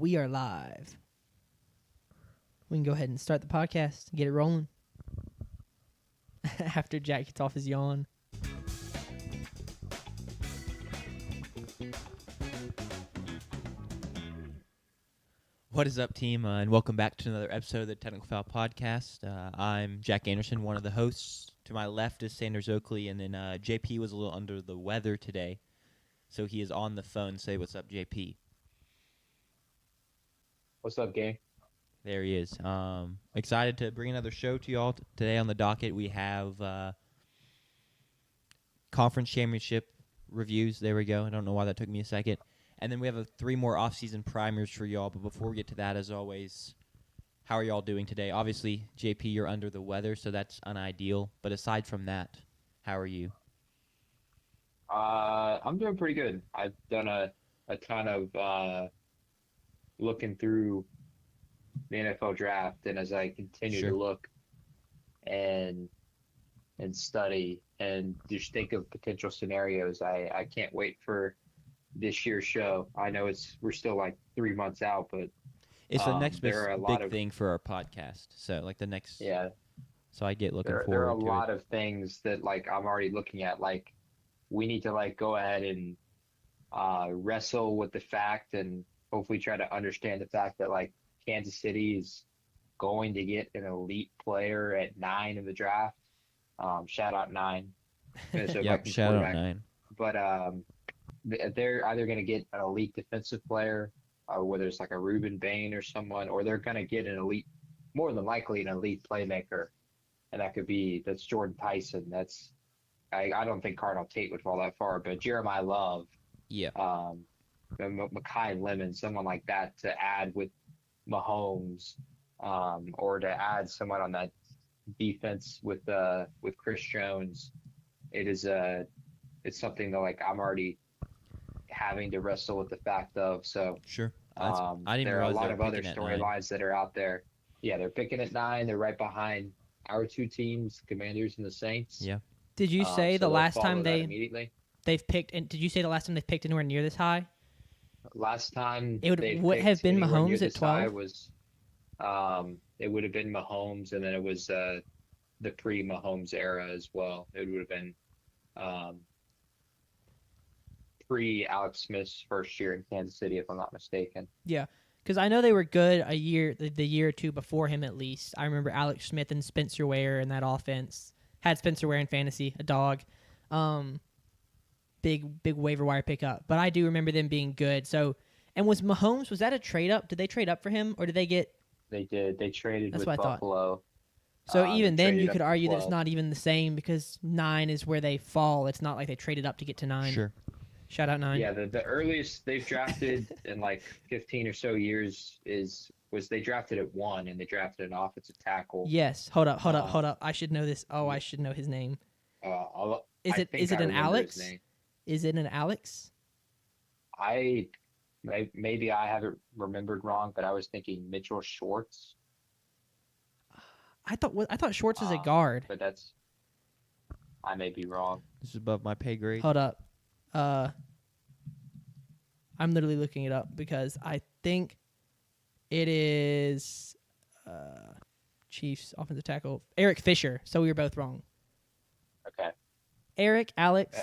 We are live. We can go ahead and start the podcast and get it rolling. After Jack gets off his yawn. What is up, team, and welcome back to another episode of the Technical Foul Podcast. I'm Jack Anderson, one of the hosts. To my left is Sanders Oakley, and then JP was a little under the weather today, so he is on the phone. Say what's up, JP. What's up, gang? There he is. Excited to bring another show to y'all. Today on the docket, we have conference championship reviews. There we go. I don't know why that took me a second. And then we have three more off-season primers for y'all. But before we get to that, as always, how are y'all doing today? Obviously, JP, you're under the weather, so that's unideal. But aside from that, how are you? I'm doing pretty good. I've done a ton of looking through the NFL draft, and as I continue to look and study and just think of potential scenarios, I can't wait for this year's show. I know we're still like 3 months out, but it's the next big thing for our podcast. So like the next, So I get looking forward to it. There are a lot of things that like I'm already looking at. Like we need to like go ahead and wrestle with the fact and hopefully try to understand the fact that like Kansas City is going to get an elite player at 9 in the draft. Shout out 9. Yep, shout out 9. But they're either going to get an elite defensive player, whether it's like a Reuben Bain or someone, or they're going to get an elite, more than likely an elite playmaker, and that's Jordan Tyson. I don't think Cardinal Tate would fall that far, but Jeremiah Love, Mekhi Lemon, someone like that to add with Mahomes, or to add someone on that defense with Chris Jones. It's something that like I'm already having to wrestle with the fact of. So sure, there are a lot of other storylines that are out there. Yeah, they're picking at 9. They're right behind our two teams, Commanders and the Saints. Yeah. Did you say the last time they've picked? And did you say the last time they picked anywhere near this high? Last time it would have been Mahomes at 12. It would have been Mahomes, and then it was the pre-Mahomes era as well. It would have been pre-Alex Smith's first year in Kansas City, if I'm not mistaken. Yeah, because I know they were good the year or two before him at least. I remember Alex Smith and Spencer Ware in that offense. Had Spencer Ware in fantasy, a dog. Big waiver wire pickup. But I do remember them being good. So, and was Mahomes, was that a trade up? Did they trade up for him, or did they get? They did. They traded with Buffalo. So even then, you could argue that it's not even the same because 9 is where they fall. It's not like they traded up to get to 9. Sure. Shout out 9. Yeah, the earliest they've drafted in like 15 or so years was they drafted at 1, and they drafted an offensive tackle. Yes. Hold up. I should know this. Oh, I should know his name. Is it an Alex? Is it an Alex? Maybe I have it remembered wrong, but I was thinking Mitchell Schwartz. I thought Schwartz was a guard. But I may be wrong. This is above my pay grade. Hold up. I'm literally looking it up because I think it is Chiefs offensive tackle Eric Fisher. So we were both wrong. Okay. Eric, Alex.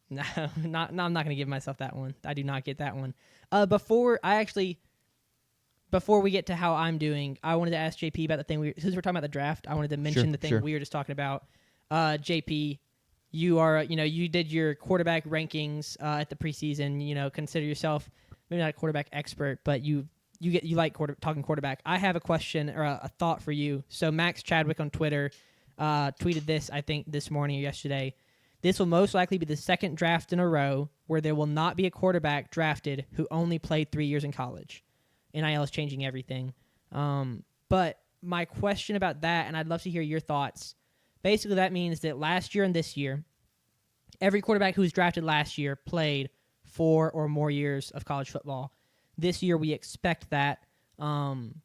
No, I'm not going to give myself that one. I do not get that one. Before we get to how I'm doing, I wanted to ask JP about the thing since we're talking about the draft. I wanted to mention the thing we were just talking about. JP, you are, you did your quarterback rankings at the preseason. Consider yourself maybe not a quarterback expert, but you like talking quarterback. I have a question or a thought for you. So Max Chadwick on Twitter tweeted this, I think, this morning or yesterday. This will most likely be the second draft in a row where there will not be a quarterback drafted who only played 3 years in college. NIL is changing everything. But my question about that, and I'd love to hear your thoughts, basically that means that last year and this year, every quarterback who was drafted last year played 4 or more years of college football. This year we expect that. And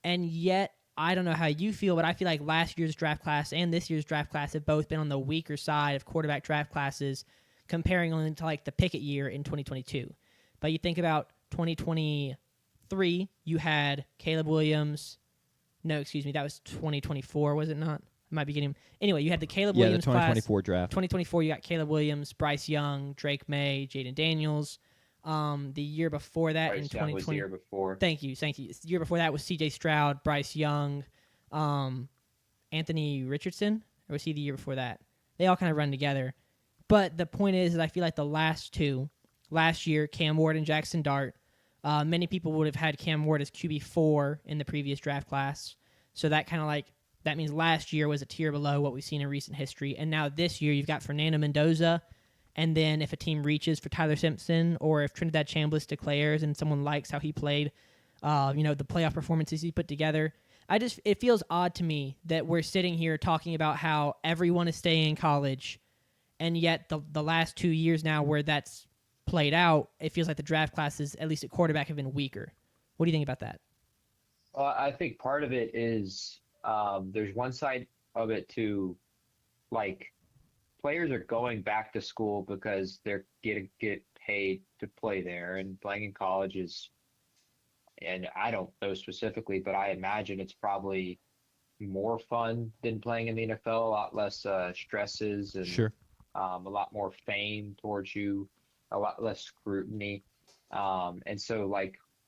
yet, I don't know how you feel, but I feel like last year's draft class and this year's draft class have both been on the weaker side of quarterback draft classes, comparing only to like the Pickett year in 2022. But you think about 2020 3, you had Caleb Williams. No, excuse me, that was 2024, was it not? I might be getting. Anyway, you had the Caleb Williams the 2024 class. draft. 2024, you got Caleb Williams, Bryce Young, Drake May, Jaden Daniels. The year before that, Bryce in Young 2020, was the year before. Thank you. The year before that was C.J. Stroud, Bryce Young, Anthony Richardson, or was he the year before that? They all kind of run together. But the point is that I feel like the last year, Cam Ward and Jackson Dart, many people would have had Cam Ward as QB4 in the previous draft class. So that kind of that means last year was a tier below what we've seen in recent history. And now this year you've got Fernando Mendoza. And then if a team reaches for Tyler Simpson, or if Trinidad Chambliss declares and someone likes how he played, the playoff performances he put together, it feels odd to me that we're sitting here talking about how everyone is staying in college, and yet the last 2 years now where that's played out, it feels like the draft classes, at least at quarterback, have been weaker. What do you think about that? I think part of it is there's one side of it to, players are going back to school because they're get paid to play there, and playing in college is, and I don't know specifically, but I imagine it's probably more fun than playing in the NFL, a lot less stresses, and sure. A lot more fame towards you, a lot less scrutiny. And so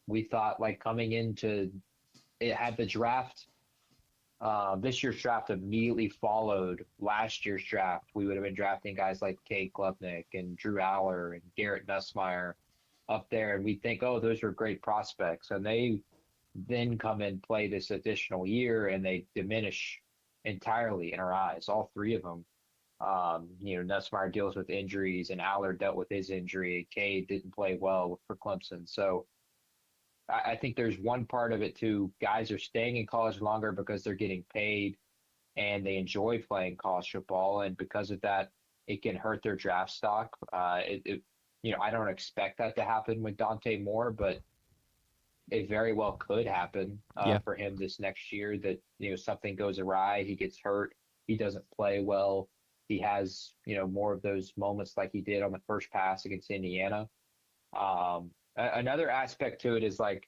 we thought coming into it, had the draft, this year's draft immediately followed last year's draft, we would have been drafting guys like Cade Klubnik and Drew Aller and Garrett Nussmeier up there, and we think, oh, those are great prospects, and they then come and play this additional year, and they diminish entirely in our eyes, all three of them. Nussmeier deals with injuries, and Aller dealt with his injury. Cade didn't play well for Clemson. So I think there's one part of it too. Guys are staying in college longer because they're getting paid and they enjoy playing college football. And because of that, it can hurt their draft stock. I don't expect that to happen with Dante Moore, but it very well could happen for him this next year, that, something goes awry, he gets hurt, he doesn't play well. He has, more of those moments like he did on the first pass against Indiana. Another aspect to it is I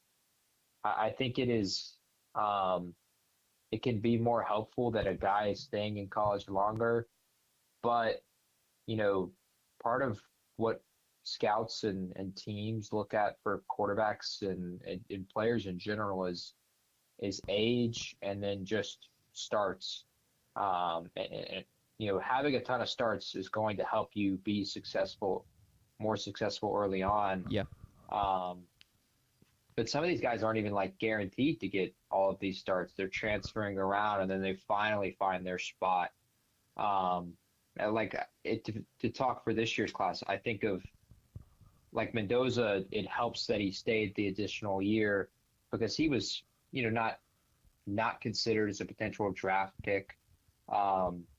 think it is, it can be more helpful that a guy is staying in college longer, but, part of what scouts and teams look at for quarterbacks and players in general is age, and then just starts. Having a ton of starts is going to help you be more successful early on. Yeah. But some of these guys aren't even guaranteed to get all of these starts. They're transferring around, and then they finally find their spot. To talk for this year's class, I think of Mendoza. It helps that he stayed the additional year because he was, not considered as a potential draft pick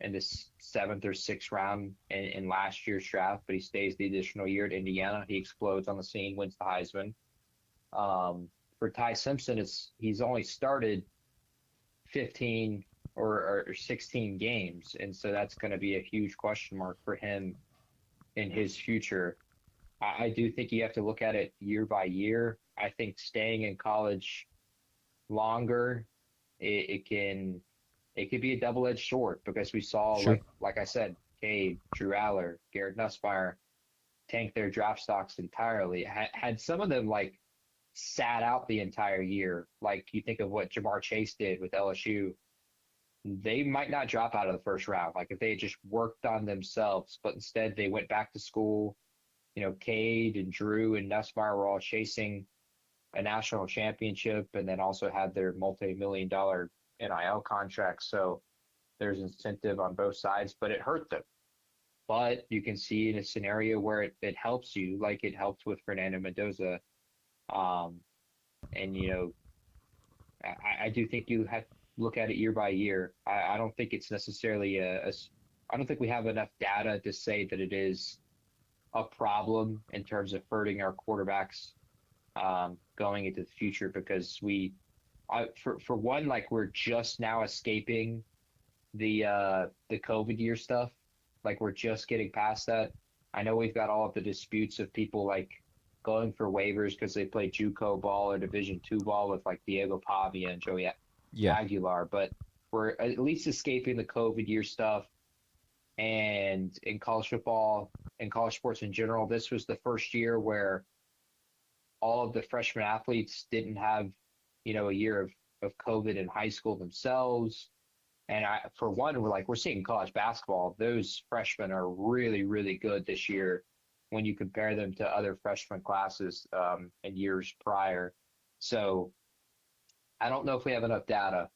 in this 7th or 6th round in last year's draft, but he stays the additional year at Indiana. He explodes on the scene, wins the Heisman. For Ty Simpson, he's only started 15 or 16 games, and so that's going to be a huge question mark for him in his future. I do think you have to look at it year by year. I think staying in college longer, it could be a double-edged sword, because we saw, sure, like I said, Cade, Drew Aller, Garrett Nussmeier tank their draft stocks entirely. Had some of them sat out the entire year. You think of what Jamar Chase did with LSU, they might not drop out of the first round. If they had just worked on themselves, but instead they went back to school. Cade and Drew and Nussmeier were all chasing a national championship, and then also had their multi-million-dollar NIL contracts. So there's incentive on both sides, but it hurt them. But you can see in a scenario where it helps you, like it helped with Fernando Mendoza. I do think you have to look at it year by year. I don't think it's necessarily I don't think we have enough data to say that it is a problem in terms of hurting our quarterbacks going into the future, because for one, we're just now escaping the COVID year stuff. We're just getting past that. I know we've got all of the disputes of people going for waivers because they play JUCO ball or Division II ball with like Diego Pavia and Joey Aguilar, but we're at least escaping the COVID year stuff. And in college football and college sports in general, this was the first year where all of the freshman athletes didn't have, a year of COVID in high school themselves. And for one, we're seeing college basketball. Those freshmen are really, really good this year when you compare them to other freshman classes in years prior. So I don't know if we have enough data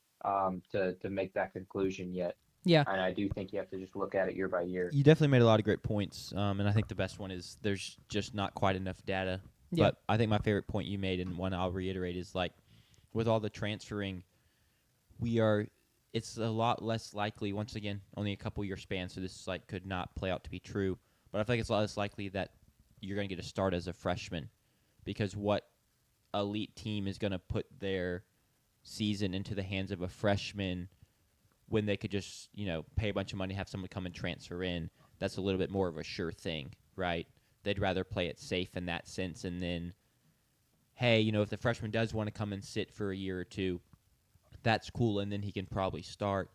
to make that conclusion yet. Yeah. And I do think you have to just look at it year by year. You definitely made a lot of great points, and I think the best one is there's just not quite enough data. Yeah. But I think my favorite point you made, and one I'll reiterate, is like with all the transferring, it's a lot less likely, once again, only a couple year span, so this could not play out to be true. But I think it's a lot less likely that you're going to get a start as a freshman, because what elite team is going to put their season into the hands of a freshman when they could just, pay a bunch of money, have someone come and transfer in? That's a little bit more of a sure thing, right? They'd rather play it safe in that sense, and then, hey, if the freshman does want to come and sit for a year or two, that's cool, and then he can probably start.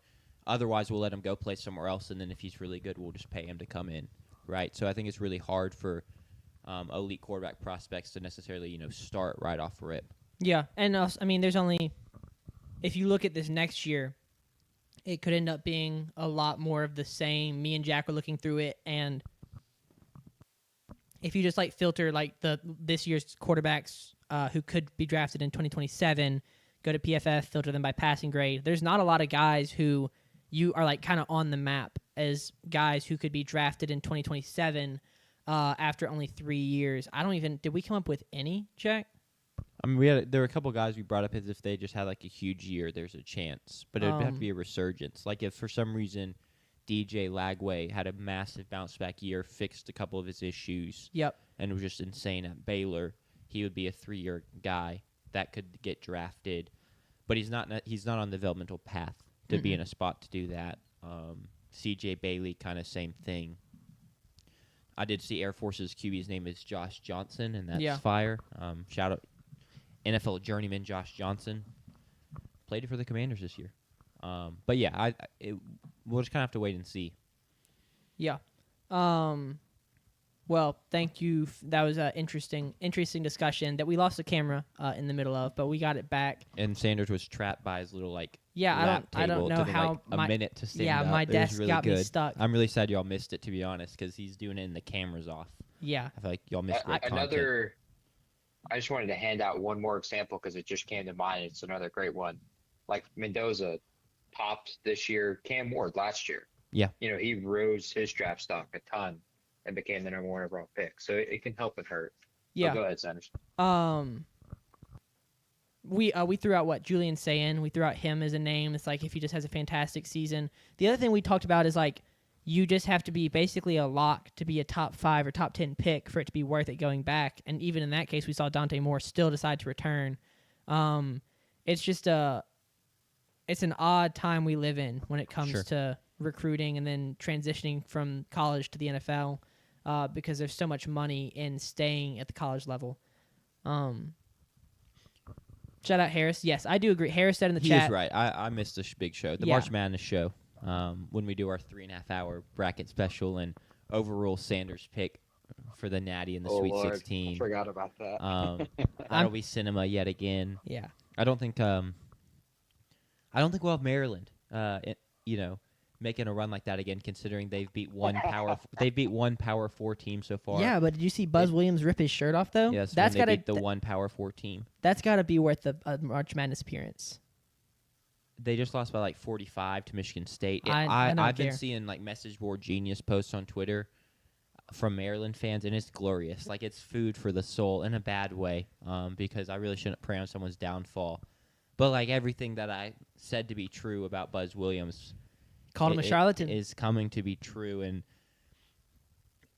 Otherwise, we'll let him go play somewhere else, and then if he's really good, we'll just pay him to come in, right? So I think it's really hard for elite quarterback prospects to necessarily, start right off the rip. Yeah, and there's only, if you look at this next year, it could end up being a lot more of the same. Me and Jack were looking through it, and if you just filter this year's quarterbacks who could be drafted in 2027, go to PFF, filter them by passing grade. There's not a lot of guys who you are kind of on the map as guys who could be drafted in 2027 after only 3 years. Did we come up with any, Jack? There were a couple guys we brought up as if they just had a huge year, there's a chance. But it would have to be a resurgence. If for some reason DJ Lagway had a massive bounce back year, fixed a couple of his issues, and was just insane at Baylor, he would be a 3-year guy that could get drafted. But he's not on the developmental path to be in a spot to do that. CJ Bailey, kind of same thing. I did see Air Force's QB's name is Josh Johnson, and that's fire. Shout out NFL journeyman Josh Johnson. Played for the Commanders this year. But yeah, we'll just kind of have to wait and see. Yeah. Well, thank you. That was an interesting discussion that we lost the camera in the middle of, but we got it back. And Sanders was trapped by his little lap I don't know how a minute to stand up. Yeah, my desk really got good. me stuck. I'm really sad y'all missed it, to be honest, because he's doing it and the camera's off. Yeah. I feel like y'all missed great content. I just wanted to hand out one more example because it just came to mind. It's another great one. Mendoza popped this year, Cam Ward last year. Yeah. He rose his draft stock a ton and became the number 1 overall pick. So it can help and hurt. Yeah. Go ahead, Sanders. We threw out Julian Sayin. We threw out him as a name. It's if he just has a fantastic season. The other thing we talked about is you just have to be basically a lock to be a top 5 or top 10 pick for it to be worth it going back. And even in that case, we saw Dante Moore still decide to return. It's just it's an odd time we live in when it comes to recruiting and then transitioning from college to the NFL because there's so much money in staying at the college level. Shout out Harris. Yes, I do agree. Harris said in the chat. He is right. I missed the big show, the March Madness show, when we do our 3.5-hour bracket special and overrule Sanders' pick for the Natty in the Sweet 16. I forgot about that. That'll be cinema yet again. Yeah. I don't think we'll have Maryland, making a run like that again, considering they've beat one Power 4 team so far. Yeah, but did you see Buzz Williams rip his shirt off though? Yes, that's got to beat the one Power 4 team. That's got to be worth a March Madness appearance. They just lost by 45 to Michigan State. I've been seeing message board genius posts on Twitter from Maryland fans, and it's glorious. It's food for the soul in a bad way, because I really shouldn't prey on someone's downfall. But everything that I said to be true about Buzz Williams, called him a charlatan, is coming to be true. And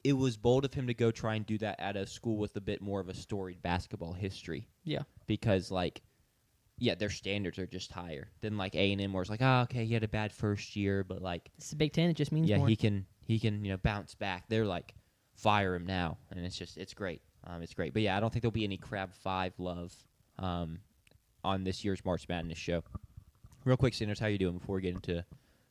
it was bold of him to go try and do that at a school with a bit more of a storied basketball history. Yeah. Because their standards are just higher than A&M, where it's okay, he had a bad first year, but it's the Big Ten. It just means more. he can bounce back. They're fire him now, and it's great. It's great. But, yeah, I don't think there'll be any Crab 5 love on this year's March Madness show. Real quick, Sanders, how you doing before we get into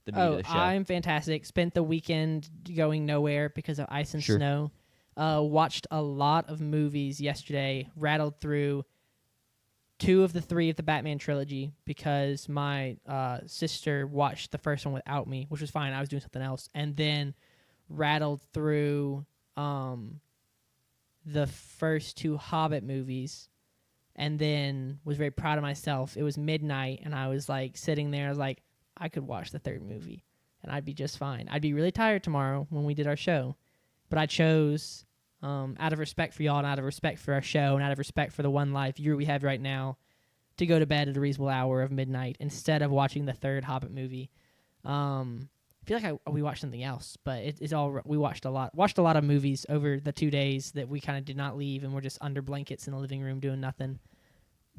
the meat of the show? I'm fantastic. Spent the weekend going nowhere because of ice and snow. Watched a lot of movies yesterday. Rattled through 2 of the 3 of the Batman trilogy because my sister watched the first one without me, which was fine. I was doing something else. And then rattled through the first 2 Hobbit movies. And then was very proud of myself. It was midnight, and I was like sitting there. I was like, I could watch the 3rd movie, and I'd be just fine. I'd be really tired tomorrow when we did our show, but I chose, out of respect for y'all, and out of respect for our show, and out of respect for the one life viewer we have right now, to go to bed at a reasonable hour of midnight instead of watching the 3rd Hobbit movie. I feel like we watched something else, but we watched a lot of movies over the 2 days that we kind of did not leave, and we're just under blankets in the living room doing nothing.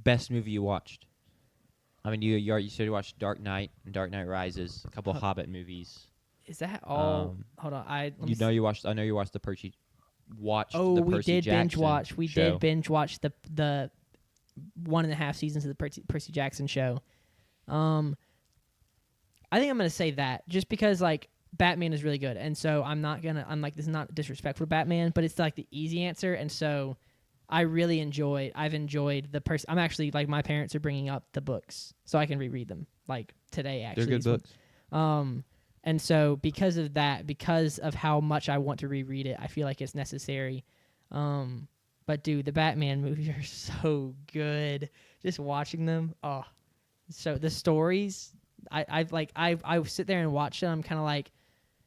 Best movie you watched? I mean, you said you watched Dark Knight and Dark Knight Rises, a couple Hobbit movies. Is that all? Hold on, I know you watched the Percy. We did Jackson binge watch. We show. did binge watch the 1.5 seasons of the Percy Jackson show. I think I'm gonna say that just because like Batman is really good, and so I'm like, this is not disrespectful to Batman, but it's like the easy answer, and so I've enjoyed the person. I'm actually like, my parents are bringing up the books so I can reread them like today. Actually, they're good books. And so because of that, because of how much I want to reread it, I feel like it's necessary. But dude, the Batman movies are so good. Just watching them, so the stories. I sit there and watch them. I'm kind of like,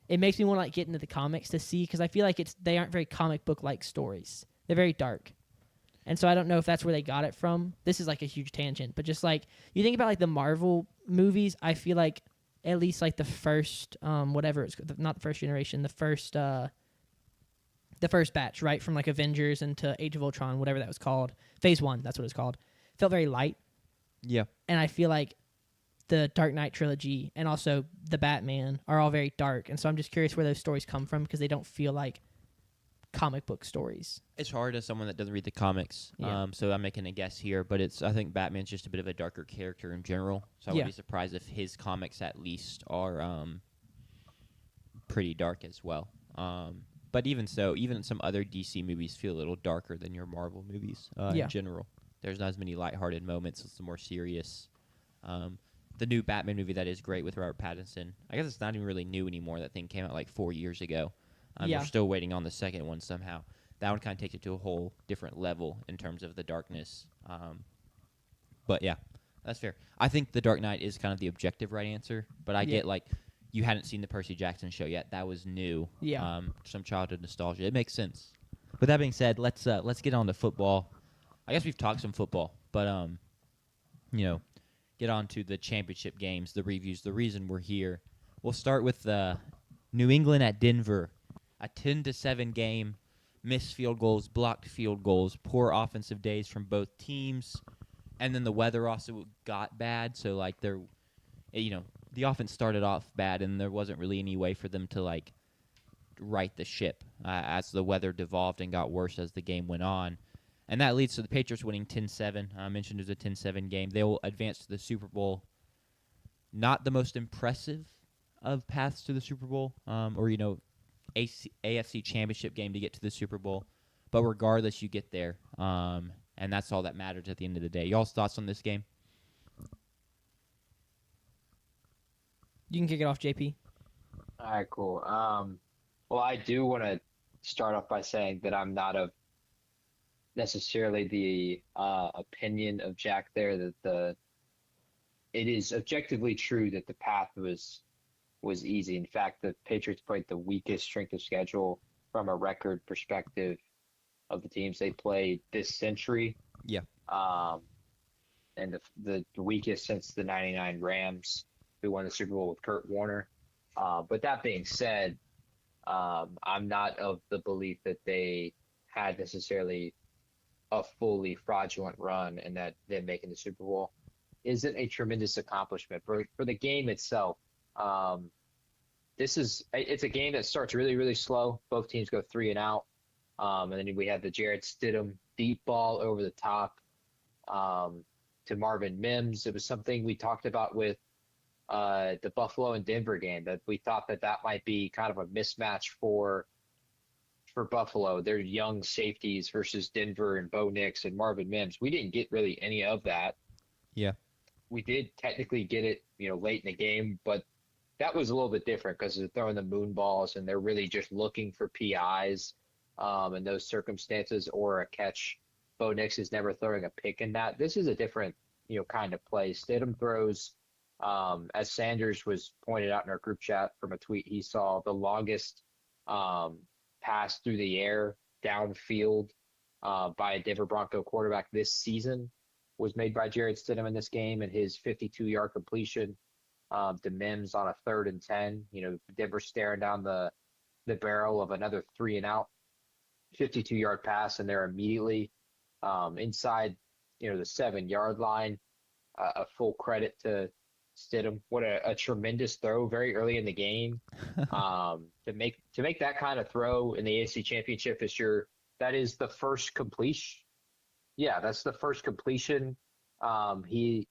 it makes me want to like get into the comics to see, because I feel like they aren't very comic book like stories. They're very dark. And so I don't know if that's where they got it from. This is like a huge tangent, but just like you think about like the Marvel movies, I feel like at least like the first whatever it's not the first generation, the first batch, right, from like Avengers into Age of Ultron, whatever that was called, Phase 1, that's what it's called. Felt very light. Yeah. And I feel like the Dark Knight trilogy and also the Batman are all very dark, and so I'm just curious where those stories come from, because they don't feel like comic book stories. It's hard as someone that doesn't read the comics, so I'm making a guess here, but I think Batman's just a bit of a darker character in general, so I would be surprised if his comics at least are pretty dark as well. But even so, even some other DC movies feel a little darker than your Marvel movies in general. There's not as many lighthearted moments. It's more serious. The new Batman movie that is great with Robert Pattinson. I guess it's not even really new anymore. That thing came out like 4 years ago. We're still waiting on the second one somehow. That one kind of takes it to a whole different level in terms of the darkness. But yeah, that's fair. I think The Dark Knight is kind of the objective right answer, but I get like, you hadn't seen the Percy Jackson show yet. That was new. Yeah. Some childhood nostalgia. It makes sense. With that being said, let's get on to football. I guess we've talked some football, but get on to the championship games, the reviews, the reason we're here. We'll start with New England at Denver. A 10-7 game, missed field goals, blocked field goals, poor offensive days from both teams, and then the weather also got bad. So like the offense started off bad, and there wasn't really any way for them to like right the ship as the weather devolved and got worse as the game went on, and that leads to the Patriots winning 10-7. I mentioned it was a 10-7 game. They will advance to the Super Bowl. Not the most impressive of paths to the Super Bowl, or AFC Championship game to get to the Super Bowl. But regardless, you get there, and that's all that matters at the end of the day. Y'all's thoughts on this game? You can kick it off, JP. All right, cool. Well, I do want to start off by saying that I'm not of necessarily the opinion of Jack there, that it is objectively true that the path was easy. In fact, the Patriots played the weakest strength of schedule from a record perspective of the teams they played this century. Yeah. And the weakest since the 99 Rams, who won the Super Bowl with Kurt Warner. But that being said, I'm not of the belief that they had necessarily a fully fraudulent run and that them making the Super Bowl isn't a tremendous accomplishment. For the game itself, it's a game that starts really, really slow. Both teams go 3 and out. And then we had the Jarrett Stidham deep ball over the top to Marvin Mims. It was something we talked about with the Buffalo and Denver game, that we thought that might be kind of a mismatch for Buffalo. Their young safeties versus Denver and Bo Nix and Marvin Mims. We didn't get really any of that. Yeah. We did technically get it, late in the game, but that was a little bit different because they're throwing the moon balls and they're really just looking for PIs in those circumstances, or a catch. Bo Nix is never throwing a pick in that. This is a different, kind of play. Stidham throws, as Sanders was pointed out in our group chat from a tweet he saw, the longest pass through the air downfield by a Denver Bronco quarterback this season was made by Jarrett Stidham in this game, and his 52-yard completion to Mims on a 3rd and 10. Denver staring down the barrel of another 3-and-out, 52-yard pass, and they're immediately inside, the 7-yard line. A full credit to Stidham. What a tremendous throw very early in the game. To make that kind of throw in the AFC Championship that is the first completion. Yeah, that's the first completion he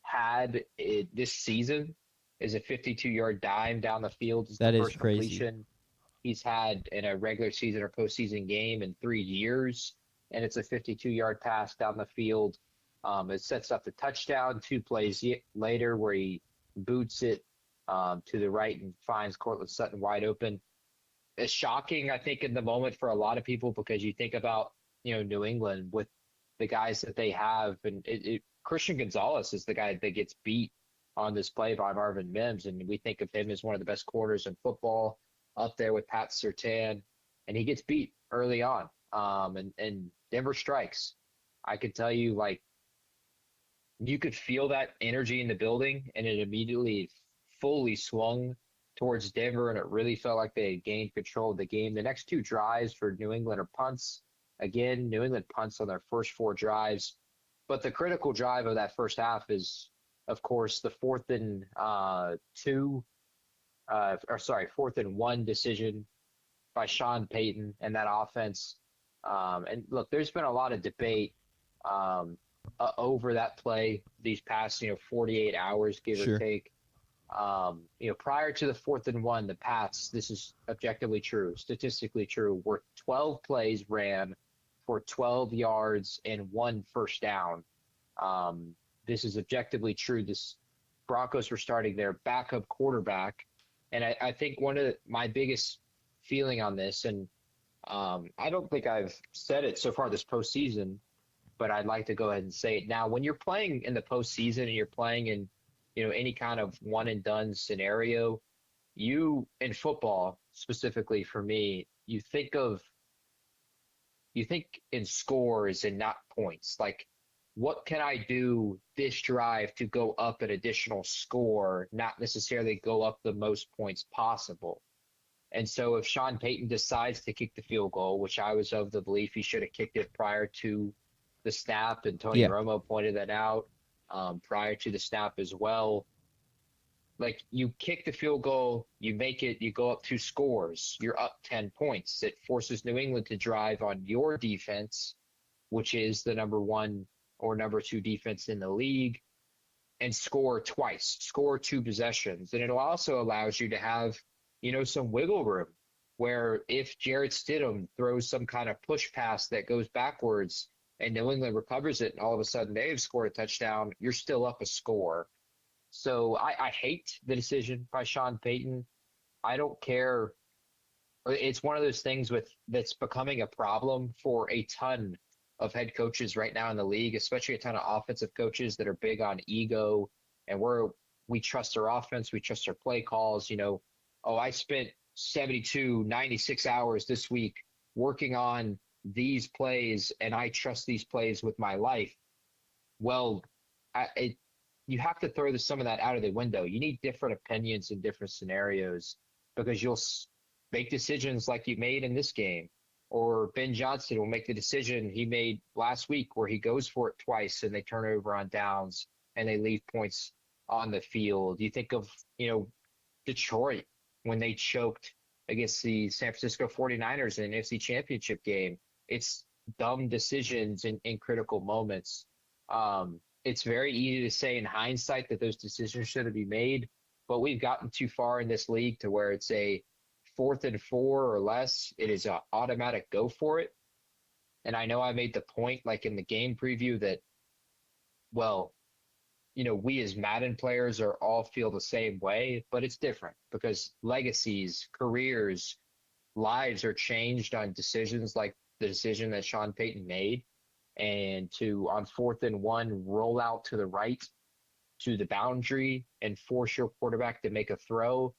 had this season, is a 52-yard dime down the field. It's that the is first crazy. Completion he's had in a regular season or postseason game in 3 years, and it's a 52-yard pass down the field. It sets up the touchdown 2 plays later where he boots it to the right and finds Cortland Sutton wide open. It's shocking, I think, in the moment for a lot of people, because you think about, New England with the guys that they have, and Christian Gonzalez is the guy that gets beat on this play by Marvin Mims, and we think of him as one of the best corners in football, up there with Pat Surtain, and he gets beat early on. And Denver strikes. I could tell you, you could feel that energy in the building, and it immediately fully swung towards Denver, and it really felt like they had gained control of the game. The next 2 drives for New England are punts. Again, New England punts on their first 4 drives. But the critical drive of that first half is, of course, the 4th and 1 decision by Sean Payton and that offense. And look, there's been a lot of debate over that play these past, 48 hours, give or take. Prior to the 4th and 1, the Pats, this is objectively true, statistically true, were 12 plays ran for 12 yards and 1 first down. This is objectively true. This Broncos were starting their backup quarterback. And I think one of my biggest feeling on this, and I don't think I've said it so far this postseason, but I'd like to go ahead and say it now. When you're playing in the postseason and you're playing in, any kind of one and done scenario, you, in football specifically for me, you think in scores and not points. Like, what can I do this drive to go up an additional score, not necessarily go up the most points possible? And so if Sean Payton decides to kick the field goal, which I was of the belief he should have kicked it prior to the snap, and Tony Romo pointed that out prior to the snap as well. Like, you kick the field goal, you make it, you go up 2 scores, you're up 10 points. It forces New England to drive on your defense, which is the number 1 or number 2 defense in the league, and score twice, score 2 possessions. And it also allows you to have, some wiggle room, where if Jarrett Stidham throws some kind of push pass that goes backwards and New England recovers it, and all of a sudden they've scored a touchdown, you're still up a score. So I hate the decision by Sean Payton. I don't care. It's one of those things that's becoming a problem for a ton of head coaches right now in the league, especially a ton of offensive coaches that are big on ego, and we trust their offense, we trust their play calls. I spent 72, 96 hours this week working on these plays, and I trust these plays with my life. Well, you have to throw some of that out of the window. You need different opinions in different scenarios, because you'll make decisions like you made in this game. Or Ben Johnson will make the decision he made last week where he goes for it twice and they turn over on downs and they leave points on the field. You think of, Detroit when they choked against the San Francisco 49ers in an NFC Championship game. It's dumb decisions in critical moments. It's very easy to say in hindsight that those decisions should be made, but we've gotten too far in this league to where it's a 4th and 4 or less. It is an automatic go for it. And I know I made the point, like in the game preview, that, well, we as Madden players are all feel the same way, but it's different because legacies, careers, lives are changed on decisions like the decision that Sean Payton made. And to, on 4th and 1, roll out to the right to the boundary and force your quarterback to make a throw.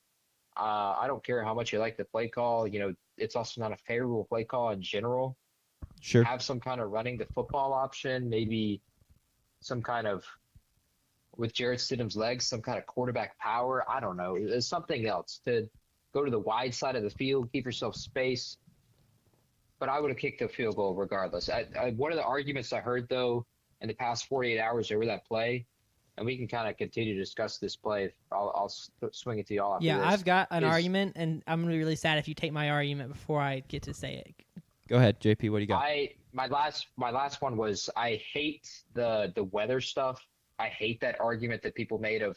I don't care how much you like the play call. It's also not a favorable play call in general. Sure. Have some kind of running the football option, maybe some kind of, with Jarrett Stidham's legs, some kind of quarterback power. I don't know. There's something else to go to the wide side of the field, keep yourself space. But I would have kicked the field goal regardless. One of the arguments I heard, though, in the past 48 hours over that play, and we can kind of continue to discuss this play. I'll swing it to y'all after this. Yeah, I've got an argument, and I'm going to be really sad if you take my argument before I get to say it. Go ahead, JP. What do you got? My last one was I hate the weather stuff. I hate that argument that people made of,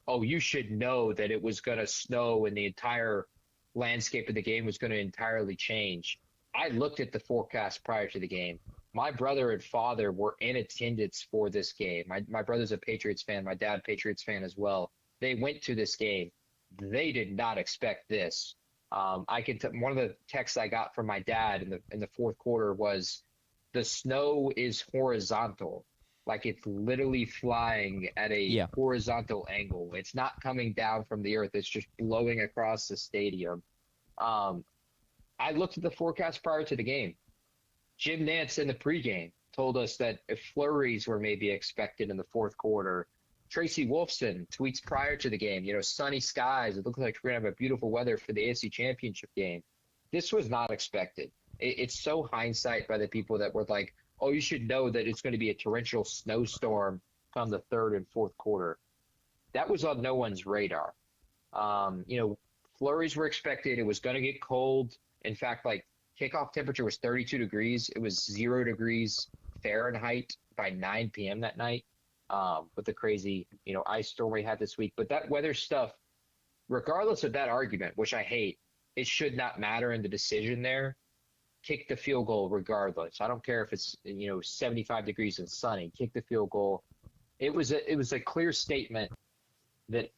oh, you should know that it was going to snow and the entire landscape of the game was going to entirely change. I looked at the forecast prior to the game. My brother and father were in attendance for this game. My brother's a Patriots fan. My dad, Patriots fan as well. They went to this game. They did not expect this. One of the texts I got from my dad in the fourth quarter was, the snow is horizontal. Like it's literally flying at a horizontal angle. It's not coming down from the earth. It's just blowing across the stadium. I looked at the forecast prior to the game. Jim Nantz in the pregame told us that if flurries were maybe expected in the fourth quarter. Tracy Wolfson tweets prior to the game, sunny skies. It looks like we're going to have a beautiful weather for the AFC Championship game. This was not expected. It's so hindsight by the people that were like, oh, you should know that it's going to be a torrential snowstorm come the third and fourth quarter. That was on no one's radar. Flurries were expected. It was going to get cold. In fact, kickoff temperature was 32 degrees. It was 0 degrees Fahrenheit by 9 p.m. that night with the crazy, ice storm we had this week. But that weather stuff, regardless of that argument, which I hate, it should not matter in the decision there. Kick the field goal regardless. I don't care if it's 75 degrees and sunny. Kick the field goal. It was a clear statement that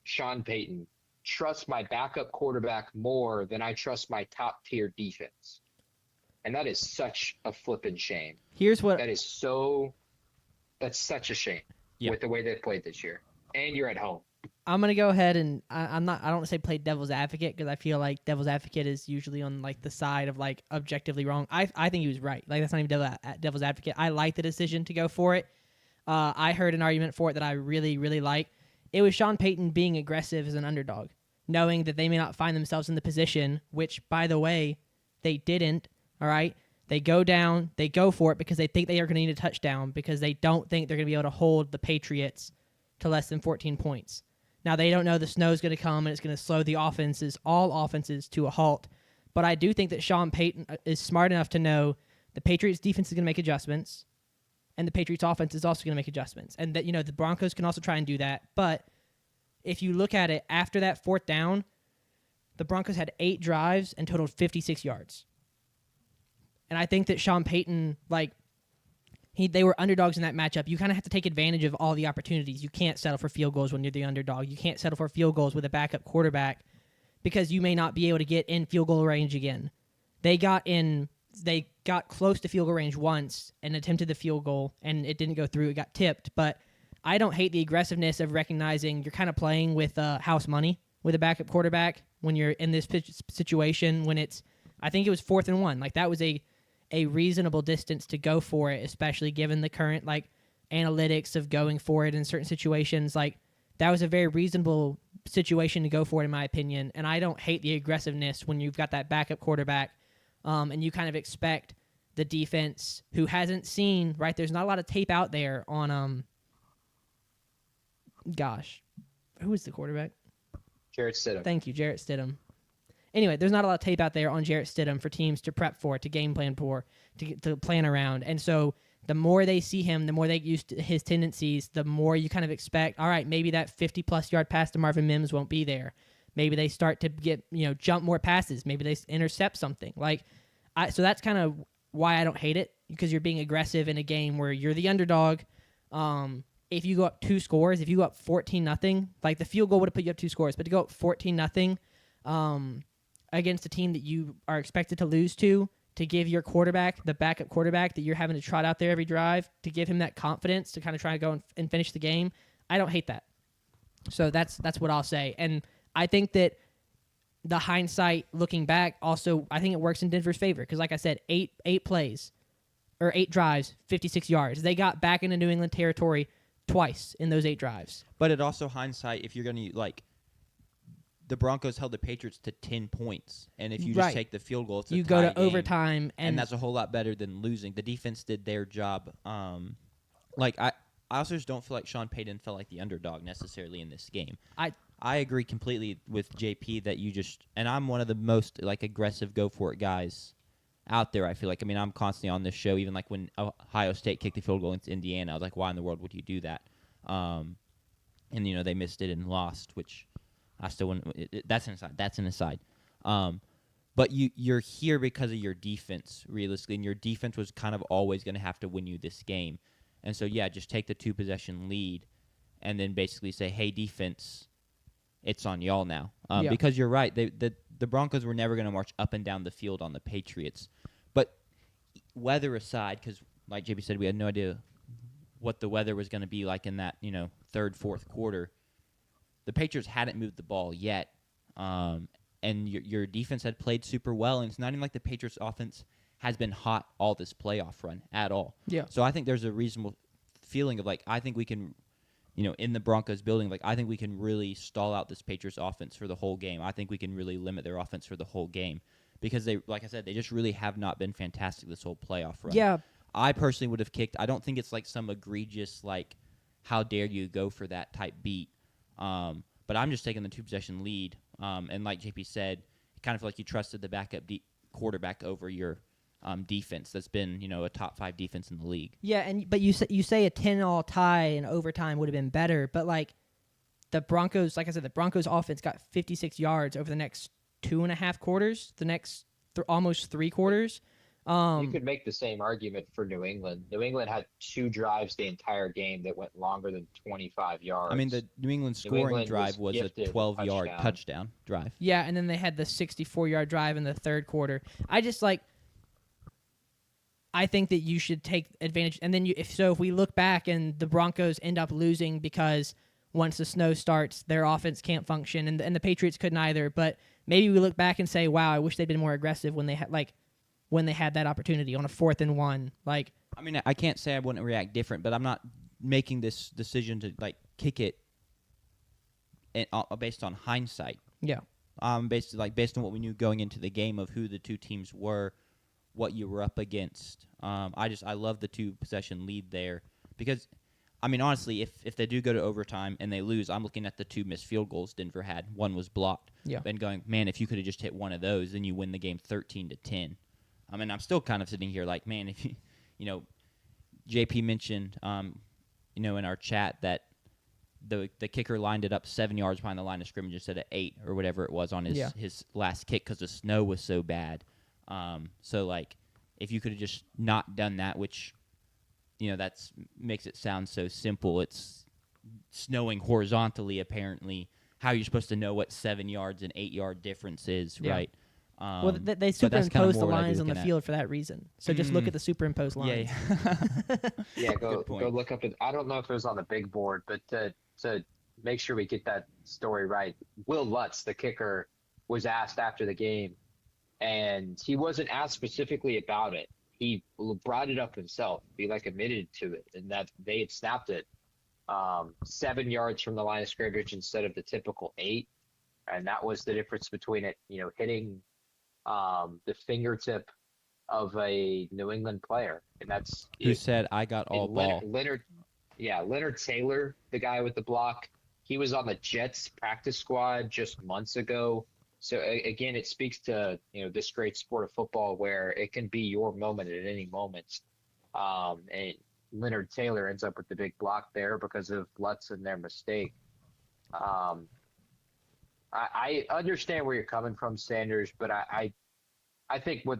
Sean Payton, trust my backup quarterback more than I trust my top tier defense, and that is such a flippin' shame. That's such a shame with the way they played this year, and you're at home. I'm gonna go ahead and I don't want to say play devil's advocate because I feel like devil's advocate is usually on the side of objectively wrong. I think he was right. That's not even devil's advocate. I like the decision to go for it. I heard an argument for it that I really, really like. It was Sean Payton being aggressive as an underdog, knowing that they may not find themselves in the position, which, by the way, they didn't. All right, they go down, they go for it because they think they are going to need a touchdown because they don't think they're going to be able to hold the Patriots to less than 14 points. Now, they don't know the snow's going to come and it's going to slow the all offenses to a halt. But I do think that Sean Payton is smart enough to know the Patriots defense is going to make adjustments and the Patriots offense is also going to make adjustments. And that, the Broncos can also try and do that. But if you look at it, after that fourth down, the Broncos had 8 drives and totaled 56 yards. And I think that Sean Payton, they were underdogs in that matchup. You kind of have to take advantage of all the opportunities. You can't settle for field goals when you're the underdog. You can't settle for field goals with a backup quarterback because you may not be able to get in field goal range again. They got close to field goal range once and attempted the field goal, and it didn't go through. It got tipped. But I don't hate the aggressiveness of recognizing you're kind of playing with house money with a backup quarterback when you're in this situation when I think it was 4th and 1. That was a reasonable distance to go for it, especially given the current analytics of going for it in certain situations. That was a very reasonable situation to go for it, in my opinion. And I don't hate the aggressiveness when you've got that backup quarterback, and you kind of expect the defense who hasn't seen, right? There's not a lot of tape out there on who was the quarterback? Jarrett Stidham. Thank you, Jarrett Stidham. anyway, there's not a lot of tape out there on Jarrett Stidham for teams to prep for, to game plan for, to plan around. And so the more they see him, the more they get used to his tendencies, the more you kind of expect, all right, maybe that 50-plus yard pass to Marvin Mims won't be there. Maybe they start to get, jump more passes. Maybe they intercept something. So that's kind of why I don't hate it, because you're being aggressive in a game where you're the underdog. If you go up 2 scores, if you go up 14-0, like the field goal would have put you up 2 scores, but to go up 14-0 against a team that you are expected to lose to give your quarterback, the backup quarterback that you're having to trot out there every drive, to give him that confidence to kind of try to go and finish the game, I don't hate that. So that's what I'll say. And I think that the hindsight looking back also, I think it works in Denver's favor because, like I said, 8 plays or 8 drives, 56 yards. They got back into New England territory twice in those 8 drives. But it also hindsight, if you're going to, the Broncos held the Patriots to 10 points. And if you just take the field goal, it's a tie go to game, overtime. And that's a whole lot better than losing. The defense did their job. I also just don't feel like Sean Payton felt like the underdog necessarily in this game. I agree completely with JP that and I'm one of the most, aggressive go-for-it guys out there, I feel like. I mean, I'm constantly on this show, even when Ohio State kicked the field goal into Indiana. I was like, why in the world would you do that? And they missed it and lost, which I still wouldn't. That's an aside. But you're here because of your defense, realistically, and your defense was kind of always going to have to win you this game. And so, yeah, just take the 2-possession lead and then basically say, hey, defense, it's on y'all now. Because you're right. The Broncos were never going to march up and down the field on the Patriots. But weather aside, because like JP said, we had no idea what the weather was going to be like in that, third, fourth quarter. The Patriots hadn't moved the ball yet. And your defense had played super well. And it's not even like the Patriots offense has been hot all this playoff run at all. Yeah. So I think there's a reasonable feeling of I think we can, in the Broncos building, I think we can really stall out this Patriots offense for the whole game. I think we can really limit their offense for the whole game because they, like I said, they just really have not been fantastic this whole playoff run. Yeah. I personally would have kicked. I don't think it's some egregious, how dare you go for that type beat. But I'm just taking the 2-possession lead. And like JP said, it kind of feel like you trusted the backup quarterback over your defense that's been, a top 5 defense in the league. Yeah, but you say a 10-all tie in overtime would have been better, but the Broncos, like I said, the Broncos offense got 56 yards over the next 2.5 quarters, the next almost 3 quarters. You could make the same argument for New England. New England had 2 drives the entire game that went longer than 25 yards. I mean, the New England scoring drive was a 12-yard touchdown drive. Yeah, and then they had the 64-yard drive in the third quarter. I think that you should take advantage. And then if we look back and the Broncos end up losing because once the snow starts, their offense can't function, and the Patriots couldn't either. But maybe we look back and say, wow, I wish they'd been more aggressive when they had that opportunity on a 4th and 1. I mean, I can't say I wouldn't react different, but I'm not making this decision to kick it based on hindsight. Yeah. Based on what we knew going into the game of who the 2 teams were, what you were up against. I love the 2-possession lead there because, I mean, honestly, if they do go to overtime and they lose, I'm looking at the 2 missed field goals Denver had. One was blocked. Yeah. And going, man, if you could have just hit one of those, then you win the game 13-10. I mean, I'm still kind of sitting here man, if JP mentioned, in our chat that the kicker lined it up 7 yards behind the line of scrimmage instead of 8 or whatever it was on his last kick because the snow was so bad. So if you could have just not done that, which, that's makes it sound so simple. It's snowing horizontally, apparently. How you're supposed to know what 7 yards and 8-yard difference is, right? Well, they superimpose the lines on the field for that reason. So just look at the superimposed lines. Yeah, go look up. I don't know if it was on the big board, but to make sure we get that story right, Will Lutz, the kicker, was asked after the game, and he wasn't asked specifically about it. He brought it up himself. He admitted to it, and that they had snapped it 7 yards from the line of scrimmage instead of the typical 8, and that was the difference between it, hitting the fingertip of a New England player, and that's who said I got all ball. Leonard Taylor, the guy with the block, he was on the Jets practice squad just months ago. So again, it speaks to this great sport of football where it can be your moment at any moment. And Leonard Taylor ends up with the big block there because of Lutz and their mistake. Um, I understand where you're coming from, Sanders, but I think what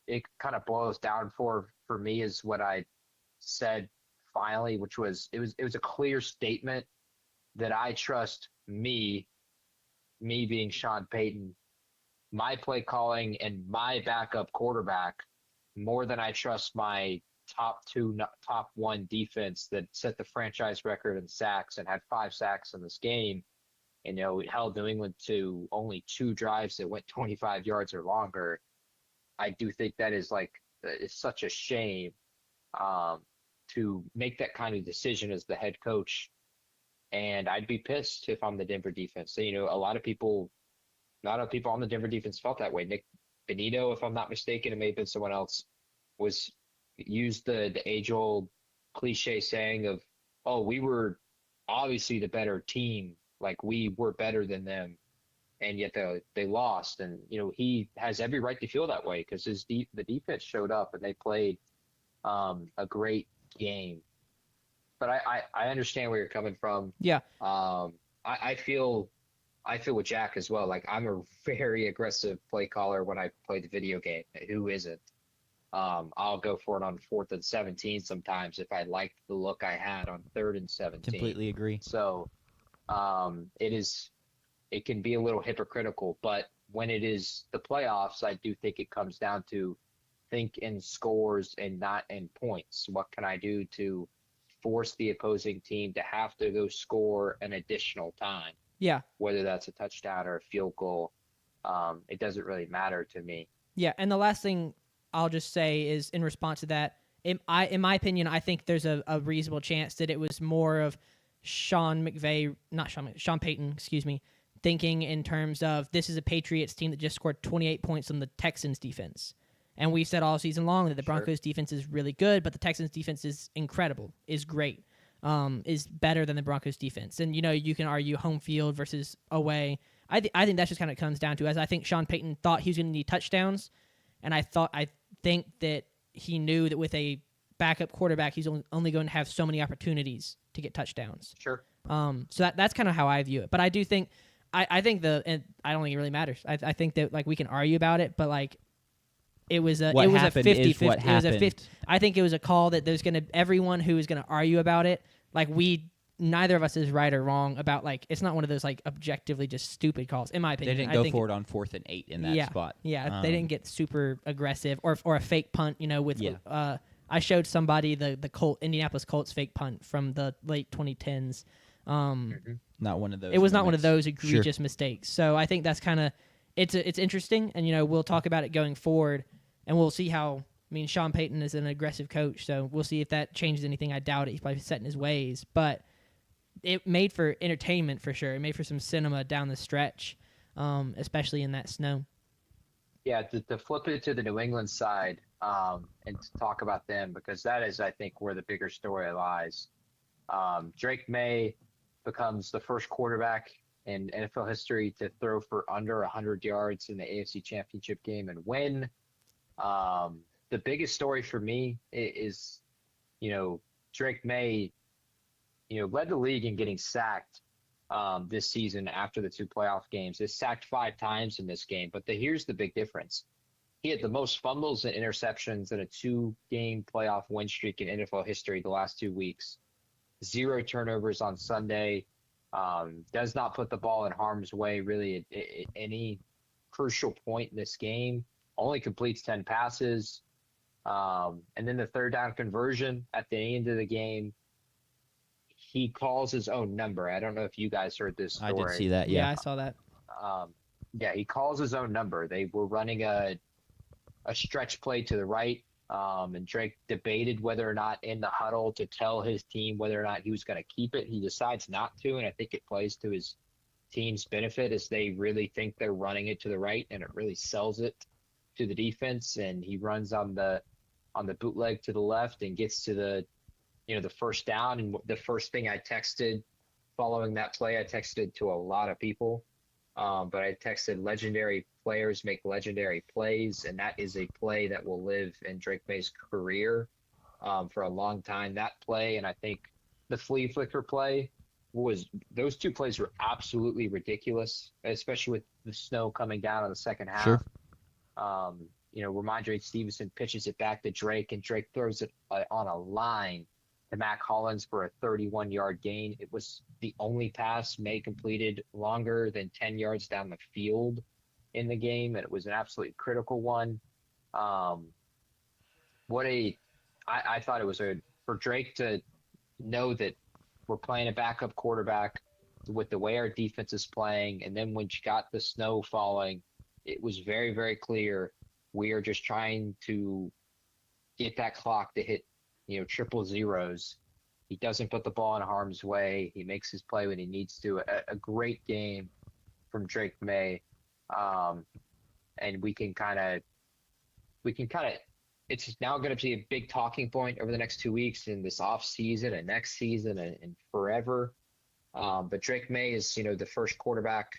it kind of boils down for me is what I said finally, which was it was a clear statement that I trust me being Sean Payton, my play calling and my backup quarterback more than I trust my top one defense that set the franchise record in sacks and had 5 sacks in this game. And, it held New England to only 2 drives that went 25 yards or longer. I do think that is it's such a shame to make that kind of decision as the head coach. And I'd be pissed if I'm the Denver defense. So, a lot of people on the Denver defense felt that way. Nick Benito, if I'm not mistaken, it may have been someone else, used the age-old cliche saying of, oh, we were obviously the better team. Like, we were better than them, and yet they lost. And, he has every right to feel that way because the defense showed up and they played a great game. But I understand where you're coming from. Yeah. I feel with Jack as well. Like, I'm a very aggressive play caller when I play the video game. Who isn't? I'll go for it on 4th and 17 sometimes if I liked the look I had on 3rd and 17. Completely agree. So it can be a little hypocritical, but when it is the playoffs, I do think it comes down to think in scores and not in points. What can I do to force the opposing team to have to go score an additional time? Yeah. Whether that's a touchdown or a field goal, it doesn't really matter to me. Yeah, and the last thing I'll just say is in response to that, in my opinion, I think there's a reasonable chance that it was more of Sean Payton, thinking in terms of this is a Patriots team that just scored 28 points on the Texans defense. And we've said all season long that the Broncos defense is really good, but the Texans defense is incredible, is great, is better than the Broncos defense. And, you can argue home field versus away. I think that's just kind of comes down to, as I think Sean Payton thought he was going to need touchdowns, and I think that he knew that with a backup quarterback, he's only going to have so many opportunities to get touchdowns. Sure. So that's kind of how I view it. But I do think, I think and I don't think it really matters. I think that we can argue about it, but it was a 50-50. I think it was a call that everyone who is gonna argue about it, neither of us is right or wrong about it's not one of those objectively just stupid calls, in my opinion. They didn't go for it on 4th and 8 in that spot. Yeah, they didn't get super aggressive or a fake punt. I showed somebody the Indianapolis Colts fake punt from the late 2010s. Not one of those. It was not one of those egregious mistakes. So I think that's kind of it's interesting, and we'll talk about it going forward, and we'll see how. I mean, Sean Payton is an aggressive coach, so we'll see if that changes anything. I doubt it. He's probably set in his ways, but it made for entertainment for sure. It made for some cinema down the stretch, especially in that snow. Yeah, to flip it to the New England side and to talk about them, because that is, I think, where the bigger story lies. Drake May becomes the first quarterback in NFL history to throw for under 100 yards in the AFC Championship game and win. The biggest story for me is, Drake May, led the league in getting sacked this season after the 2 playoff games. He's sacked 5 times in this game, but here's the big difference. He had the most fumbles and interceptions in a 2-game playoff win streak in NFL history the last 2 weeks. 0 turnovers on Sunday. Does not put the ball in harm's way really at any crucial point in this game. Only completes 10 passes. And then the 3rd down conversion at the end of the game, he calls his own number. I don't know if you guys heard this story. I did see that, yeah. I saw that. He calls his own number. They were running a stretch play to the right, and Drake debated whether or not in the huddle to tell his team whether or not he was going to keep it. He decides not to, and I think it plays to his team's benefit as they really think they're running it to the right, and it really sells it to the defense, and he runs on the bootleg to the left and gets to the first down. And the first thing I texted following that play, I texted to a lot of people. But I texted legendary players make legendary plays, and that is a play that will live in Drake May's career for a long time. That play, and I think the flea flicker play was those two plays were absolutely ridiculous, especially with the snow coming down in the second half. Sure. Ramondre Stevenson pitches it back to Drake, and Drake throws it on a line to Mac Hollins for a 31-yard gain. It was the only pass May completed longer than 10 yards down the field in the game, and it was an absolutely critical one. I thought it was for Drake to know that we're playing a backup quarterback with the way our defense is playing, and then when you got the snow falling, it was very, very clear we are just trying to get that clock to hit, triple zeros. He doesn't put the ball in harm's way. He makes his play when he needs to. A great game from Drake May, and we can kind of. It's now going to be a big talking point over the next 2 weeks in this off season and next season and forever. But Drake May is, the first quarterback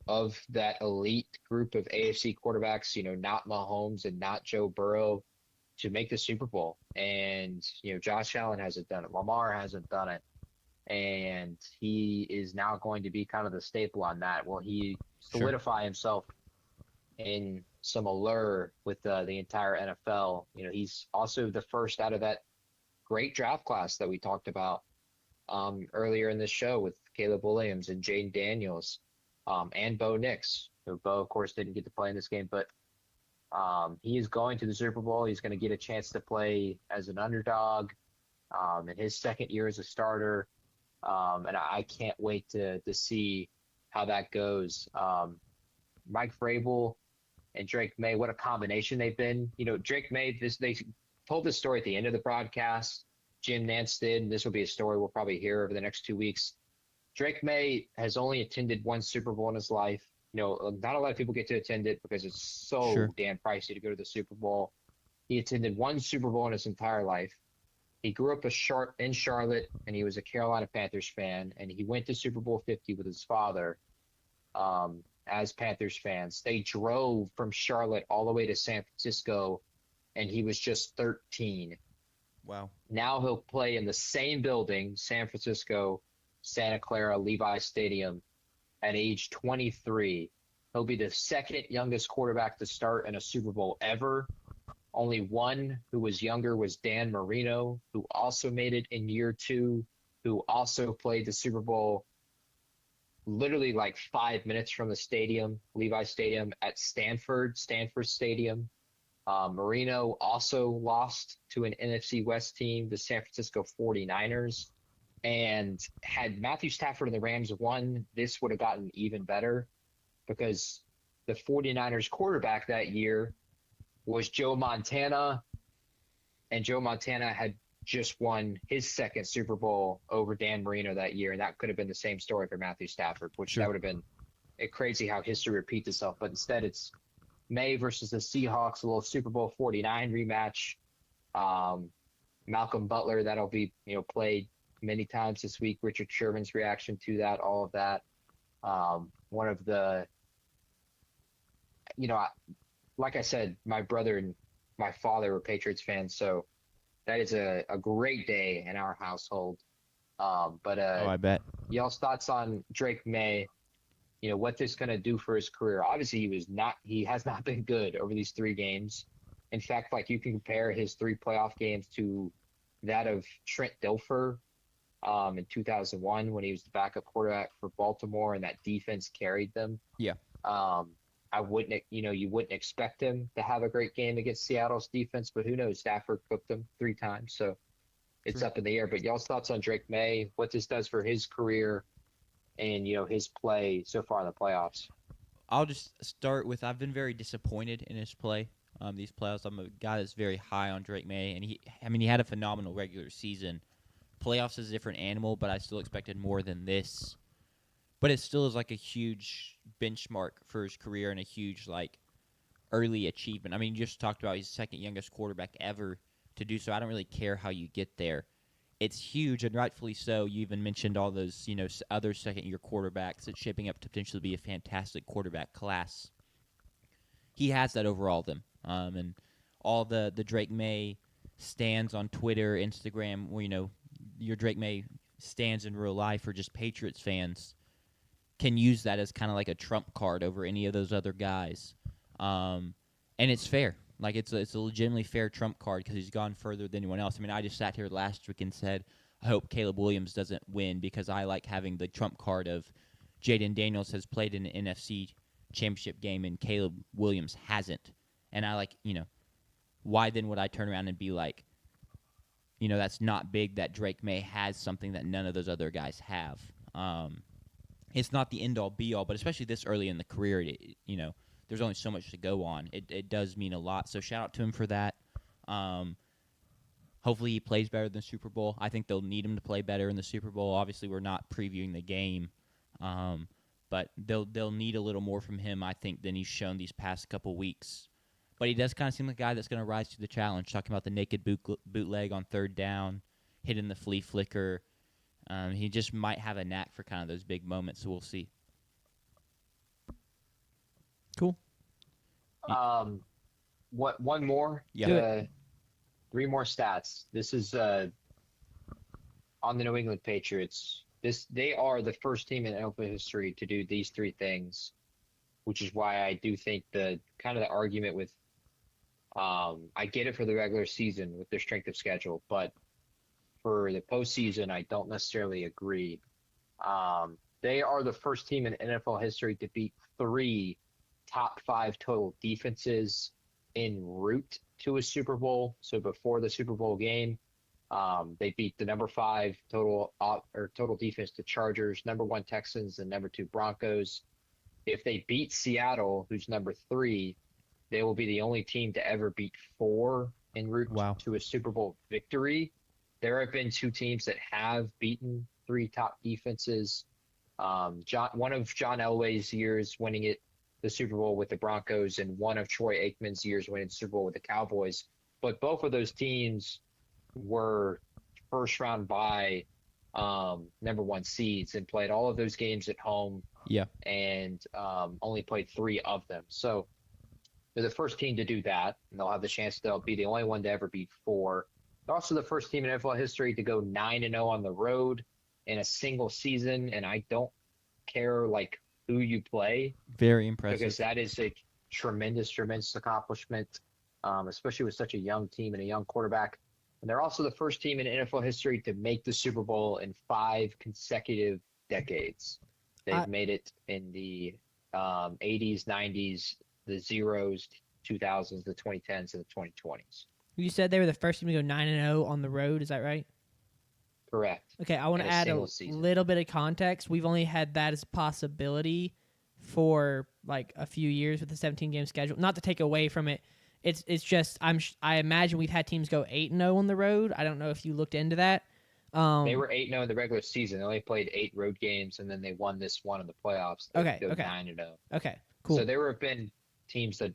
of that elite group of AFC quarterbacks, not Mahomes and not Joe Burrow, to make the Super Bowl. And, Josh Allen hasn't done it. Lamar hasn't done it. And he is now going to be kind of the staple on that. Will he solidify himself in some allure with the entire NFL? He's also the first out of that great draft class that we talked about earlier in this show with Caleb Williams and Jaden Daniels. And Bo Nix. Bo, of course, didn't get to play in this game, but he is going to the Super Bowl. He's going to get a chance to play as an underdog in his second year as a starter. And I can't wait to see how that goes. Mike Vrabel and Drake May, what a combination they've been. Drake May, they told this story at the end of the broadcast. Jim Nantz did, and this will be a story we'll probably hear over the next 2 weeks. Drake May has only attended one Super Bowl in his life. Not a lot of people get to attend it because it's so damn pricey to go to the Super Bowl. He attended one Super Bowl in his entire life. He grew up in Charlotte, and he was a Carolina Panthers fan, and he went to Super Bowl 50 with his father as Panthers fans. They drove from Charlotte all the way to San Francisco, and he was just 13. Wow. Now he'll play in the same building, San Francisco, Santa Clara, Levi Stadium, at age 23. He'll be the second youngest quarterback to start in a Super Bowl ever. Only one who was younger was Dan Marino, who also made it in year 2, who also played the Super Bowl literally like 5 minutes from the stadium, Levi Stadium, at Stanford Stadium. Marino also lost to an NFC West team, the San Francisco 49ers. And had Matthew Stafford and the Rams won, this would have gotten even better because the 49ers quarterback that year was Joe Montana, and Joe Montana had just won his second Super Bowl over Dan Marino that year, and that could have been the same story for Matthew Stafford, which that would have been crazy how history repeats itself. But instead, it's May versus the Seahawks, a little Super Bowl 49 rematch. Malcolm Butler, that'll be played many times this week. Richard Sherman's reaction to that, all of that. One of the, like I said, my brother and my father were Patriots fans, so that is a great day in our household. I bet. Y'all's thoughts on Drake May, what this is going to do for his career. Obviously, he has not been good over these 3 games. In fact, you can compare his 3 playoff games to that of Trent Dilfer in 2001 when he was the backup quarterback for Baltimore and that defense carried them. Yeah. I wouldn't, you wouldn't expect him to have a great game against Seattle's defense, but who knows? Stafford cooked him 3 times, so it's up in the air. But y'all's thoughts on Drake May, what this does for his career and, his play so far in the playoffs? I'll just start with I've been very disappointed in his play these playoffs. I'm a guy that's very high on Drake May, and he had a phenomenal regular season. Playoffs is a different animal, but I still expected more than this. But it still is a huge benchmark for his career and a huge early achievement. I mean, you just talked about he's the second youngest quarterback ever to do so. I don't really care how you get there. it's huge, and rightfully so. You even mentioned all those, other second-year quarterbacks that's shaping up to potentially be a fantastic quarterback class. He has that over all of them. And all the Drake May stands on Twitter, Instagram, where, your Drake May stands in real life or just Patriots fans can use that as kind of like a trump card over any of those other guys. And it's fair. Like, it's a legitimately fair trump card because he's gone further than anyone else. I mean, I just sat here last week and said, I hope Caleb Williams doesn't win because I like having the trump card of Jaden Daniels has played in an NFC championship game and Caleb Williams hasn't. And I like, why then would I turn around and be like, that's not big that Drake May has something that none of those other guys have. It's not the end-all, be-all, but especially this early in the career, there's only so much to go on. It does mean a lot, so shout out to him for that. Hopefully he plays better than the Super Bowl. I think they'll need him to play better in the Super Bowl. Obviously, we're not previewing the game, but they'll need a little more from him, I think, than he's shown these past couple weeks. But he does kind of seem like a guy that's going to rise to the challenge, talking about the naked bootleg on third down, hitting the flea flicker. He just might have a knack for kind of those big moments, so we'll see. Cool. One more? Yeah. 3 more stats. This is on the New England Patriots. They are the first team in NFL history to do these 3 things, which is why I do think the argument with I get it for the regular season with their strength of schedule, but for the postseason, I don't necessarily agree. They are the first team in NFL history to beat 3 top 5 total defenses en route to a Super Bowl. So before the Super Bowl game, they beat the number 5 total defense, the Chargers, number 1 Texans, and number 2 Broncos. If they beat Seattle, who's number 3, they will be the only team to ever beat 4 en route to a Super Bowl victory. There have been 2 teams that have beaten 3 top defenses. One of John Elway's years winning the Super Bowl with the Broncos, and one of Troy Aikman's years winning the Super Bowl with the Cowboys. But both of those teams were first round bye number 1 seeds and played all of those games at home. Yeah. And only played 3 of them. So they're the first team to do that, and they'll have the chance. They'll be the only one to ever beat 4. They're also the first team in NFL history to go 9-0 on the road in a single season, and I don't care who you play. Very impressive. Because that is a tremendous, tremendous accomplishment, especially with such a young team and a young quarterback. And they're also the first team in NFL history to make the Super Bowl in 5 consecutive decades. They've made it in the 80s, 90s, the zeros, 2000s, the 2010s, and the 2020s. You said they were the first team to go 9-0 on the road. Is that right? Correct. Okay, I want to add a little bit of context. We've only had that as a possibility for a few years with the 17-game schedule. Not to take away from it. It's just I imagine we've had teams go 8-0 on the road. I don't know if you looked into that. They were 8-0 in the regular season. They only played 8 road games, and then they won this one in the playoffs. They Okay. 9-0. Okay. Cool. So there have been teams that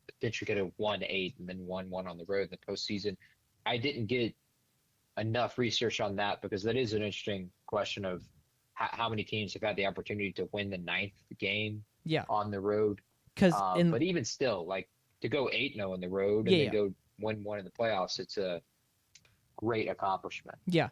potentially could have won 8 and then won 1 on the road in the postseason. I didn't get enough research on that because that is an interesting question of how many teams have had the opportunity to win the 9th game on the road. But even still, to go 8-0 on the road and then go win 1 in the playoffs, it's a great accomplishment. Yeah.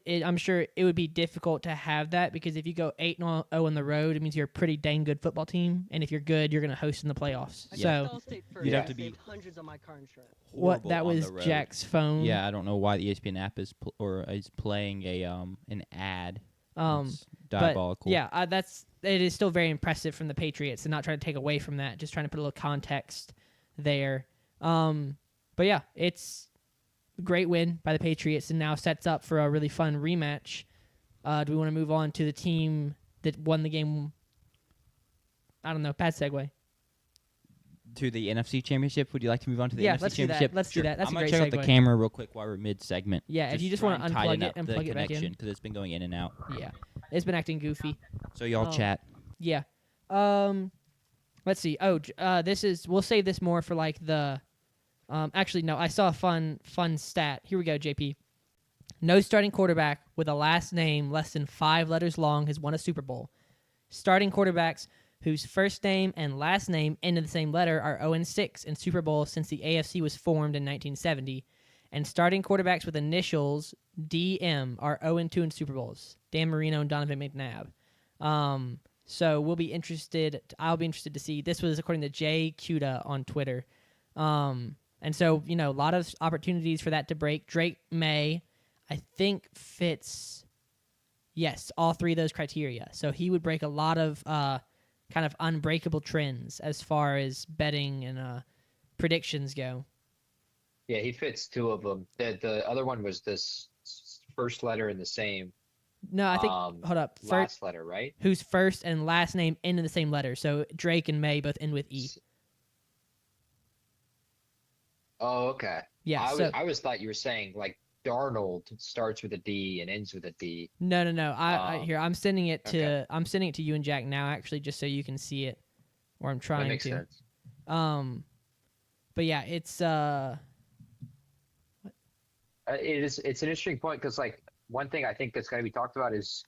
I'm sure it would be difficult to have that because if you go 8-0 on the road, it means you're a pretty dang good football team, and if you're good, you're going to host in the playoffs. So you'd have to be hundreds on my car insurance. What that was Jack's phone. Yeah, I don't know why the ESPN app is playing an ad. It's diabolical. But, it is still very impressive from the Patriots, and not trying to take away from that, just trying to put a little context there. But yeah, it's great win by the Patriots and now sets up for a really fun rematch. Do we want to move on to the team that won the game? I don't know. Bad segue. To the NFC Championship? Would you like to move on to the NFC Championship? Let's do that. That's I'm a great check segue. out the camera real quick while we're mid-segment. Yeah, if you just want to unplug it and plug it back in. Because it's been going in and out. Yeah. It's been acting goofy. So y'all chat. Yeah. Let's see. We'll save this more for the... actually, no. I saw a fun stat. Here we go, JP. No starting quarterback with a last name less than 5 letters long has won a Super Bowl. Starting quarterbacks whose first name and last name end in the same letter are 0-6 in Super Bowls since the AFC was formed in 1970. And starting quarterbacks with initials DM are 0-2 in Super Bowls. Dan Marino and Donovan McNabb. So we'll be interested. I'll be interested to see. This was according to Jay Cuda on Twitter. And so, a lot of opportunities for that to break. Drake May, I think, fits, yes, all 3 of those criteria. So he would break a lot of kind of unbreakable trends as far as betting and predictions go. Yeah, he fits 2 of them. The other one was this first letter in the same. No, I think, hold up. Last letter, right? Whose first and last name end in the same letter. So Drake and May both end with E. Oh, okay. Yeah. I was thought you were saying like Darnold starts with a D and ends with a D. No. I'm sending it to you and Jack now, actually, just so you can see it, or I'm trying that makes to. Sense. But yeah, it's it's an interesting point because like one thing I think that's going to be talked about is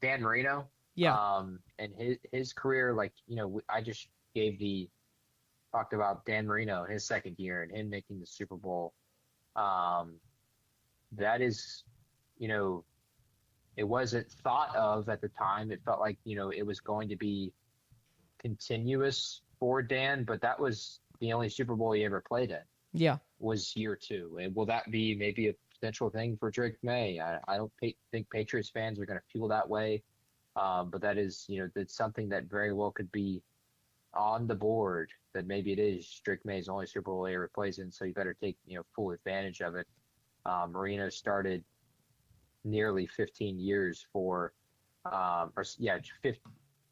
Dan Marino. Yeah. And his career, like I just talked about Dan Marino in his second year and him making the Super Bowl. That is, it wasn't thought of at the time. It felt like, it was going to be continuous for Dan, but that was the only Super Bowl he ever played in. Yeah. Was year 2. And will that be maybe a potential thing for Drake May? I don't think Patriots fans are going to feel that way. But that is, that's something that very well could be on the board, that maybe it is Drake May's only Super Bowl he ever plays in, so you better take, full advantage of it. Marino started nearly 15 years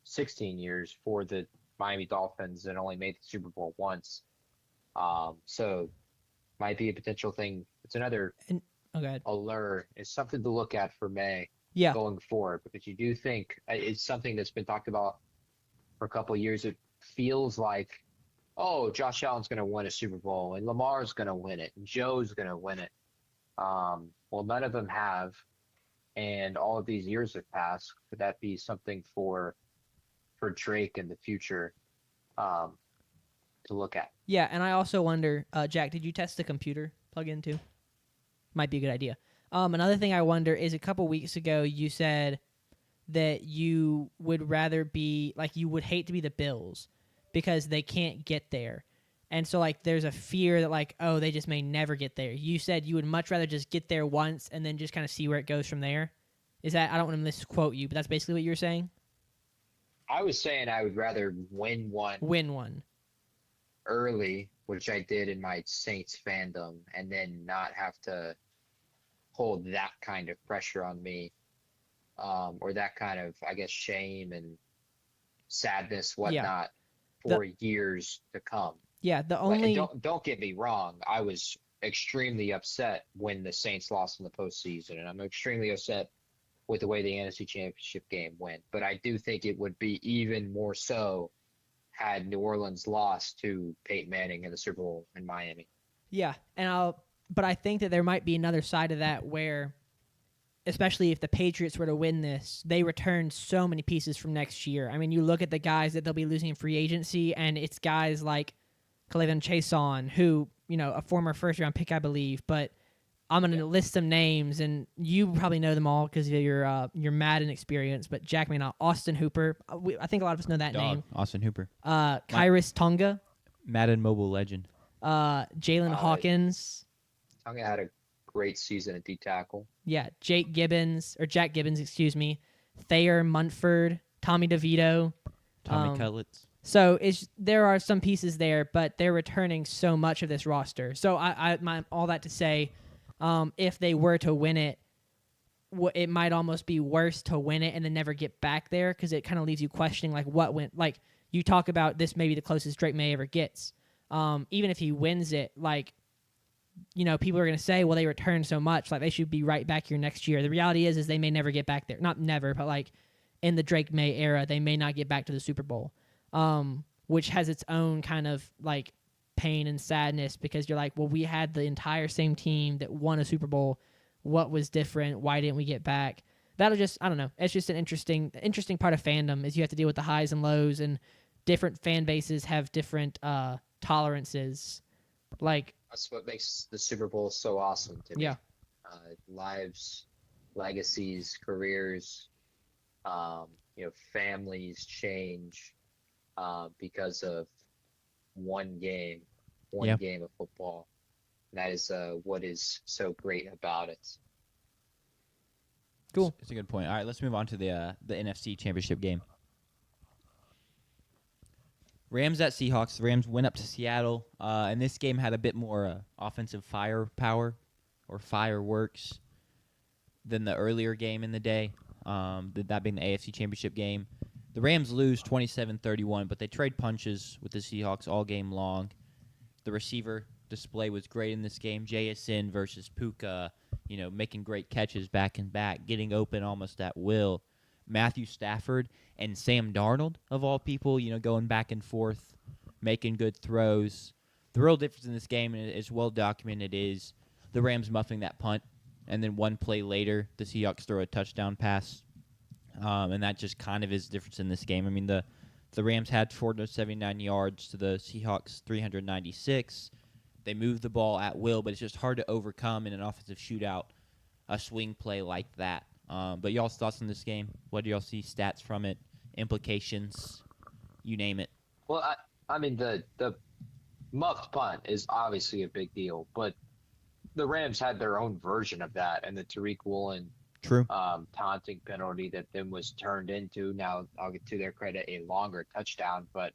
16 years for the Miami Dolphins and only made the Super Bowl once. So might be a potential thing. It's another allure. It's something to look at for May going forward, because you do think it's something that's been talked about for a couple of years. It feels like, oh, Josh Allen's going to win a Super Bowl and Lamar's going to win it and Joe's going to win it. Well, none of them have, and all of these years have passed. Could that be something for Drake in the future to look at? Yeah, and I also wonder, Jack, did you test the computer plug-in too? Might be a good idea. Another thing I wonder is, a couple weeks ago you said that you would rather be, like, you would hate to be the Bills because they can't get there. And so, like, there's a fear that, like, oh, they just may never get there. You said you would much rather just get there once and then just kind of see where it goes from there. Is that, I don't want to misquote you, but that's basically what you were saying? I was saying I would rather win one early, which I did in my Saints fandom, and then not have to hold that kind of pressure on me, or that kind of, I guess, shame and sadness, whatnot, for years to come. Yeah, the only... Don't get me wrong. I was extremely upset when the Saints lost in the postseason, and I'm extremely upset with the way the NFC Championship game went. But I do think it would be even more so had New Orleans lost to Peyton Manning in the Super Bowl in Miami. Yeah, but I think that there might be another side of that where, especially if the Patriots were to win this, they return so many pieces from next year. I mean, you look at the guys that they'll be losing in free agency, and it's guys like Cleveland Chason, who, a former first-round pick, I believe, but I'm going to list some names, and you probably know them all because of your Madden experience, but Jack may not. Austin Hooper. I think a lot of us know that name. Austin Hooper. Kyrus Tonga. Madden mobile legend. Jalen Hawkins. Tonga had a great season at D-tackle. Yeah, Jack Gibbons, excuse me. Thayer Munford, Tommy DeVito. Tommy Cutlets. So there are some pieces there, but they're returning so much of this roster. So all that to say, if they were to win it, it might almost be worse to win it and then never get back there, because it kind of leaves you questioning, like, what went. Like, you talk about this may be the closest Drake May ever gets. Even if he wins it, like, people are going to say, well, they returned so much, like, they should be right back here next year. The reality is they may never get back there. Not never, but, like, in the Drake May era, they may not get back to the Super Bowl, which has its own kind of, like, pain and sadness, because you're like, well, we had the entire same team that won a Super Bowl what was different, why didn't we get back. That'll just, I don't know. It's just an interesting part of fandom is you have to deal with the highs and lows, and different fan bases have different tolerances. Like, that's what makes the Super Bowl so awesome to me. Yeah. Lives, legacies, careers, families change because of one game of football. And that is what is so great about it. Cool. It's a good point. All right, let's move on to the NFC Championship game. Rams at Seahawks. The Rams went up to Seattle, and this game had a bit more offensive firepower or fireworks than the earlier game in the day, that being the AFC Championship game. The Rams lose 27-31, but they trade punches with the Seahawks all game long. The receiver display was great in this game. JSN versus Puka, making great catches back and back, getting open almost at will. Matthew Stafford and Sam Darnold, of all people, going back and forth, making good throws. The real difference in this game, and it's well documented, is the Rams muffing that punt, and then one play later, the Seahawks throw a touchdown pass, and that just kind of is the difference in this game. I mean, the Rams had 479 yards to the Seahawks 396. They moved the ball at will, but it's just hard to overcome in an offensive shootout a swing play like that. But y'all's thoughts on this game? What do y'all see? Stats from it, implications, you name it. Well, I mean, the muffed punt is obviously a big deal, but the Rams had their own version of that, and the Tariq Woolen taunting penalty that then was turned into, now I'll get to their credit, a longer touchdown, but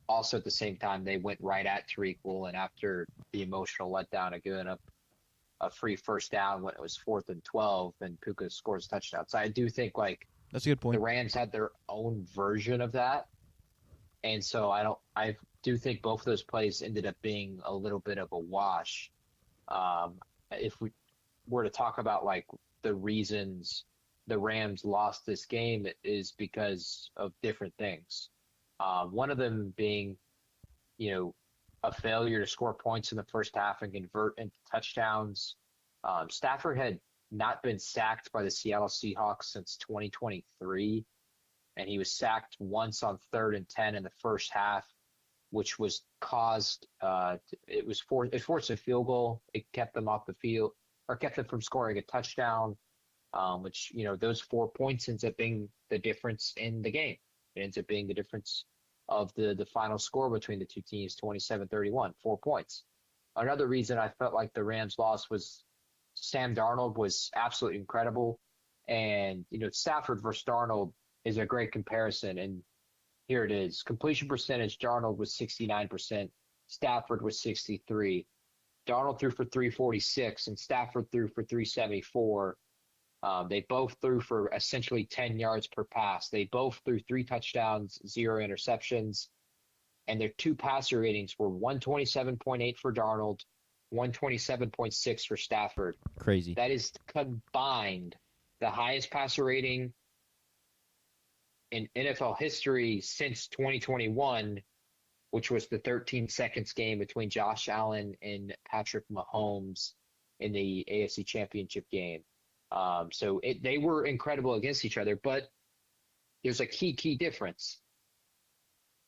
also at the same time they went right at Tariq Woolen after the emotional letdown of giving up a free first down when it was 4th and 12, and Puka scores a touchdown. So I do think that's a good point. The Rams had their own version of that, and so I do think both of those plays ended up being a little bit of a wash. If we were to talk about the reasons the Rams lost this game, is because of different things. One of them being, a failure to score points in the first half and convert into touchdowns. Stafford had not been sacked by the Seattle Seahawks since 2023, and he was sacked once on 3rd and 10 in the first half, which was caused. It forced a field goal. It kept them off the field, or kept them from scoring a touchdown. Which those 4 points ends up being the difference in the game. It ends up being the difference of the final score between the two teams, 27-31, 4 points. Another reason I felt like the Rams lost was Sam Darnold was absolutely incredible. And, Stafford versus Darnold is a great comparison. And here it is. Completion percentage, Darnold was 69%. Stafford was 63%. Darnold threw for 346 and Stafford threw for 374. They both threw for essentially 10 yards per pass. They both threw 3 touchdowns, 0 interceptions. And their 2 passer ratings were 127.8 for Darnold, 127.6 for Stafford. Crazy. That is combined the highest passer rating in NFL history since 2021, which was the 13 seconds game between Josh Allen and Patrick Mahomes in the AFC Championship game. So they were incredible against each other, but there's a key difference.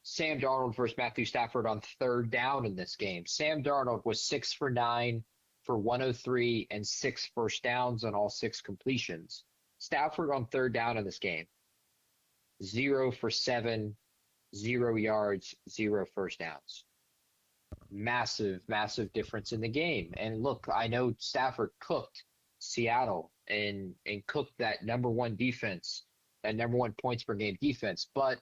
Sam Darnold versus Matthew Stafford on 3rd down in this game. Sam Darnold was 6 for 9 for 103 and 6 first downs on all 6 completions. Stafford on 3rd down in this game, 0 for 7, 0 yards, 0 first downs. Massive difference in the game. And look, I know Stafford cooked Seattle and cooked that number 1 defense, that number 1 points per game defense, but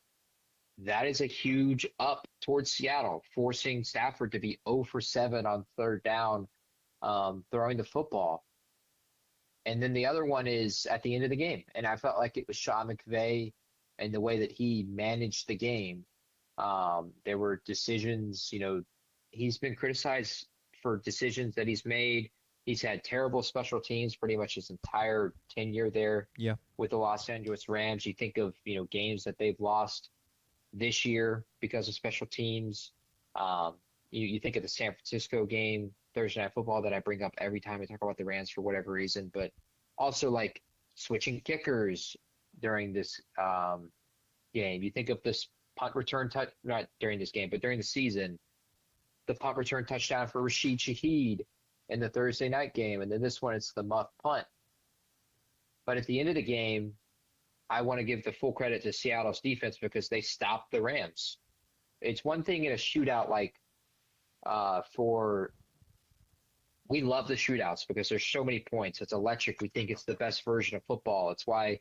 that is a huge up towards Seattle, forcing Stafford to be 0 for 7 on 3rd down, throwing the football. And then the other one is at the end of the game, and I felt like it was Sean McVay and the way that he managed the game. There were decisions, he's been criticized for decisions that he's made. He's had terrible special teams pretty much his entire tenure there with the Los Angeles Rams. You think of, games that they've lost this year because of special teams. You think of the San Francisco game Thursday Night Football that I bring up every time I talk about the Rams for whatever reason, but also like switching kickers during this game. You think of this punt return not during this game, but during the season, the punt return touchdown for Rashid Shaheed in the Thursday night game, and then this one it's the muff punt. But at the end of the game, I want to give the full credit to Seattle's defense because they stopped the Rams. It's one thing in a shootout like we love the shootouts because there's so many points. It's electric. We think it's the best version of football. It's why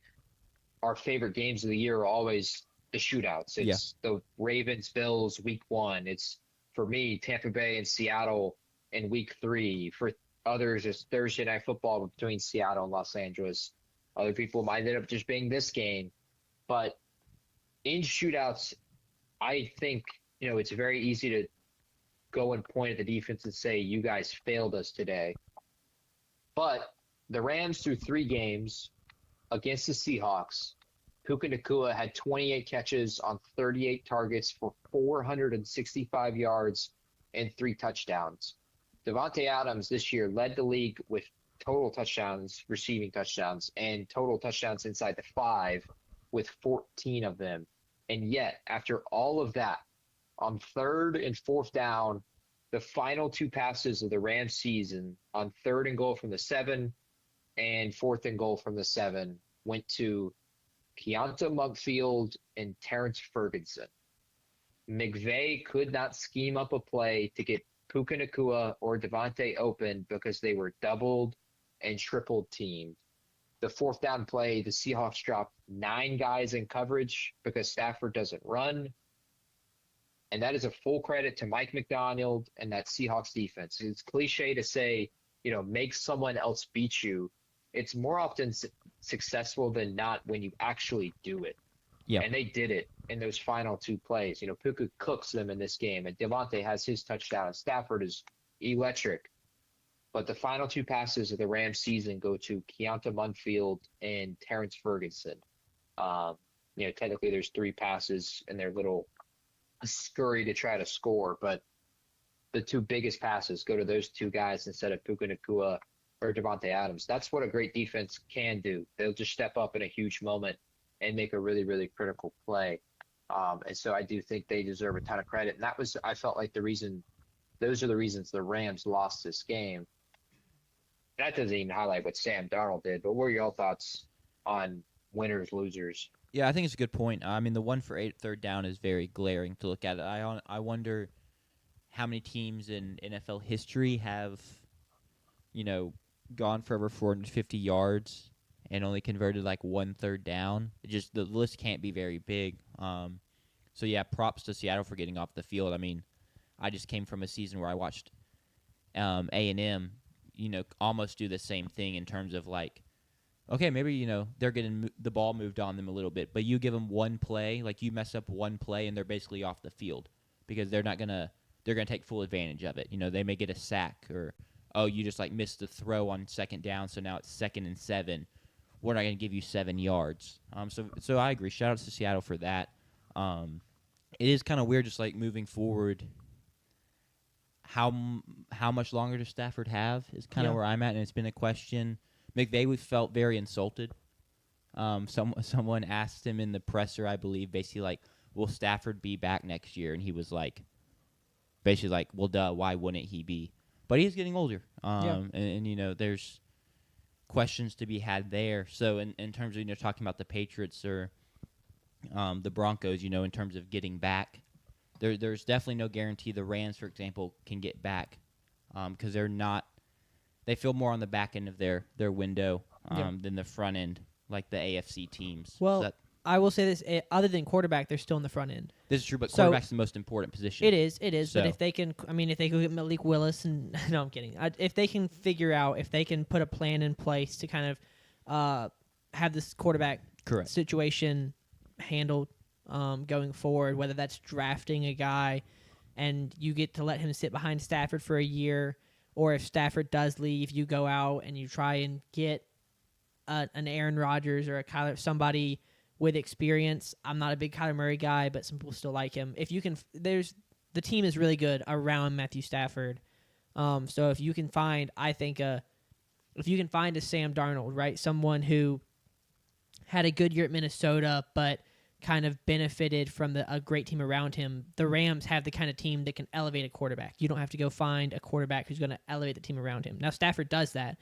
our favorite games of the year are always the shootouts. It's the Ravens, Bills, week 1. It's, for me, Tampa Bay and Seattle in week 3. For others, it's Thursday Night Football between Seattle and Los Angeles. Other people might end up just being this game. But in shootouts, I think, it's very easy to go and point at the defense and say, you guys failed us today. But the Rams, through 3 games against the Seahawks, Puka Nacua had 28 catches on 38 targets for 465 yards and 3 touchdowns. Davante Adams this year led the league with total touchdowns, receiving touchdowns, and total touchdowns inside the 5 with 14 of them. And yet, after all of that, on 3rd and 4th down, the final 2 passes of the Rams season on 3rd and goal from the 7 and 4th and goal from the 7 went to Keonta Mugfield and Terrence Ferguson. McVay could not scheme up a play to get Puka Nacua or Davante open because they were doubled and tripled teamed. The 4th down play, the Seahawks dropped 9 guys in coverage because Stafford doesn't run. And that is a full credit to Mike McDonald and that Seahawks defense. It's cliche to say, make someone else beat you. It's more often successful than not when you actually do it. Yeah. And they did it in those final 2 plays. Puka cooks them in this game, and Devontae has his touchdown, and Stafford is electric. But the final 2 passes of the Rams season go to Keonta Mugfield and Terrence Ferguson. Technically there's 3 passes in their little scurry to try to score, but the 2 biggest passes go to those 2 guys instead of Puka Nacua or Davante Adams. That's what a great defense can do. They'll just step up in a huge moment and make a really, really critical play. And so I do think they deserve a ton of credit. And I felt like those are the reasons the Rams lost this game. That doesn't even highlight what Sam Darnold did, but what are your thoughts on winners, losers? Yeah, I think it's a good point. I mean, the 1 for 8 3rd down is very glaring to look at. I wonder how many teams in NFL history have, gone for over 450 yards and only converted like 1 3rd down. The list can't be very big. So yeah, props to Seattle for getting off the field. I mean, I just came from a season where I watched A&M, almost do the same thing in terms of like, okay, maybe, they're getting the ball moved on them a little bit, but you give them 1 play, like you mess up 1 play and they're basically off the field because they're going to take full advantage of it. They may get a sack or, you just like missed the throw on 2nd down, so now it's 2nd and 7. We're not going to give you 7 yards. So I agree. Shout out to Seattle for that. It is kind of weird just like moving forward. How much longer does Stafford have is kind of where I'm at, and it's been a question. McVay felt very insulted. Someone asked him in the presser, I believe, basically like, will Stafford be back next year? And he was like, basically like, well, duh, why wouldn't he be? But he's getting older, and there's questions to be had there. So in terms of talking about the Patriots or the Broncos, in terms of getting back, there's definitely no guarantee the Rams, for example, can get back because they feel more on the back end of their window than the front end, like the AFC teams. Well, I will say this: other than quarterback, they're still in the front end. This is true, but quarterback's the most important position. It is. So. But if they can, if they go get Malik Willis, and no, I'm kidding. If they can if they can put a plan in place to kind of have this quarterback situation handled going forward, whether that's drafting a guy and you get to let him sit behind Stafford for a year, or if Stafford does leave, you go out and you try and get an Aaron Rodgers or somebody with experience. I'm not a big Kyler Murray guy, but some people still like him. If you can, the team is really good around Matthew Stafford. So if you can find, I think, if you can find a Sam Darnold, right, someone who had a good year at Minnesota, but kind of benefited from a great team around him, the Rams have the kind of team that can elevate a quarterback. You don't have to go find a quarterback who's going to elevate the team around him. Now, Stafford does that,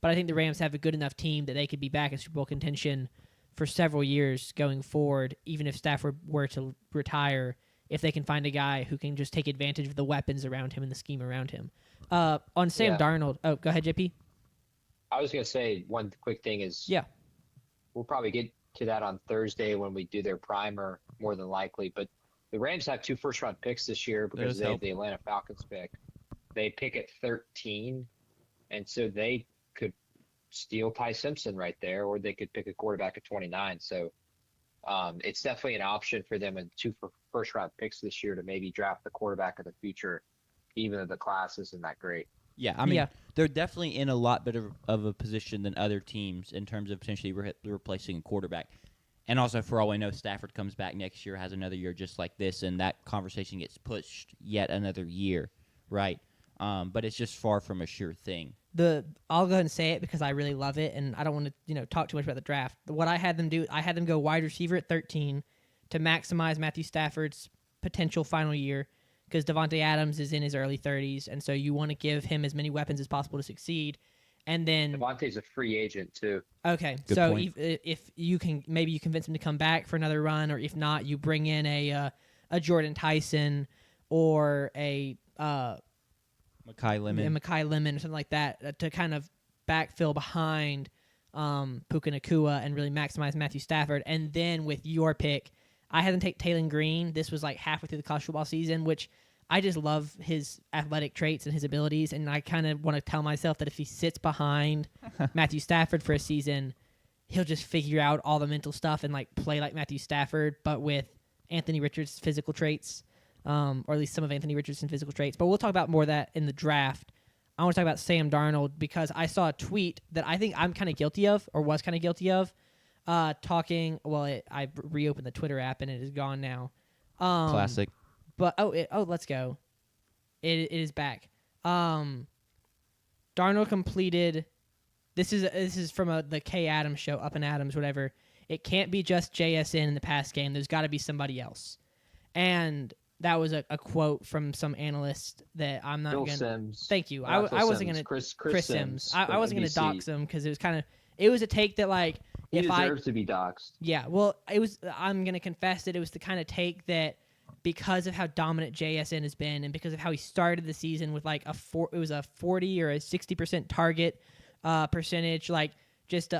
but I think the Rams have a good enough team that they could be back in Super Bowl contention for several years going forward, even if Stafford were to retire, if they can find a guy who can just take advantage of the weapons around him and the scheme around him. On Sam Darnold, go ahead, JP. I was going to say one quick thing is we'll probably get to that on Thursday when we do their primer, more than likely. But the Rams have 2 first-round picks this year because they have the Atlanta Falcons pick. They pick at 13, and so they could steal Ty Simpson right there, or they could pick a quarterback at 29. So it's definitely an option for them in 2 first-round picks this year to maybe draft the quarterback of the future, even though the class isn't that great. Yeah, I mean, they're definitely in a lot better of a position than other teams in terms of potentially replacing a quarterback. And also, for all we know, Stafford comes back next year, has another year just like this, and that conversation gets pushed yet another year, right? But it's just far from a sure thing. I'll go ahead and say it because I really love it, and I don't want to talk too much about the draft. What I had them do, I had them go wide receiver at 13 to maximize Matthew Stafford's potential final year, because Devontae Adams is in his early 30s, and so you want to give him as many weapons as possible to succeed. And then Devontae's a free agent too. Okay, good so if you can, maybe you convince him to come back for another run, or if not, you bring in a Jordan Tyson or a Mekhi Lemon or something like that to kind of backfill behind Puka Nacua and really maximize Matthew Stafford. And then with your pick, I had them take Taylor Green. This was like halfway through the college football season, which I just love his athletic traits and his abilities. And I kind of want to tell myself that if he sits behind Matthew Stafford for a season, he'll just figure out all the mental stuff and like play like Matthew Stafford, but with Anthony Richardson's physical traits, or at least some of Anthony Richardson's physical traits. But we'll talk about more of that in the draft. I want to talk about Sam Darnold because I saw a tweet that I think I'm kind of guilty of, or was kind of guilty of. I reopened the Twitter app and it is gone now. Classic. But let's go. It is back. Darnold completed. This is from the K Adams show, Up and Adams, whatever. It can't be just JSN in the pass game. There's got to be somebody else. And that was a quote from some analyst that I'm not going to. Sims. Thank you. I wasn't going to. Chris Sims. I wasn't going to dox him because it was a take that like. He deserves to be doxxed. Yeah, well, I'm going to confess that it was the kind of take that because of how dominant JSN has been and because of how he started the season with like it was a 40 or a 60% target percentage, like just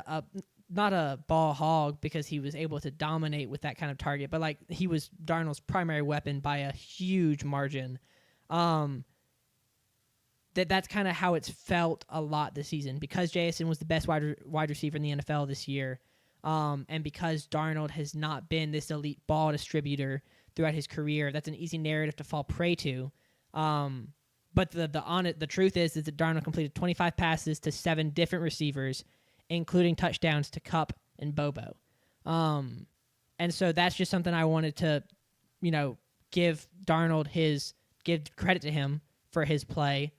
not a ball hog because he was able to dominate with that kind of target, but like he was Darnold's primary weapon by a huge margin. That's kind of how it's felt a lot this season because JSN was the best wide receiver in the NFL this year, and because Darnold has not been this elite ball distributor throughout his career. That's an easy narrative to fall prey to. But the truth is that Darnold completed 25 passes to 7 different receivers, including touchdowns to Kupp and Bobo. And so that's just something I wanted to, give credit to him for his play.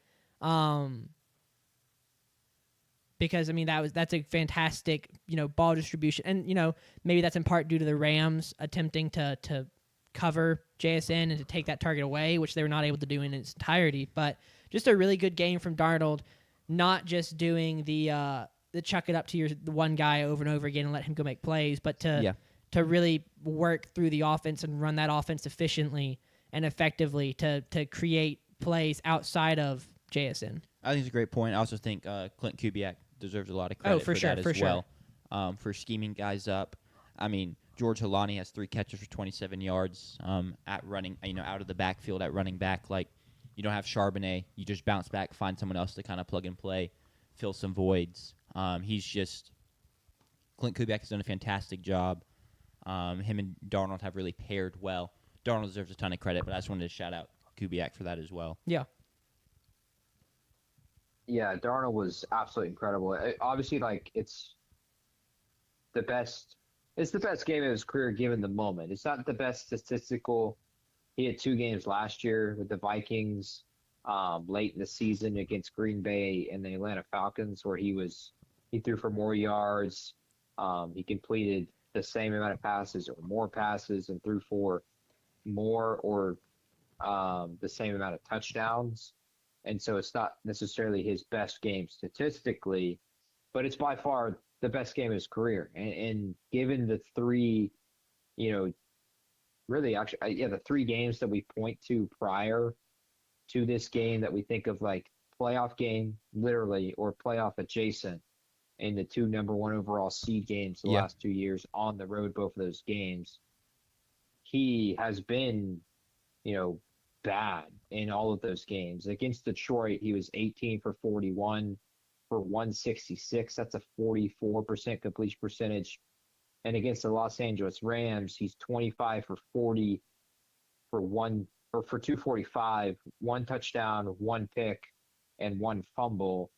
Because I mean that's a fantastic, ball distribution. And, maybe that's in part due to the Rams attempting to cover JSN and to take that target away, which they were not able to do in its entirety. But just a really good game from Darnold, not just doing the chuck it up to the one guy over and over again and let him go make plays, but to really work through the offense and run that offense efficiently and effectively to create plays outside of JSN. I think it's a great point. I also think Clint Kubiak deserves a lot of credit for that as well, for scheming guys up. I mean, George Halani has 3 catches for 27 yards at running, out of the backfield at running back. Like, you don't have Charbonnet. You just bounce back, find someone else to kind of plug and play, fill some voids. Clint Kubiak has done a fantastic job. Him and Darnold have really paired well. Darnold deserves a ton of credit, but I just wanted to shout out Kubiak for that as well. Yeah. Yeah, Darnold was absolutely incredible. Obviously, it's the best game of his career given the moment. It's not the best statistical. He had 2 games last year with the Vikings. late in the season against Green Bay and the Atlanta Falcons, where he threw for more yards. He completed the same amount of passes or more passes and threw for more or the same amount of touchdowns. And so it's not necessarily his best game statistically, but it's by far the best game of his career. And given the three, the 3 games that we point to prior to this game that we think of like playoff game, literally, or playoff adjacent, in the 2 number 1 overall seed games the last 2 years on the road, both of those games, he has been, bad in all of those games. Against Detroit, he was 18 for 41 for 166. That's a 44% completion percentage. And against the Los Angeles Rams, he's 25 for 40 for 245, 1 touchdown, 1 pick, and 1 fumble.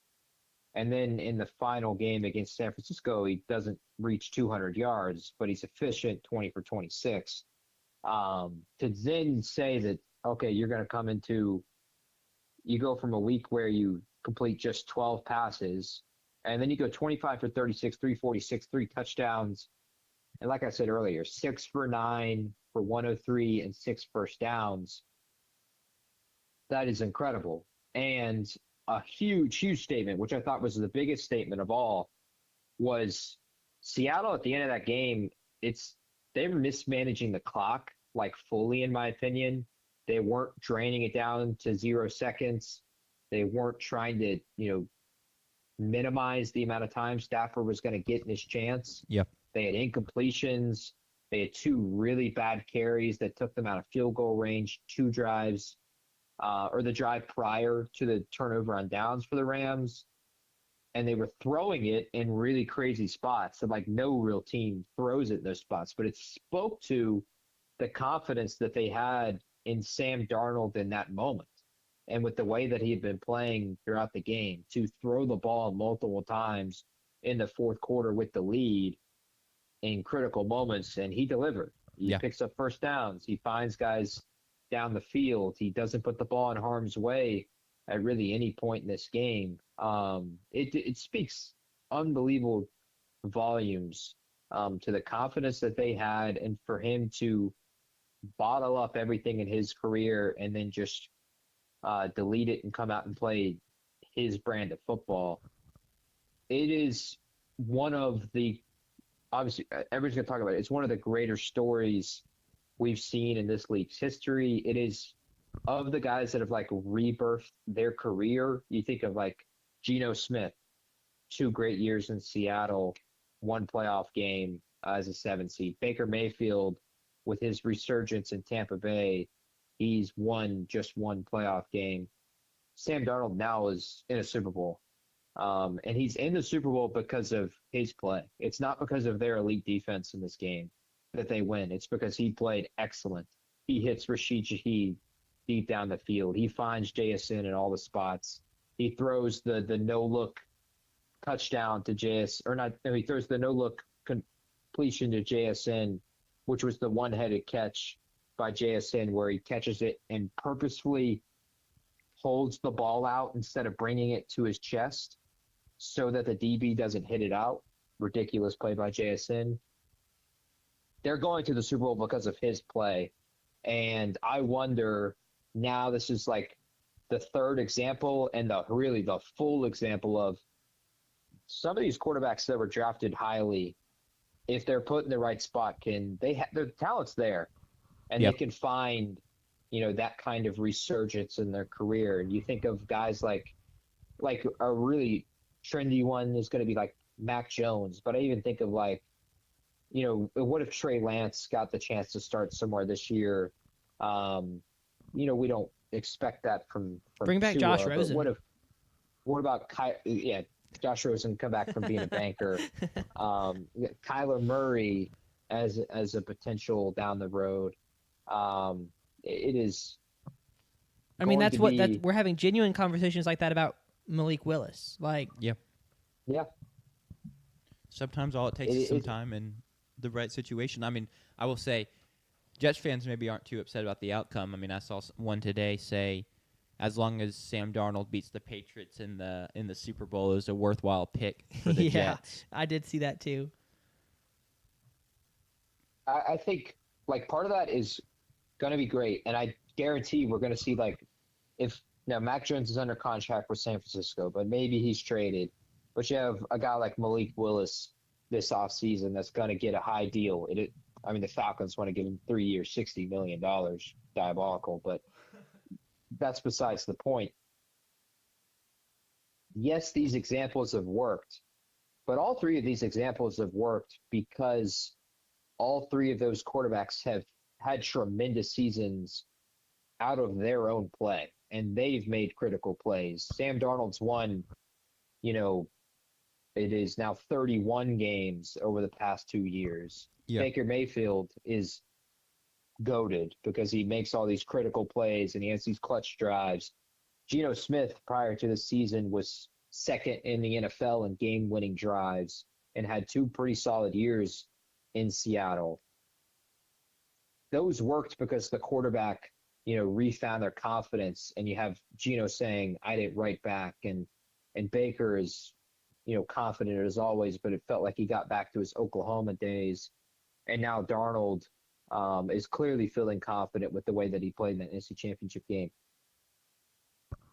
And then in the final game against San Francisco, he doesn't reach 200 yards, but he's efficient, 20 for 26. To then say that, okay, you're going to come into, you go from a week where you complete just 12 passes, and then you go 25 for 36, 346, 3 touchdowns. And like I said earlier, 6 for 9 for 103 and 6 first downs. That is incredible. And a huge statement, which I thought was the biggest statement of all, was Seattle at the end of that game, they were mismanaging the clock, like fully, in my opinion. They weren't draining it down to 0 seconds. They weren't trying to, minimize the amount of time Stafford was going to get in his chance. Yep. They had incompletions. They had 2 really bad carries that took them out of field goal range, 2 drives, or the drive prior to the turnover on downs for the Rams. And they were throwing it in really crazy spots. So, like, no real team throws it in those spots. But it spoke to the confidence that they had in Sam Darnold in that moment. And with the way that he had been playing throughout the game, to throw the ball multiple times in the fourth quarter with the lead in critical moments, and he delivered. He picks up first downs. He finds guys down the field. He doesn't put the ball in harm's way at really any point in this game. It speaks unbelievable volumes to the confidence that they had, and for him to bottle up everything in his career and then just delete it and come out and play his brand of football. It is one of the, obviously, everyone's going to talk about it. It's one of the greater stories we've seen in this league's history. It is, of the guys that have like rebirthed their career. You think of like Geno Smith, 2 great years in Seattle, 1 playoff game as a 7 seed. Baker Mayfield, with his resurgence in Tampa Bay, he's won just 1 playoff game. Sam Darnold now is in a Super Bowl. And he's in the Super Bowl because of his play. It's not because of their elite defense in this game that they win. It's because he played excellent. He hits Rashid Shaheed deep down the field. He finds JSN in all the spots. He throws the no-look touchdown to he throws the no-look completion to JSN, which was the one-headed catch by JSN, where he catches it and purposefully holds the ball out instead of bringing it to his chest so that the DB doesn't hit it out. Ridiculous play by JSN. They're going to the Super Bowl because of his play. And I wonder, now this is like the 3rd example and the full example of some of these quarterbacks that were drafted highly, if they're put in the right spot, their talent's there, and they can find, that kind of resurgence in their career. And you think of guys like a really trendy one is going to be like Mac Jones, but I even think of like, what if Trey Lance got the chance to start somewhere this year? We don't expect that from bring back Tua, Josh Rosen. What about Josh Rosen come back from being a banker? Kyler Murray as a potential down the road. It is. I mean, we're having genuine conversations like that about Malik Willis. Like, yeah. Sometimes all it takes is some time and the right situation. I mean, I will say, Jets fans maybe aren't too upset about the outcome. I mean, I saw one today say as long as Sam Darnold beats the Patriots in the Super Bowl, is a worthwhile pick for the Jets. I did see that too. I think like part of that is going to be great, and I guarantee we're going to see like if now Mac Jones is under contract with San Francisco, but maybe he's traded. But you have a guy like Malik Willis this offseason that's going to get a high deal. The Falcons want to give him 3 years, $60 million. Diabolical, but that's besides the point. Yes, these examples have worked, but all three of these examples have worked because all three of those quarterbacks have had tremendous seasons out of their own play, and they've made critical plays. Sam Darnold's won, it is now 31 games over the past 2 years. Yep. Baker Mayfield is goated because he makes all these critical plays and he has these clutch drives. Geno Smith, prior to the season, was second in the NFL in game-winning drives and had 2 pretty solid years in Seattle. Those worked because the quarterback, refound their confidence, and you have Geno saying, "I did right back," and Baker is, confident as always, but it felt like he got back to his Oklahoma days, and now Darnold is clearly feeling confident with the way that he played in that NFC Championship game.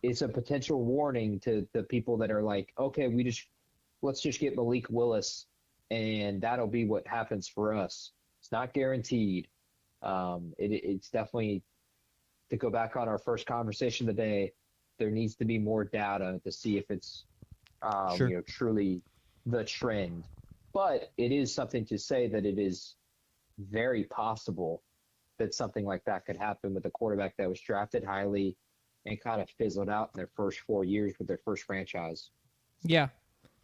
It's a potential warning to the people that are like, okay, let's just get Malik Willis, and that'll be what happens for us. It's not guaranteed. It's definitely, to go back on our first conversation today, there needs to be more data to see if it's truly the trend. But it is something to say that it is very possible that something like that could happen with a quarterback that was drafted highly and kind of fizzled out in their first 4 years with their first franchise. Yeah.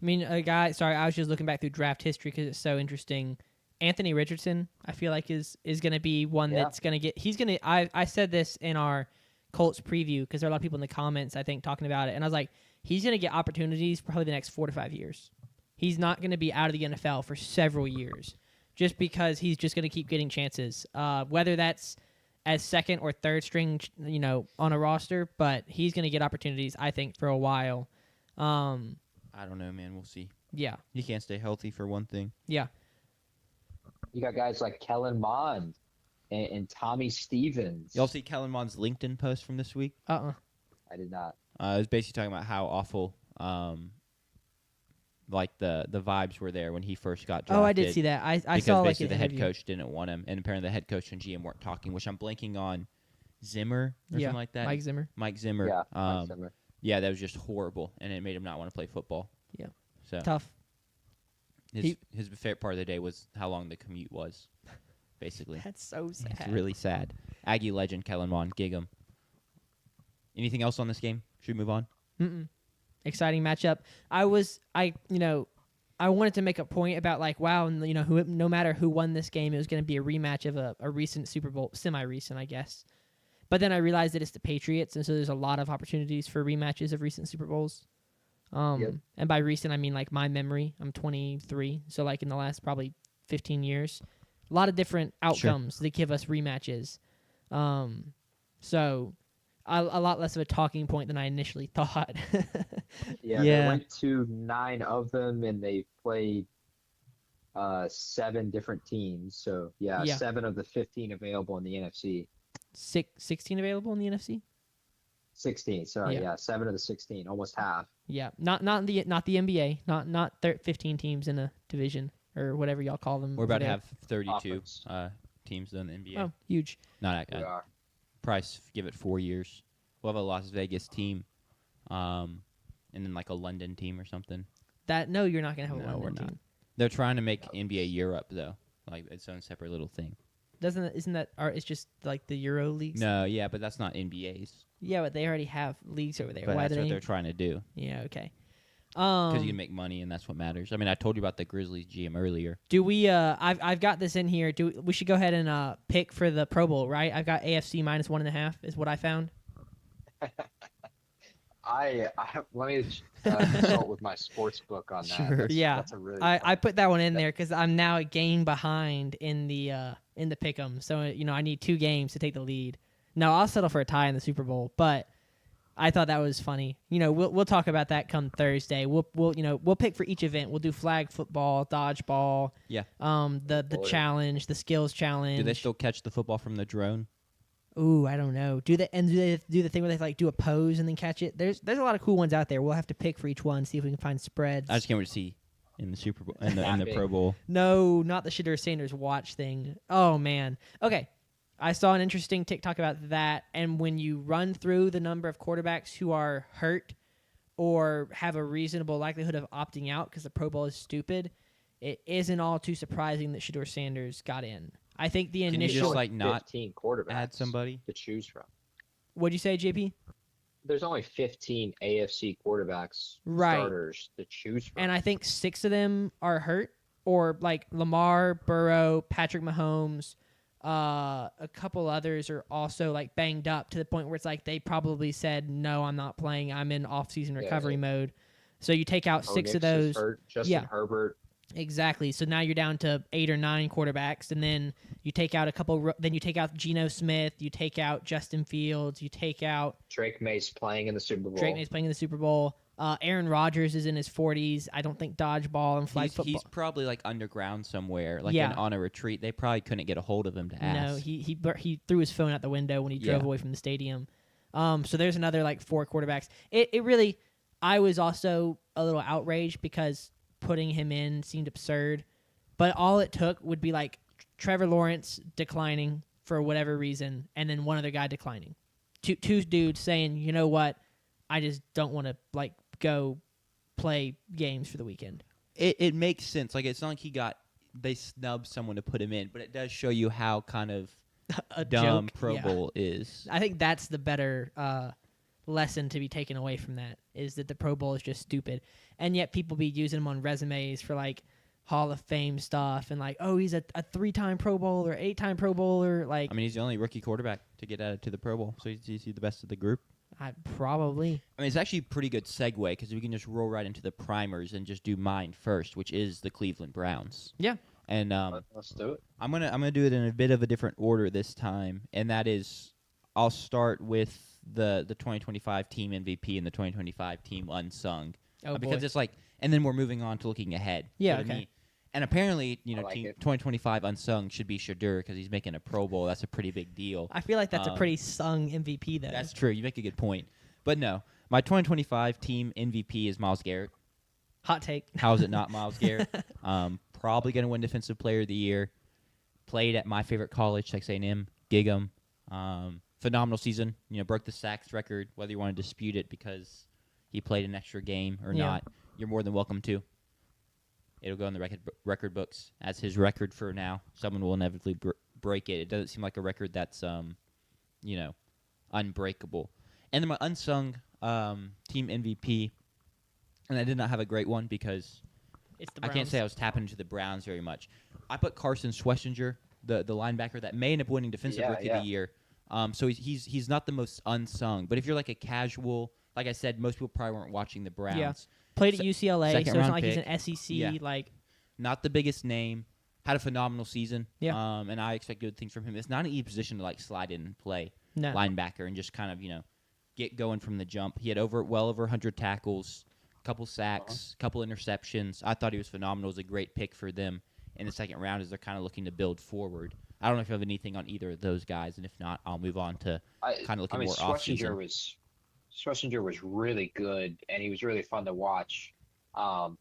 I was just looking back through draft history because it's so interesting. Anthony Richardson, I feel like is going to be one that's going to get – I said this in our Colts preview because there are a lot of people in the comments, I think, talking about it. And I was like, he's going to get opportunities for probably the next 4 to 5 years. He's not going to be out of the NFL for several years just because he's just going to keep getting chances, whether that's as second or third string, on a roster. But he's going to get opportunities, I think, for a while. I don't know, man. We'll see. Yeah. He can't stay healthy for one thing. Yeah. You got guys like Kellen Mond and Tommy Stevens. Y'all see Kellen Mond's LinkedIn post from this week? I did not. It was basically talking about how awful like the vibes were there when he first got drafted. Oh, I did see that. I saw because basically the head coach didn't want him, and apparently the head coach and GM weren't talking, which I'm blanking on Zimmer or something like that. Mike Zimmer. Yeah, Mike Zimmer. Yeah, that was just horrible, and it made him not want to play football. Yeah. So tough. His favorite part of the day was how long the commute was, basically. That's so sad. It's really sad. Aggie legend Kellen Mond, gig him. Anything else on this game? Should we move on? Exciting matchup. I wanted to make a point about no matter who won this game, it was going to be a rematch of a recent Super Bowl, semi-recent, I guess. But then I realized that it's the Patriots, and so there's a lot of opportunities for rematches of recent Super Bowls. And by recent, I mean like my memory. I'm 23, so like in the last probably 15 years, a lot of different outcomes that give us rematches. So a lot less of a talking point than I initially thought. They went to 9 of them, and they played 7 different teams. So 7 of the 15 available in the NFC. 16 available in the NFC. 16. Sorry, 7 of the 16, almost half. Yeah, not the NBA, not 15 teams in a division or whatever y'all call them. We're about to have 32 teams in the NBA. Oh, huge! Not Price, give it 4 years. We'll have a Las Vegas team, and then like a London team or something. No, you're not gonna have a London team. They're trying to make NBA Europe though, like its own separate little thing. Isn't that it's just like the Euro leagues? No, yeah, but that's not NBA's. Yeah, but they already have leagues over there. But that's what they're trying to do. Yeah, okay. Because you can make money, and that's what matters. I mean, I told you about the Grizzlies GM earlier. Do we? I've got this in here. We should go ahead and pick for the Pro Bowl, right? I've got AFC -1.5 is what I found. Let me consult with my sports book on that. Sure. That's a really I put that one in there because I'm now a game behind in the pick'em. So I need 2 games to take the lead. No, I'll settle for a tie in the Super Bowl, but I thought that was funny. We'll talk about that come Thursday. We'll pick for each event. We'll do flag football, dodgeball. Yeah. The challenge, the skills challenge. Do they still catch the football from the drone? Ooh, I don't know. Do they do the thing where they like do a pose and then catch it? There's a lot of cool ones out there. We'll have to pick for each one, see if we can find spreads. I just can't wait to see in the Super Bowl in the Pro Bowl. No, not the Shedeur Sanders watch thing. Oh man. Okay. I saw an interesting TikTok about that, and when you run through the number of quarterbacks who are hurt or have a reasonable likelihood of opting out because the Pro Bowl is stupid, it isn't all too surprising that Shedeur Sanders got in. I think the Can initial... you just, like, not 15 quarterbacks add somebody to choose from. What'd you say, JP? There's only 15 AFC quarterbacks starters to choose from. And I think 6 of them are hurt, or like Lamar, Burrow, Patrick Mahomes... a couple others are also like banged up to the point where it's like they probably said, no, I'm not playing. I'm in off-season recovery mode. So you take out 6 of those. Hurt. Justin Herbert. Exactly. So now you're down to 8 or 9 quarterbacks, and then you take out a couple. Then you take out Geno Smith. You take out Justin Fields. You take out Drake Mace playing in the Super Bowl. Aaron Rodgers is in his 40s. I don't think dodgeball and flag football. He's probably like underground somewhere, like on a retreat. They probably couldn't get a hold of him to ask. No, he threw his phone out the window when he drove away from the stadium. So there's another like 4 quarterbacks. It really, I was also a little outraged because putting him in seemed absurd. But all it took would be like Trevor Lawrence declining for whatever reason, and then one other guy declining. Two dudes saying, you know what, I just don't want to like go play games for the weekend. It makes sense. Like, it's not like they snubbed someone to put him in, but it does show you how kind of a dumb joke. Pro Bowl is. I think that's the better lesson to be taken away from that, is that the Pro Bowl is just stupid. And yet people be using them on resumes for like Hall of Fame stuff and like, oh, he's a 3-time Pro Bowler, 8-time Pro Bowler. Like, I mean, he's the only rookie quarterback to get added to the Pro Bowl, so he's the best of the group. Probably. I mean, it's actually a pretty good segue because we can just roll right into the primers and just do mine first, which is the Cleveland Browns. Yeah. And let's do it. I'm gonna do it in a bit of a different order this time, and that is, I'll start with the 2025 team MVP and the 2025 team unsung. Oh, because it's like, and then we're moving on to looking ahead. Yeah. So to Okay. me, and apparently, team 2025 unsung should be Shedeur because he's making a Pro Bowl. That's a pretty big deal. I feel like that's a pretty sung MVP, though. That's true. You make a good point. But no, my 2025 team MVP is Myles Garrett. Hot take. How is it not Myles Garrett? Probably going to win Defensive Player of the Year. Played at my favorite college, Texas A&M, Gig'em. Phenomenal season. Broke the sacks record, whether you want to dispute it because he played an extra game or not. You're more than welcome to. It'll go in the record books as his record for now. Someone will inevitably break it. It doesn't seem like a record that's, unbreakable. And then my unsung team MVP, and I did not have a great one because I can't say I was tapping into the Browns very much. I put Carson Schlesinger, the linebacker that may end up winning Defensive Rookie of the Year. So he's not the most unsung. But if you're like a casual, like I said, most people probably weren't watching the Browns. Yeah. Played at UCLA, so it's not like pick. he's an SEC. Yeah. Like, not the biggest name. Had a phenomenal season. Yeah. And I expect good things from him. It's not an easy position to like slide in and play linebacker and just kind of get going from the jump. He had well over 100 tackles, a couple sacks, couple interceptions. I thought he was phenomenal. It was a great pick for them in the second round as they're kind of looking to build forward. I don't know if you have anything on either of those guys, and if not, I'll move on to kind of looking more off-season. Schlesinger was really good, and he was really fun to watch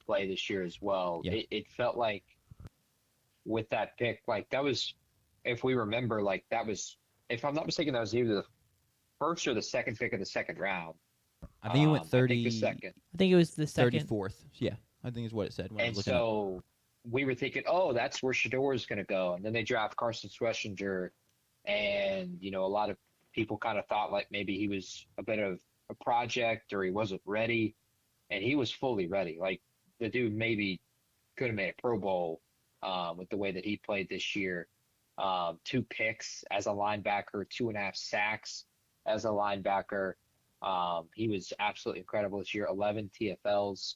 play this year as well. Yeah. It felt like with that pick, like that was, if we remember, like that was, if I'm not mistaken, that was either the first or the second pick of the second round. I think he went 30. I think the second. I think it was the second. 34th. Yeah, I think is what it said. When I And was looking so we were thinking, oh, that's where Shedeur is going to go. And then they draft Carson Schlesinger, and a lot of people kind of thought like maybe he was a bit of a project or he wasn't ready, and he was fully ready. Like the dude maybe could have made a Pro Bowl with the way that he played this year. 2 picks as a linebacker, 2.5 sacks as a linebacker. He was absolutely incredible this year. 11 TFLs.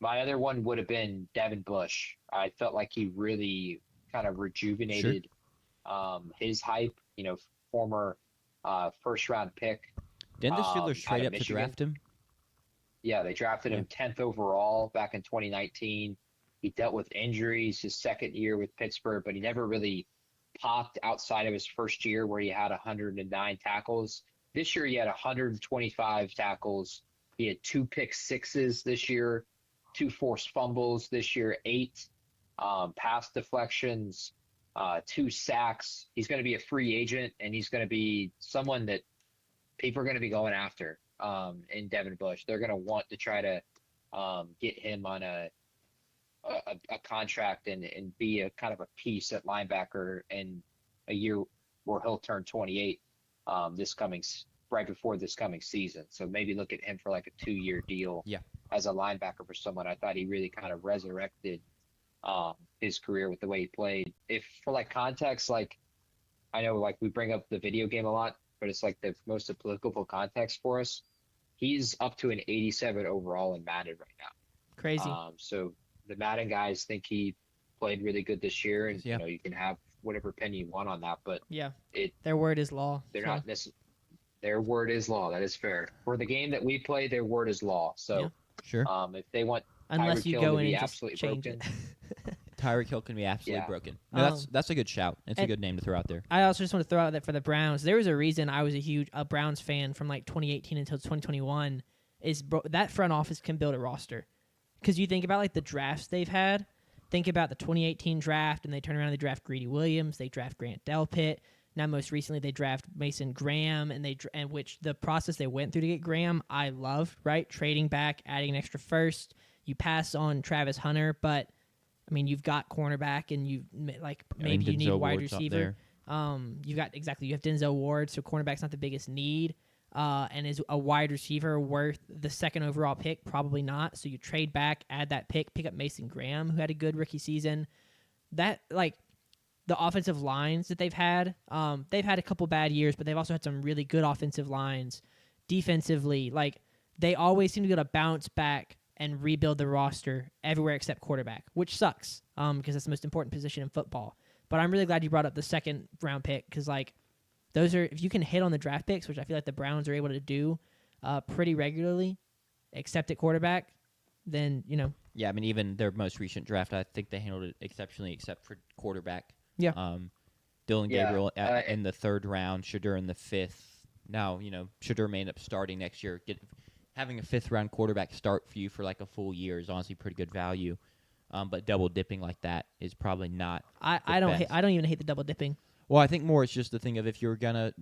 My other one would have been Devin Bush. I felt like he really kind of rejuvenated his hype. Former first round pick Didn't the Steelers out trade of up to Michigan. draft him? Yeah, they drafted him 10th overall back in 2019. He dealt with injuries his second year with Pittsburgh, but he never really popped outside of his first year where he had 109 tackles. This year he had 125 tackles. He had 2 pick sixes this year, 2 forced fumbles this year, 8 pass deflections, 2 sacks. He's going to be a free agent, and he's going to be someone that people are going to be going after in Devin Bush. They're going to want to try to get him on a contract and be a kind of a piece at linebacker in a year where he'll turn 28 right before this coming season. So maybe look at him for like a 2-year deal as a linebacker for someone. I thought he really kind of resurrected his career with the way he played. If for like context, like I know like we bring up the video game a lot, but it's like the most applicable context for us. He's up to an 87 overall in Madden right now. Crazy. So the Madden guys think he played really good this year, and you know you can have whatever opinion you want on that, but their word is law. They're not necessarily. Their word is law. That is fair. For the game that we play, their word is law. So sure. If they want unless Tyreek you Hill go to in be and absolutely just change broken. it. Tyreek Hill can be absolutely broken. No, that's a good shout. It's a good name to throw out there. I also just want to throw out that for the Browns, there was a reason I was a Browns fan from like 2018 until 2021. That front office can build a roster, because you think about like the drafts they've had. Think about the 2018 draft, and they turn around and they draft Greedy Williams, they draft Grant Delpit. Now, most recently, they draft Mason Graham, and which the process they went through to get Graham, I loved. Right, trading back, adding an extra first. You pass on Travis Hunter, but I mean, you've got cornerback, and you maybe you need wide receiver. You have Denzel Ward, so cornerback's not the biggest need. And is a wide receiver worth the second overall pick? Probably not. So you trade back, add that pick up Mason Graham, who had a good rookie season. That the offensive lines that they've had a couple bad years, but they've also had some really good offensive lines. Defensively, they always seem to be able to bounce back and rebuild the roster everywhere except quarterback, which sucks because that's the most important position in football. But I'm really glad you brought up the second round pick, because those are, if you can hit on the draft picks, which I feel like the Browns are able to do pretty regularly, except at quarterback, then, Yeah, I mean, even their most recent draft, I think they handled it exceptionally, except for quarterback. Yeah. Dylan Gabriel in the 3rd round, Shadur in the 5th. Now, Shadur may end up starting next year. Having a 5th-round quarterback start for you for like a full year is honestly pretty good value. But double dipping like that is probably not. I don't even hate the double dipping. Well, I think more it's just the thing of if you're gonna,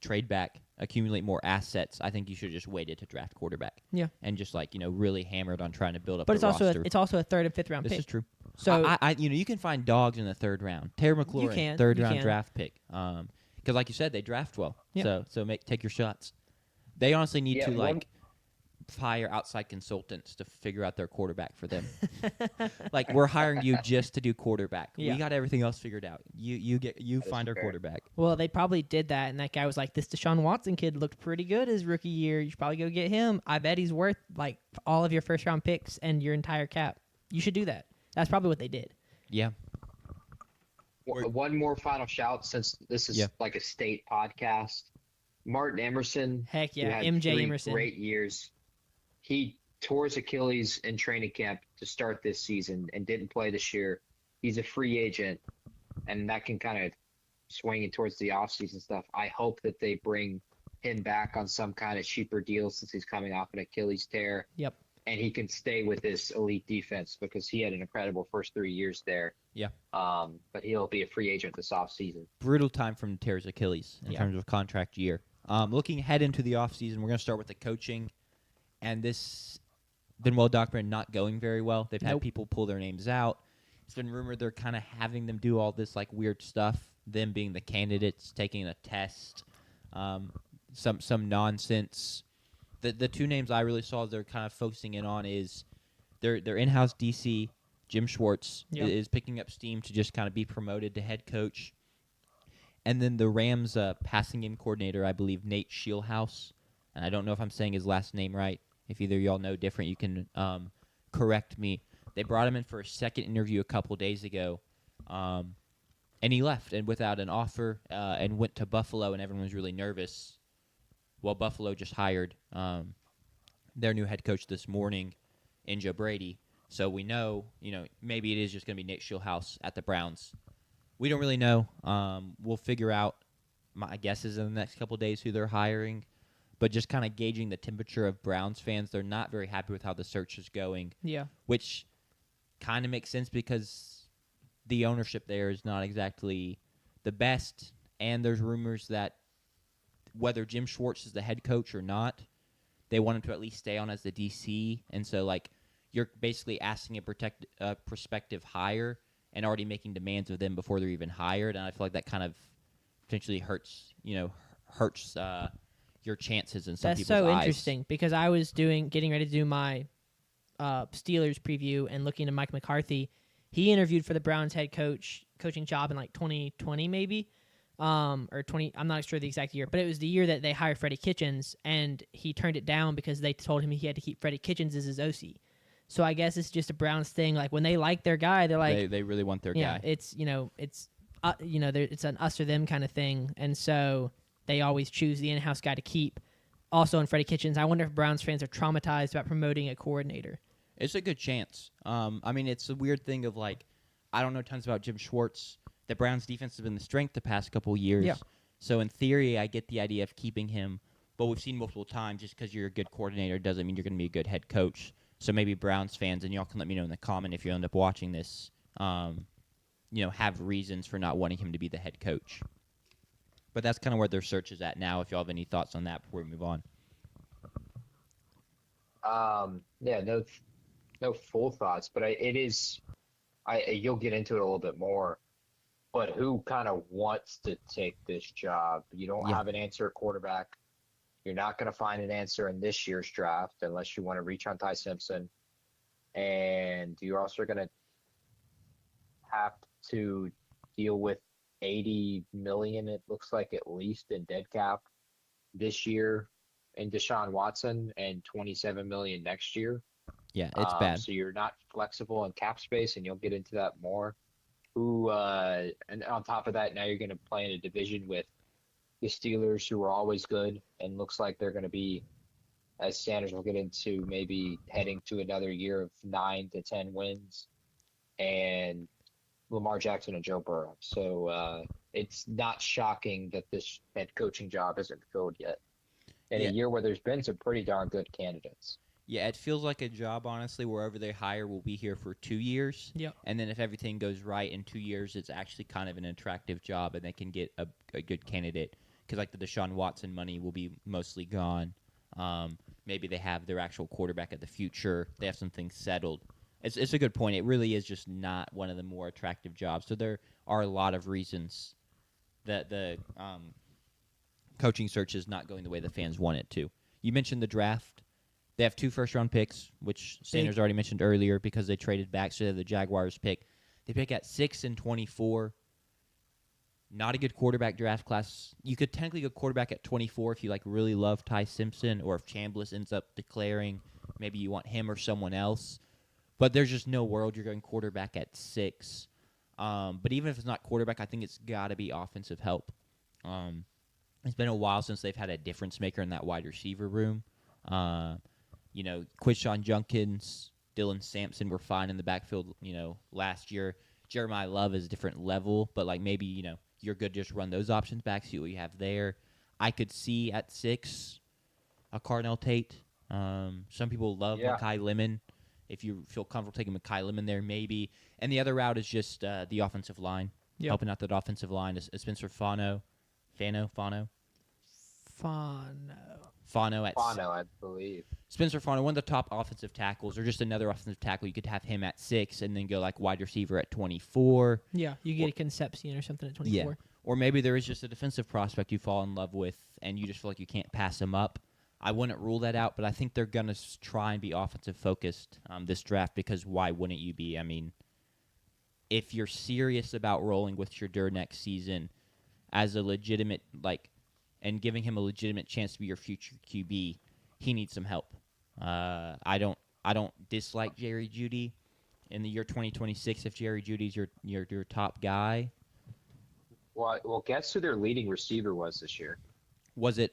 trade back, accumulate more assets, I think you should just wait it to draft quarterback. Yeah. And just really hammered on trying to build up. But the roster. it's also a 3rd and 5th round pick. This is true. So you can find dogs in the 3rd round. Terry McLaurin, 3rd round draft pick. Because like you said, they draft well. Yeah. So take your shots. They honestly need to hire outside consultants to figure out their quarterback for them. We're hiring you just to do quarterback. Yeah. We got everything else figured out. You find our quarterback. Well, they probably did that, and that guy was like, "This Deshaun Watson kid looked pretty good his rookie year. You should probably go get him. I bet he's worth all of your 1st-round picks and your entire cap. You should do that." That's probably what they did. Yeah. One more final shout, since this is like a state podcast. Martin Emerson. Heck yeah, who had MJ 3 Emerson. Great years. He tore his Achilles in training camp to start this season and didn't play this year. He's a free agent, and that can kind of swing it towards the offseason stuff. I hope that they bring him back on some kind of cheaper deal since he's coming off an Achilles tear. Yep. And he can stay with this elite defense because he had an incredible first 3 years there. Yeah. But he'll be a free agent this offseason. Brutal time from him to tear his Achilles in terms of contract year. Looking ahead into the offseason, we're going to start with the coaching. And this been well documented not going very well. They've had people pull their names out. It's been rumored they're kind of having them do all this weird stuff, them being the candidates, taking a test, some nonsense. The 2 names I really saw they're kind of focusing in on is their in-house DC, Jim Schwartz, is picking up steam to just kind of be promoted to head coach. And then the Rams passing game coordinator, I believe, Nate Scheelhaus. And I don't know if I'm saying his last name right. If either of y'all know different, you can correct me. They brought him in for a second interview a couple days ago. and he left and without an offer and went to Buffalo, and everyone was really nervous. Well, Buffalo just hired their new head coach this morning in Joe Brady. So we know, maybe it is just going to be Nate Schulhouse at the Browns. We don't really know. We'll figure out, my guess is in the next couple of days, who they're hiring. But just kind of gauging the temperature of Browns fans, they're not very happy with how the search is going. Yeah. Which kind of makes sense because the ownership there is not exactly the best. And there's rumors that whether Jim Schwartz is the head coach or not, they want him to at least stay on as the DC. And so, you're basically asking a prospective hire and already making demands of them before they're even hired. And I feel like that kind of potentially hurts your chances in some people's eyes. That's so interesting because I was getting ready to do my Steelers preview and looking at Mike McCarthy. He interviewed for the Browns head coaching job in 2020 maybe, or 20. I'm not sure the exact year, but it was the year that they hired Freddie Kitchens, and he turned it down because they told him he had to keep Freddie Kitchens as his OC. So I guess it's just a Browns thing. When they like their guy, they're like they really want their guy. It's it's an us or them kind of thing, and so they always choose the in-house guy to keep. Also in Freddie Kitchens, I wonder if Browns fans are traumatized about promoting a coordinator. It's a good chance. It's a weird thing of I don't know tons about Jim Schwartz. The Browns' defense has been the strength the past couple of years. Yeah. So in theory, I get the idea of keeping him. But we've seen multiple times just because you're a good coordinator doesn't mean you're going to be a good head coach. So maybe Browns fans, and y'all can let me know in the comment if you end up watching this, have reasons for not wanting him to be the head coach. But that's kind of where their search is at now. If y'all have any thoughts on that before we move on. No full thoughts, but you'll get into it a little bit more. But who kind of wants to take this job? You don't have an answer at quarterback. You're not going to find an answer in this year's draft unless you want to reach on Ty Simpson. And you're also going to have to deal with $80 million, it looks like, at least in dead cap this year in Deshaun Watson and $27 million next year. Yeah, it's bad. So you're not flexible in cap space, and you'll get into that more. And on top of that, now you're going to play in a division with the Steelers, who are always good, and looks like they're going to be, as Sanders will get into, maybe heading to another year of 9 to 10 wins, and Lamar Jackson and Joe Burrow. So it's not shocking that this head coaching job isn't filled yet in a year where there's been some pretty darn good candidates. Yeah, it feels like a job, honestly, wherever they hire will be here for 2 years. Yep. And then if everything goes right in 2 years, it's actually kind of an attractive job, and they can get a good candidate. Because, the Deshaun Watson money will be mostly gone. Maybe they have their actual quarterback at the future. They have some things settled. It's a good point. It really is just not one of the more attractive jobs. So there are a lot of reasons that the coaching search is not going the way the fans want it to. You mentioned the draft. They have 2 first-round picks, which Sanders already mentioned earlier because they traded back, so they have the Jaguars pick. They pick at 6 and 24. Not a good quarterback draft class. You could technically go quarterback at 24 if you really love Ty Simpson, or if Chambliss ends up declaring maybe you want him or someone else. But there's just no world you're going quarterback at 6. But even if it's not quarterback, I think it's got to be offensive help. It's been a while since they've had a difference maker in that wide receiver room. Quishon Junkins, Dylan Sampson were fine in the backfield, last year. Jeremiah Love is a different level, but maybe, you're good to just run those options back, see what you have there. I could see at 6 a Cardinal Tate. Some people love Mekhi Lemon. If you feel comfortable taking Mekhi Lemon there, maybe. And the other route is just the offensive line. Yep. Helping out that offensive line is Spencer Fano, I believe. Spencer Fano, one of the top offensive tackles, or just another offensive tackle. You could have him at 6 and then go wide receiver at 24. Yeah, you get a Concepcion or something at 24. Yeah. Or maybe there is just a defensive prospect you fall in love with and you just feel like you can't pass him up. I wouldn't rule that out, but I think they're going to try and be offensive focused this draft, because why wouldn't you be? I mean, if you're serious about rolling with Shedeur next season as a legitimate, and giving him a legitimate chance to be your future QB, he needs some help. I don't dislike Jerry Jeudy in the year 2026 if Jerry Jeudy's your top guy, Well, guess who their leading receiver was this year? Was it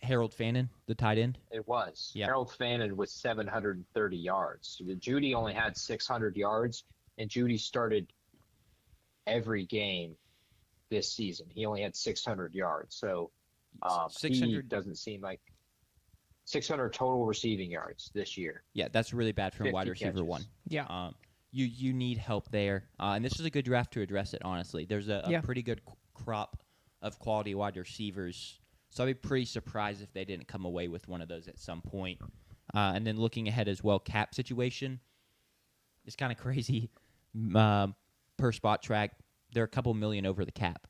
Harold Fannin, the tight end? It was. Yeah. Harold Fannin with 730 yards. Judy only had 600 yards, and Judy started every game this season. He only had 600 yards. So he doesn't seem like 600 total receiving yards this year. Yeah, that's really bad for a wide receiver catches. one. Yeah. You need help there. And this is a good draft to address it, honestly. There's a pretty good crop of quality wide receivers. So I'd be pretty surprised if they didn't come away with one of those at some point. And then looking ahead as well, cap situation is kind of crazy. Per spot track, they're a couple million over the cap,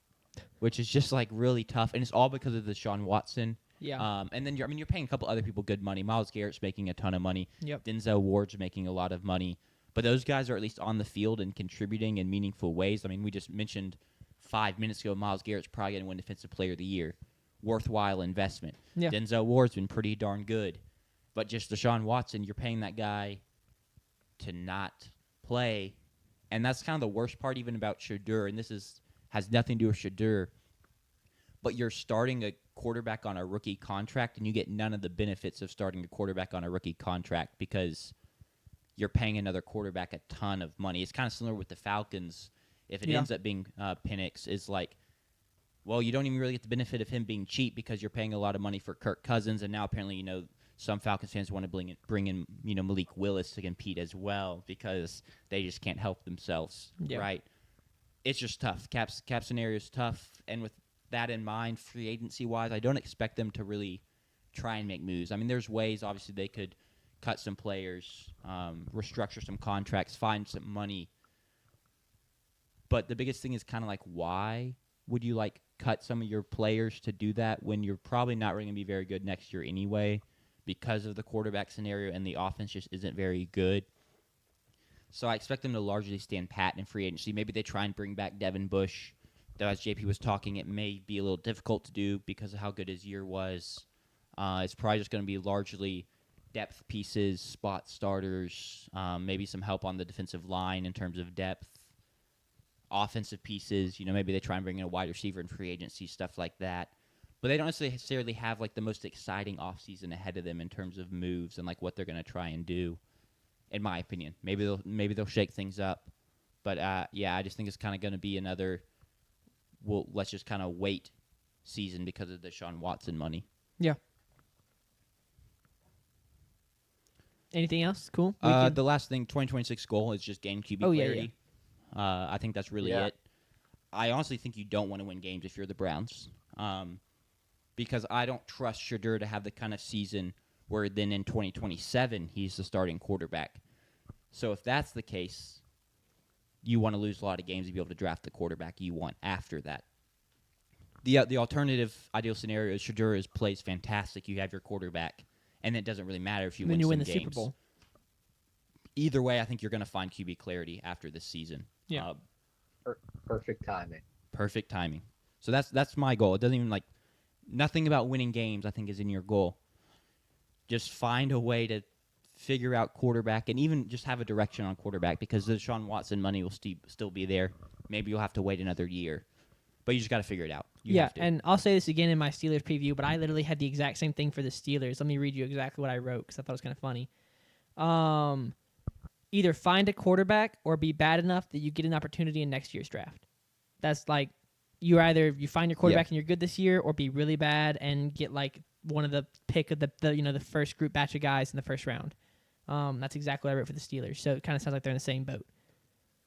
which is just like really tough. And it's all because of Deshaun Watson. Yeah. And then you're paying a couple other people good money. Myles Garrett's making a ton of money. Yep. Denzel Ward's making a lot of money. But those guys are at least on the field and contributing in meaningful ways. I mean, we just mentioned 5 minutes ago, Myles Garrett's probably going to win Defensive Player of the Year. Worthwhile investment. Yeah. Denzel Ward's been pretty darn good. But just Deshaun Watson, you're paying that guy to not play. And that's kind of the worst part even about Shedeur. And this has nothing to do with Shedeur. But you're starting a quarterback on a rookie contract, and you get none of the benefits of starting a quarterback on a rookie contract because you're paying another quarterback a ton of money. It's kind of similar with the Falcons. If it ends up being Penix, is like, well, you don't even really get the benefit of him being cheap because you're paying a lot of money for Kirk Cousins, and now apparently, some Falcons fans want to bring in Malik Willis to compete as well because they just can't help themselves, right? It's just tough. Cap scenario is tough, and with that in mind, free agency-wise, I don't expect them to really try and make moves. I mean, there's ways, obviously, they could cut some players, restructure some contracts, find some money. But the biggest thing is kind of like, why would you, cut some of your players to do that when you're probably not really going to be very good next year anyway because of the quarterback scenario and the offense just isn't very good? So I expect them to largely stand pat in free agency. Maybe they try and bring back Devin Bush. Though, as JP was talking, it may be a little difficult to do because of how good his year was. It's probably just going to be largely depth pieces, spot starters, maybe some help on the defensive line in terms of depth, offensive pieces. Maybe they try and bring in a wide receiver in free agency, stuff like that. But they don't necessarily have the most exciting offseason ahead of them in terms of moves and what they're going to try and do. In my opinion, maybe they'll shake things up. But I just think it's kind of going to be another. Well, let's just kind of wait season because of the Deshaun Watson money. Yeah. Anything else? Cool. The last thing, 2026 goal is just gain QB clarity. Yeah. I think that's really it. I honestly think you don't want to win games if you're the Browns, because I don't trust Shedeur to have the kind of season where then in 2027 he's the starting quarterback. So if that's the case, you want to lose a lot of games to be able to draft the quarterback you want after that. The alternative ideal scenario is Shedeur plays fantastic. You have your quarterback, and it doesn't really matter if you win some games. Super Bowl. Either way, I think you're going to find QB clarity after this season. Yeah. Perfect timing. Perfect timing. So that's my goal. It doesn't even nothing about winning games, I think, is in your goal. Just find a way to figure out quarterback and even just have a direction on quarterback because the Deshaun Watson money will still be there. Maybe you'll have to wait another year. But you just got to figure it out. You have to. And I'll say this again in my Steelers preview, but I literally had the exact same thing for the Steelers. Let me read you exactly what I wrote because I thought it was kind of funny. Either find a quarterback or be bad enough that you get an opportunity in next year's draft. That's you find your quarterback and you're good this year, or be really bad and get one of the pick of the first group batch of guys in the first round. That's exactly what I wrote for the Steelers. So it kind of sounds like they're in the same boat.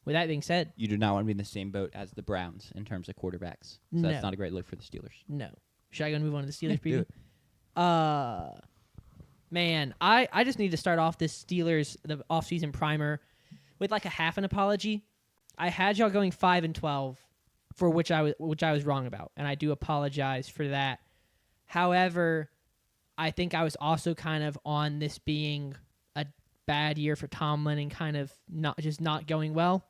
With that being said, you do not want to be in the same boat as the Browns in terms of quarterbacks. So that's not a great look for the Steelers. No. Should I go and move on to the Steelers preview? Do it. Man, I just need to start off this Steelers the offseason primer with a half an apology. I had y'all going 5-12, for which I was wrong about, and I do apologize for that. However, I think I was also kind of on this being a bad year for Tomlin and kind of not going well.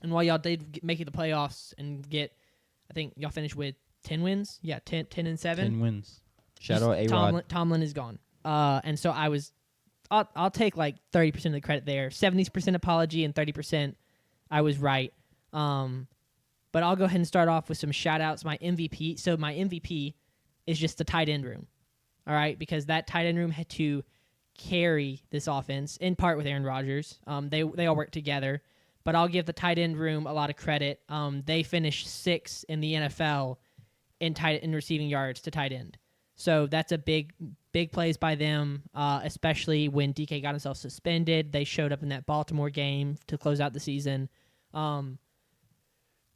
And while y'all did make it the playoffs and I think y'all finished with 10 wins. Yeah, 10-7. 10 wins. Shout out A-Rod. Tomlin is gone. And so I'll take 30% of the credit there. 70% apology and 30% I was right. But But I'll go ahead and start off with some shout outs. My MVP. So my MVP is just the tight end room. All right, because that tight end room had to carry this offense in part with Aaron Rodgers. They all work together, but I'll give the tight end room a lot of credit. They finished 6th in the NFL in receiving yards to tight end. So that's a big plays by them, especially when DK got himself suspended. They showed up in that Baltimore game to close out the season.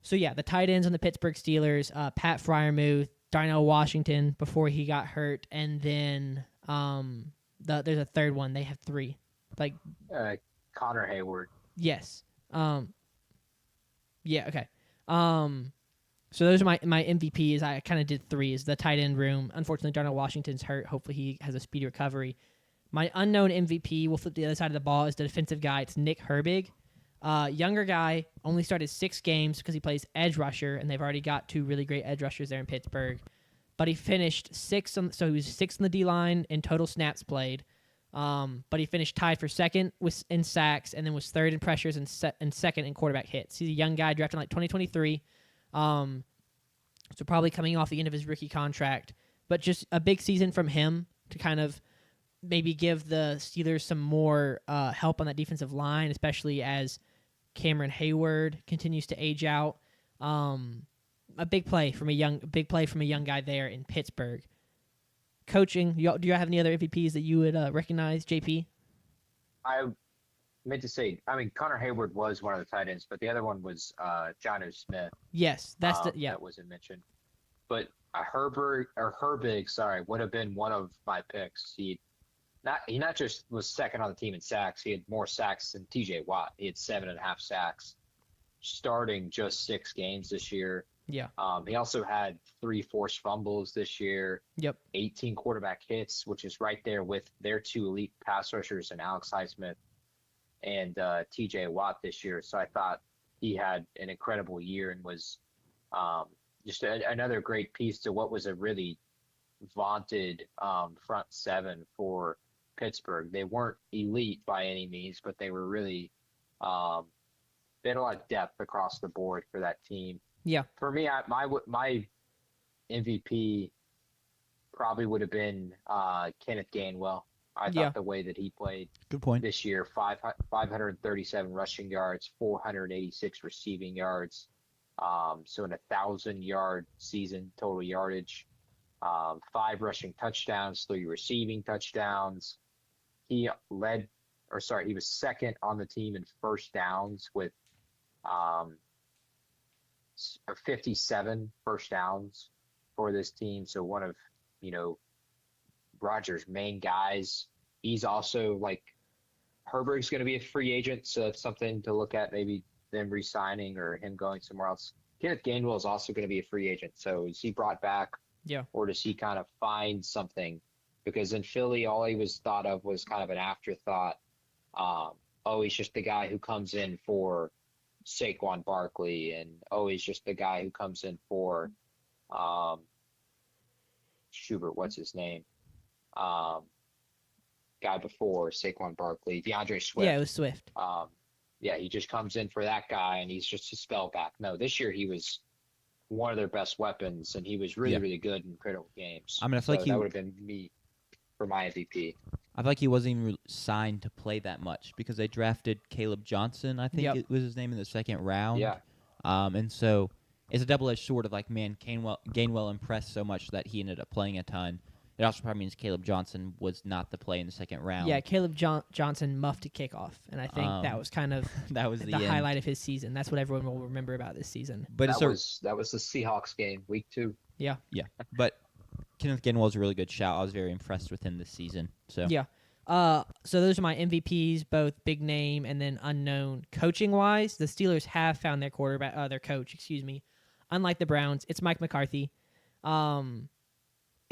So yeah, the tight ends on the Pittsburgh Steelers, Pat Freiermuth, Darnell Washington before he got hurt, and then there's a third one. They have 3, like Connor Hayward. Yes. Yeah. Okay. So those are my MVPs. I kind of did 3. Is the tight end room. Unfortunately, Darnell Washington's hurt. Hopefully, he has a speedy recovery. My unknown MVP, we'll flip the other side of the ball, is the defensive guy. It's Nick Herbig. Younger guy, only started 6 games because he plays edge rusher, and they've already got 2 really great edge rushers there in Pittsburgh. But he finished 6th, so he was 6th in the D-line in total snaps played. But he finished tied for 2nd in sacks, and then was 3rd in pressures and 2nd in quarterback hits. He's a young guy drafted in 2023. So probably coming off the end of his rookie contract, but just a big season from him to kind of maybe give the Steelers some more help on that defensive line, especially as Cameron Hayward continues to age out. A big play from a young guy there in Pittsburgh. Coaching, do you have any other MVPs that you would recognize, JP? I meant to say, Connor Hayward was one of the tight ends, but the other one was Jonnu Smith. Yes, that wasn't mentioned. But Herbig, would have been one of my picks. He not just was 2nd on the team in sacks, he had more sacks than TJ Watt. He had 7.5 sacks, starting just 6 games this year. Yeah. He also had 3 forced fumbles this year. Yep. 18 quarterback hits, which is right there with their 2 elite pass rushers and Alex Highsmith and TJ Watt this year. So I thought he had an incredible year and was just another great piece to what was a really vaunted front 7 for Pittsburgh. They weren't elite by any means, but they were really they had a lot of depth across the board for that team. Yeah. For me, my MVP probably would have been Kenneth Gainwell. I thought the way that he played Good point. this year, 537 rushing yards, 486 receiving yards. So in 1,000-yard season total yardage, 5 rushing touchdowns, 3 receiving touchdowns. He was 2nd on the team in first downs with 57 first downs for this team. So one of, Rodgers' main guys. He's also Herberg's going to be a free agent, so it's something to look at, maybe them re-signing or him going somewhere else. Kenneth Gainwell is also going to be a free agent. So is he brought back? Yeah. Or does he kind of find something? Because in Philly, all he was thought of was kind of an afterthought. He's just the guy who comes in for Saquon Barkley, and he's just the guy who comes in for Schubert, what's his name? Guy before Saquon Barkley, DeAndre Swift. Yeah, it was Swift. He just comes in for that guy, and he's just a spellback. No, this year he was one of their best weapons, and he was really, really good in critical games. I feel like that would have been me for my MVP. I feel like he wasn't even signed to play that much because they drafted Caleb Johnson, I think it was his name, in the 2nd round. Yeah. And so it's a double-edged sword of Gainwell impressed so much that he ended up playing a ton. It also probably means Caleb Johnson was not the play in the 2nd round. Yeah, Caleb Johnson muffed a kickoff, and I think that was kind of that was the highlight of his season. That's what everyone will remember about this season. But that was the Seahawks game, week 2. Yeah. Yeah, but Kenneth Gainwell was a really good shout. I was very impressed with him this season. So yeah. So those are my MVPs, both big name and then unknown. Coaching wise, the Steelers have found their coach. Unlike the Browns, it's Mike McCarthy.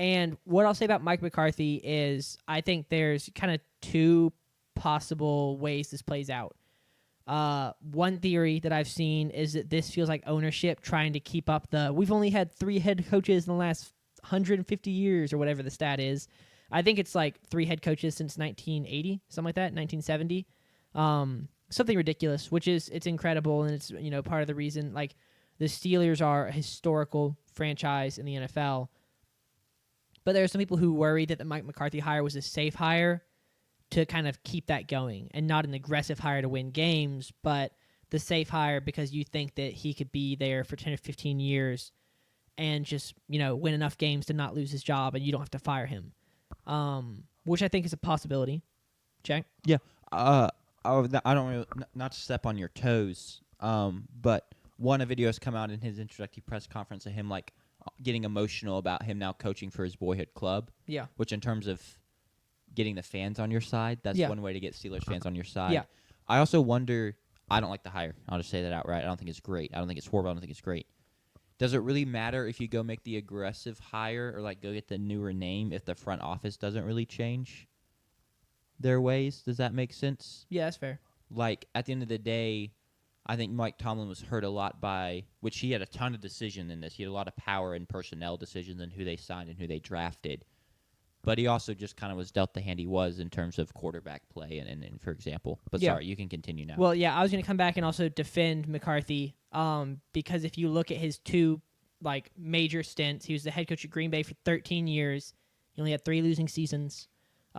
And what I'll say about Mike McCarthy is I think there's kind of 2 possible ways this plays out. One theory that I've seen is that this feels like ownership trying to keep up we've only had 3 head coaches in the last 150 years or whatever the stat is. I think it's 3 head coaches since 1980, something like that, 1970. Something ridiculous, it's incredible, and it's, part of the reason, The Steelers are a historical franchise in the NFL. But there are some people who worry that the Mike McCarthy hire was a safe hire to kind of keep that going and not an aggressive hire to win games, but the safe hire because you think that he could be there for 10 or 15 years and just, win enough games to not lose his job and you don't have to fire him, which I think is a possibility. Jack? Yeah. I don't really, not to step on your toes, but a video has come out in his introductory press conference of him, like, getting emotional about him now coaching for his boyhood club. Yeah. Which in terms of getting the fans on your side, that's one way to get Steelers fans on your side. Yeah. I also wonder, I don't like the hire. I'll just say that outright. I don't think it's great. I don't think it's horrible. I don't think it's great. Does it really matter if you go make the aggressive hire or like go get the newer name if the front office doesn't really change their ways? Does that make sense? Yeah, that's fair. Like, at the end of the day, I think Mike Tomlin was hurt a lot by, which he had a ton of decision in this. He had a lot of power in personnel decisions and who they signed and who they drafted. But he also just kind of was dealt the hand he was in terms of quarterback play and for example. But sorry, you can continue now. Well, yeah, I was going to come back and also defend McCarthy because if you look at his two major stints, he was the head coach at Green Bay for 13 years. He only had 3 losing seasons.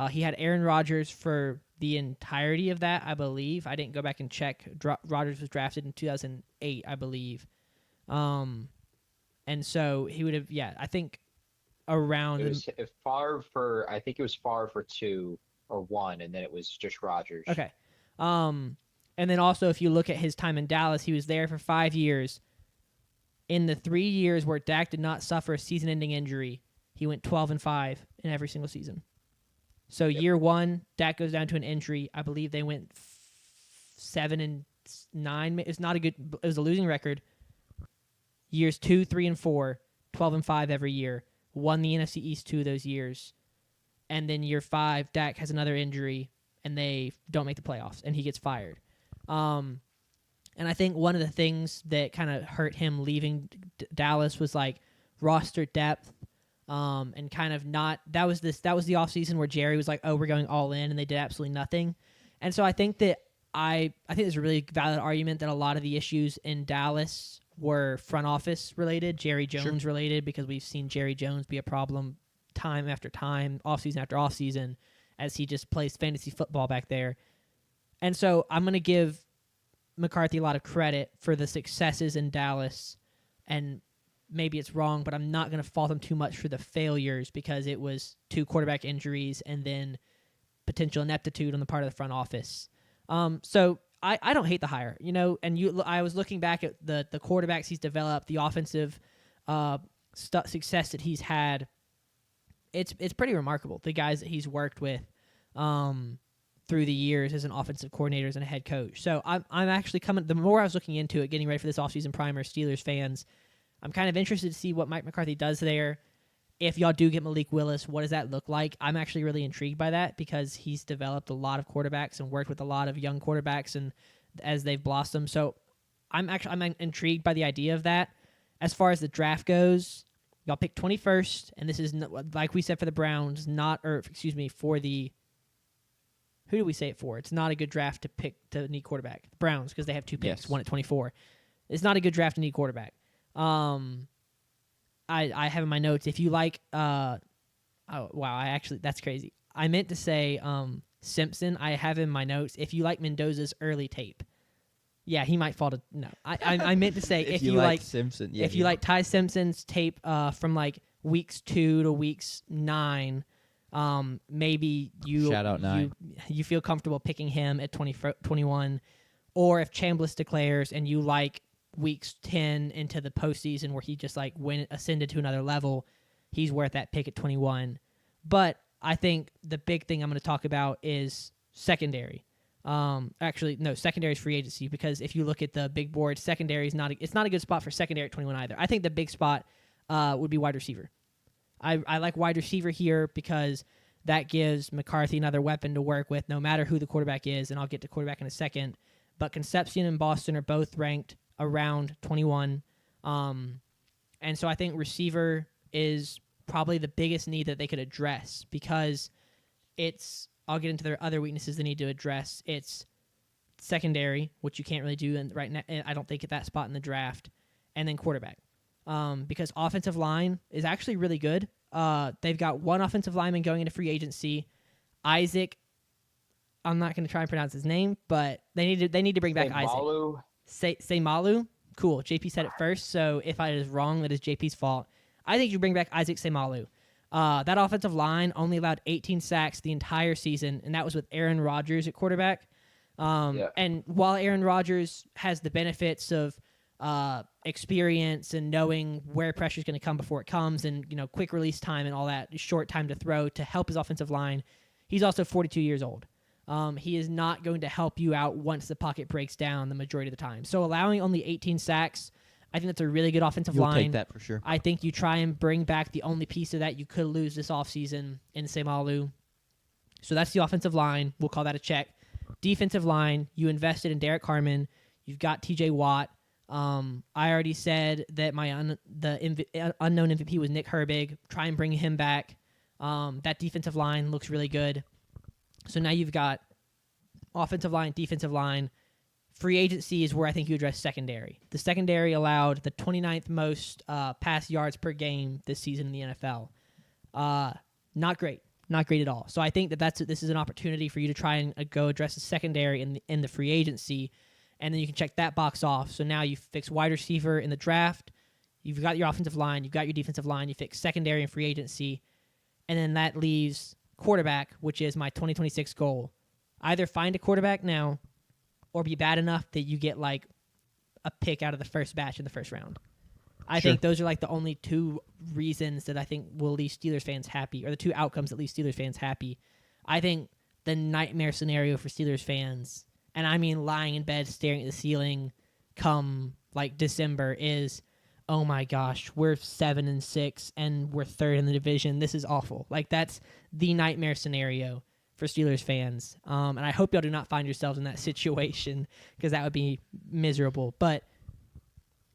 He had Aaron Rodgers for the entirety of that, I believe. I didn't go back and check. Rodgers was drafted in 2008, I believe. And so he would have, I think around. It was I think it was Favre for 2 or 1, and then it was just Rodgers. Okay. And then also if you look at his time in Dallas, he was there for 5 years. In the 3 years where Dak did not suffer a season-ending injury, he went 12-5 in every single season. So year 1, Dak goes down to an injury. I believe they went 7-9. It's not a good. It was a losing record. Years 2, 3, and 4, 12-5 every year. Won the NFC East 2 of those years, and then year 5, Dak has another injury, and they don't make the playoffs, and he gets fired. And I think one of the things that kind of hurt him leaving Dallas was like roster depth. And kind of not that was the offseason where Jerry was like, oh, we're going all in, and they did absolutely nothing. And so I think that I think there's a really valid argument that a lot of the issues in Dallas were front office related, Jerry Jones related, because we've seen Jerry Jones be a problem time after time, offseason after offseason, as he just plays fantasy football back there. And so I'm going to give McCarthy a lot of credit for the successes in Dallas, and maybe it's wrong, but I'm not going to fault him too much for the failures because it was 2 quarterback injuries and then potential ineptitude on the part of the front office. So I don't hate the hire, and I was looking back at the quarterbacks he's developed, the offensive success that he's had. It's pretty remarkable, the guys that he's worked with through the years as an offensive coordinator and a head coach. So I'm actually the more I was looking into it, getting ready for this offseason primer, Steelers fans, I'm kind of interested to see what Mike McCarthy does there. If y'all do get Malik Willis, what does that look like? I'm actually really intrigued by that because he's developed a lot of quarterbacks and worked with a lot of young quarterbacks and as they've blossomed. So I'm intrigued by the idea of that. As far as the draft goes, y'all pick 21st, and this is like we said for the Browns, for the who do we say it for? It's not a good draft to pick to need quarterback. The Browns, because they have 2 picks, one at 24. It's not a good draft to need quarterback. I have in my notes, if you like, that's crazy. I meant to say Simpson. I have in my notes, if you like Mendoza's early tape. Yeah, he might fall to, no. I meant to say if you like Simpson. Yeah, if you like Ty Simpson's tape from like weeks 2 to weeks 9, maybe Shout out 9. you feel comfortable picking him at 21. Or if Chambliss declares and you like weeks 10 into the postseason where he just like ascended to another level, he's worth that pick at 21. But I think the big thing I'm going to talk about is secondary. Secondary is free agency, because if you look at the big board, secondary is not a good spot for secondary at 21 either. I think the big spot would be wide receiver. I like wide receiver here because that gives McCarthy another weapon to work with no matter who the quarterback is, and I'll get to quarterback in a second. But Concepcion and Boston are both ranked around 21. And so I think receiver is probably the biggest need that they could address, because I'll get into their other weaknesses they need to address. It's secondary, which you can't really do right now. I don't think at that spot in the draft. and then quarterback. Because offensive line is actually really good. They've got one offensive lineman going into free agency, Isaac. I'm not going to try and pronounce his name, but they need to bring back Isaac. Seimalu. Cool. JP said it first, so if I is wrong, that is JP's fault. I think you bring back Isaac Seimalu. That offensive line only allowed 18 sacks the entire season, and that was with Aaron Rodgers at quarterback. And while Aaron Rodgers has the benefits of experience and knowing where pressure is going to come before it comes, and quick release time and all that, short time to throw to help his offensive line, he's also 42 years old. He is not going to help you out once the pocket breaks down the majority of the time. So allowing only 18 sacks, I think that's a really good offensive line. You'll take that for sure. I think you try and bring back the only piece of that you could lose this offseason in Seimalu. So that's the offensive line. We'll call that a check. Defensive line, you invested in Derek Harmon. You've got TJ Watt. I already said that my unknown MVP was Nick Herbig. Try and bring him back. That defensive line looks really good. So now you've got offensive line, defensive line. Free agency is where I think you address secondary. The secondary allowed the 29th most pass yards per game this season in the NFL. Not great. Not great at all. So I think this is an opportunity for you to try and go address the secondary in the free agency, and then you can check that box off. So now you fix wide receiver in the draft. You've got your offensive line. You've got your defensive line. You fix secondary and free agency, and then that leaves quarterback, which is my 2026 goal. Either find a quarterback now or be bad enough that you get like a pick out of the first batch in the first round. I think those are like the only two reasons that I think will leave Steelers fans happy, or the two outcomes that leave Steelers fans happy. I think the nightmare scenario for Steelers fans, and I mean lying in bed staring at the ceiling come like December, is, oh my gosh, we're 7-6 and we're third in the division. This is awful. Like, that's the nightmare scenario for Steelers fans. And I hope y'all do not find yourselves in that situation, because that would be miserable. But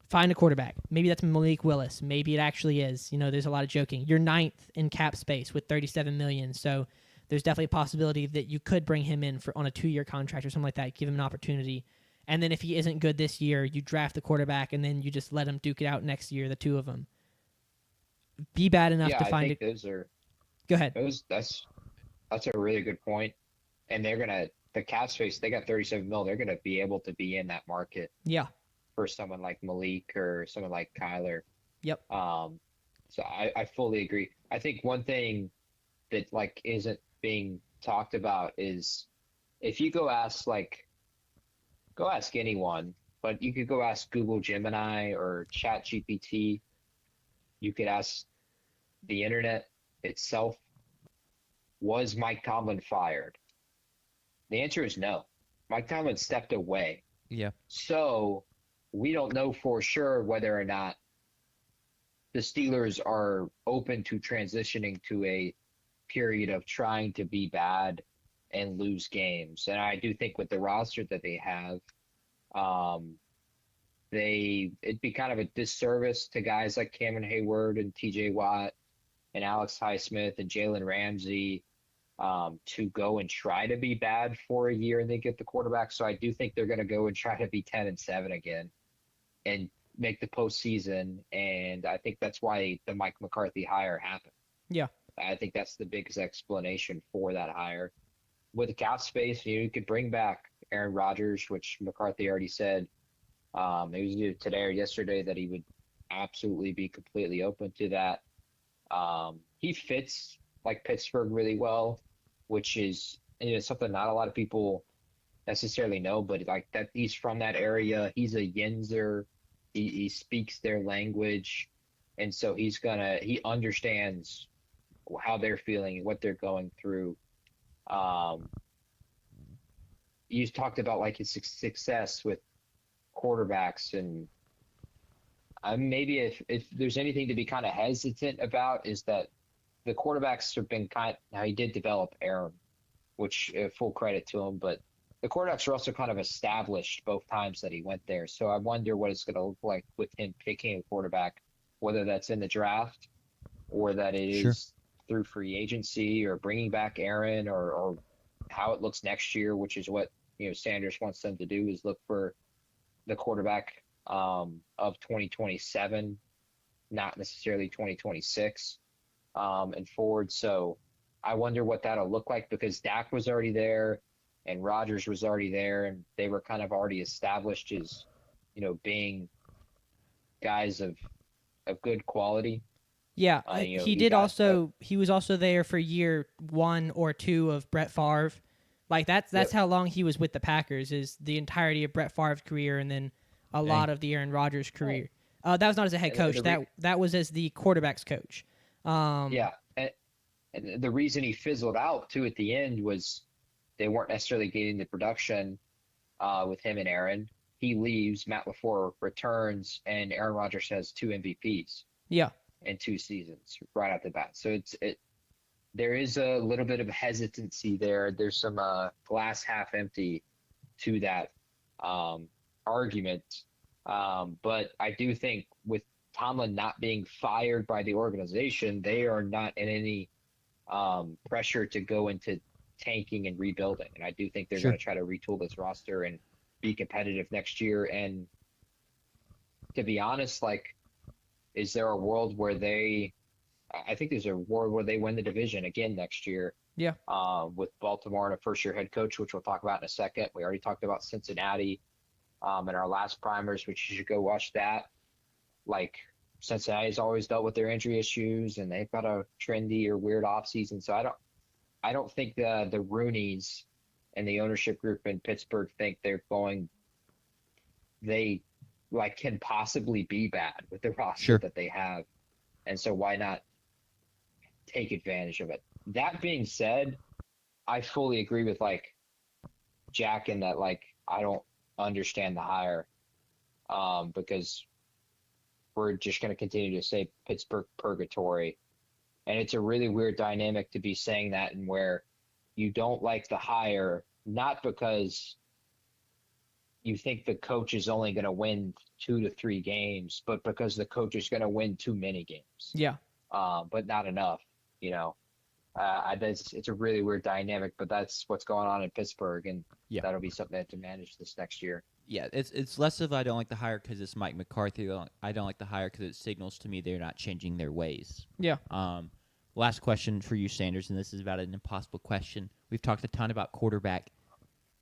find a quarterback. Maybe that's Malik Willis. Maybe it actually is. There's a lot of joking. You're 9th in cap space with $37 million. So there's definitely a possibility that you could bring him in on a 2-year contract or something like that. Give him an opportunity. And then if he isn't good this year, you draft the quarterback, and then you just let him duke it out next year, the two of them. Be bad enough to find it. Those are. Go ahead. That's a really good point. And they're gonna, the cap space, they got $37 million. They're gonna be able to be in that market. Yeah. For someone like Malik or someone like Kyler. Yep. So I fully agree. I think one thing that like isn't being talked about is if you go ask anyone, but you could go ask Google Gemini or ChatGPT. You could ask the internet itself, was Mike Tomlin fired? The answer is no. Mike Tomlin stepped away. Yeah. So we don't know for sure whether or not the Steelers are open to transitioning to a period of trying to be bad and lose games. And I do think with the roster that they have, it'd be kind of a disservice to guys like Cameron Hayward and TJ Watt and Alex Highsmith and Jalen Ramsey to go and try to be bad for a year and then get the quarterback. So I do think they're going to go and try to be 10-7 again and make the postseason. And I think that's why the Mike McCarthy hire happened. Yeah. I think that's the biggest explanation for that hire. With the cap space, you could bring back Aaron Rodgers, which McCarthy already said. It was either today or yesterday that he would absolutely be completely open to that. He fits like Pittsburgh really well, which is something not a lot of people necessarily know, but like that he's from that area. He's a Yinzer. He speaks their language, and so he understands how they're feeling and what they're going through. You talked about like his success with quarterbacks, and maybe if there's anything to be kind of hesitant about is that the quarterbacks have been now he did develop Aaron, which full credit to him, but the quarterbacks are also kind of established both times that he went there. So I wonder what it's going to look like with him picking a quarterback, whether that's in the draft or that it is through free agency or bringing back Aaron or how it looks next year, which is what Sanders wants them to do, is look for the quarterback of 2027, not necessarily 2026, and forward. So I wonder what that'll look like because Dak was already there and Rodgers was already there, and they were kind of already established as, being guys of good quality. Yeah, he he was also there for year 1 or 2 of Brett Favre. Like that's Yep. how long he was with the Packers, is the entirety of Brett Favre's career, and then a lot of the Aaron Rodgers career. That was not as a head coach. That was as the quarterback's coach. Yeah, and the reason he fizzled out too at the end was they weren't necessarily getting the production with him and Aaron. He leaves, Matt LaFleur returns, and Aaron Rodgers has 2 MVPs. Yeah. In 2 seasons right off the bat. So there is a little bit of hesitancy there. There's some glass half empty to that argument. But I do think with Tomlin not being fired by the organization, they are not in any pressure to go into tanking and rebuilding. And I do think they're going to try to retool this roster and be competitive next year. And to be honest, is there a world where I think there's a world where they win the division again next year. Yeah. With Baltimore and a first-year head coach, which we'll talk about in a second. We already talked about Cincinnati in our last primers, which you should go watch that. Cincinnati's always dealt with their injury issues, and they've got a trendy or weird offseason. So I don't think the Rooneys and the ownership group in Pittsburgh think they can possibly be bad with the roster that they have. And so why not take advantage of it? That being said, I fully agree with Jack in that I don't understand the hire because we're just going to continue to say Pittsburgh purgatory. And it's a really weird dynamic to be saying that, and where you don't like the hire, not because you think the coach is only going to win 2 to 3 games, but because the coach is going to win too many games. Yeah. But not enough, it's a really weird dynamic, but that's what's going on in Pittsburgh, and that'll be something they have to manage this next year. Yeah, it's less of I don't like the hire because it's Mike McCarthy. I don't like the hire because it signals to me they're not changing their ways. Yeah. Last question for you, Sanders, and this is about an impossible question. We've talked a ton about quarterback.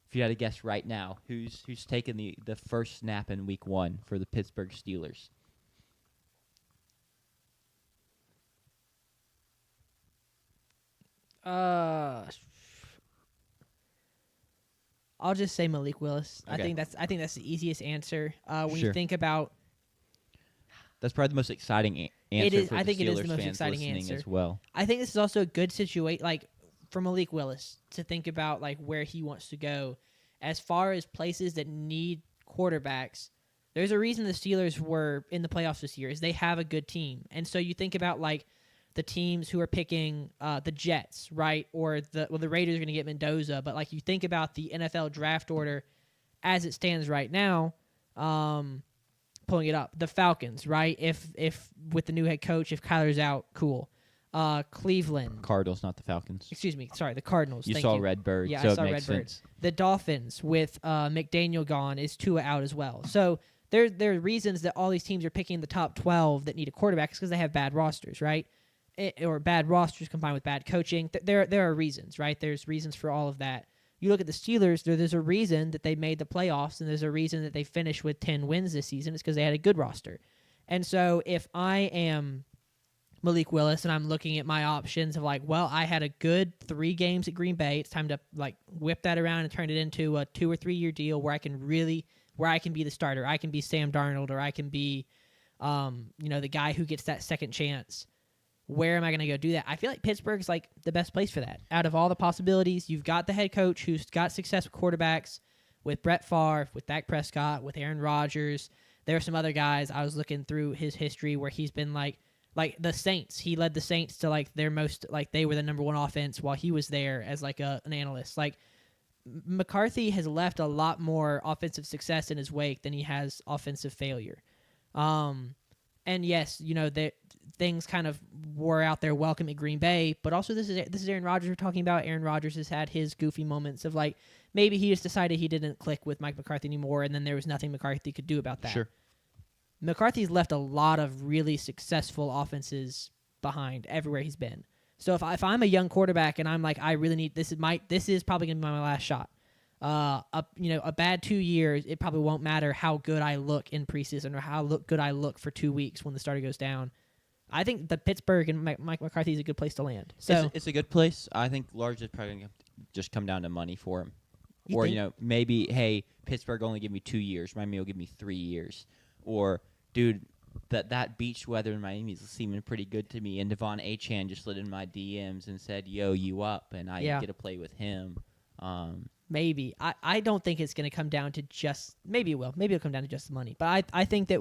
If you had to guess right now, who's taken the first snap in Week 1 for the Pittsburgh Steelers? I'll just say Malik Willis. Okay. I think that's the easiest answer. When you think about, that's probably the most exciting answer. It is. For I think the it is Steelers the most fans exciting listening answer as well. I think this is also a good situation, for Malik Willis to think about where he wants to go. As far as places that need quarterbacks, there's a reason the Steelers were in the playoffs this year, is they have a good team. And so you think about the teams who are picking the Jets, right? Or the Raiders are going to get Mendoza, but you think about the NFL draft order as it stands right now, pulling it up, the Falcons, right? If with the new head coach, if Kyler's out, cool. Cleveland. Cardinals, not the Falcons. Excuse me, sorry, the Cardinals. You Thank saw you. Redbird, Yeah, so I saw it makes Redbird. sense. The Dolphins with McDaniel gone, is Tua out as well. So there are reasons that all these teams are picking the top 12 that need a quarterback because they have bad rosters, right? Or bad rosters combined with bad coaching. There are reasons, right? There's reasons for all of that. You look at the Steelers, there's a reason that they made the playoffs, and there's a reason that they finished with 10 wins this season. It's because they had a good roster. And so if I am Malik Willis and I'm looking at my options of I had a good 3 games at Green Bay, it's time to whip that around and turn it into a 2 or 3 year deal where I can be the starter. I can be Sam Darnold, or I can be the guy who gets that second chance. Where am I going to go do that? I feel like Pittsburgh's the best place for that. Out of all the possibilities, you've got the head coach who's got success with quarterbacks, with Brett Favre, with Dak Prescott, with Aaron Rodgers. There are some other guys I was looking through his history where he's been like the Saints. He led the Saints to their most, they were the number 1 offense while he was there as an analyst. McCarthy has left a lot more offensive success in his wake than he has offensive failure. And yes, things kind of wore out their welcome at Green Bay, but also this is Aaron Rodgers we're talking about. Aaron Rodgers has had his goofy moments of maybe he just decided he didn't click with Mike McCarthy anymore, and then there was nothing McCarthy could do about that. Sure. McCarthy's left a lot of really successful offenses behind everywhere he's been. So if I'm a young quarterback and I'm like, I really need this is probably gonna be my last shot. A bad 2 years, it probably won't matter how good I look in preseason or how good I look for 2 weeks when the starter goes down. I think the Pittsburgh and Mike McCarthy is a good place to land. So it's a good place. I think largely it's probably going to just come down to money for him. Or, maybe, hey, Pittsburgh only give me 2 years. Miami will give me 3 years. Or, dude, that beach weather in Miami is seeming pretty good to me. And Devon Achane just slid in my DMs and said, yo, you up? And I get to play with him. Maybe. I don't think it's going to come down to just – maybe it will. Maybe it'll come down to just the money. But I think that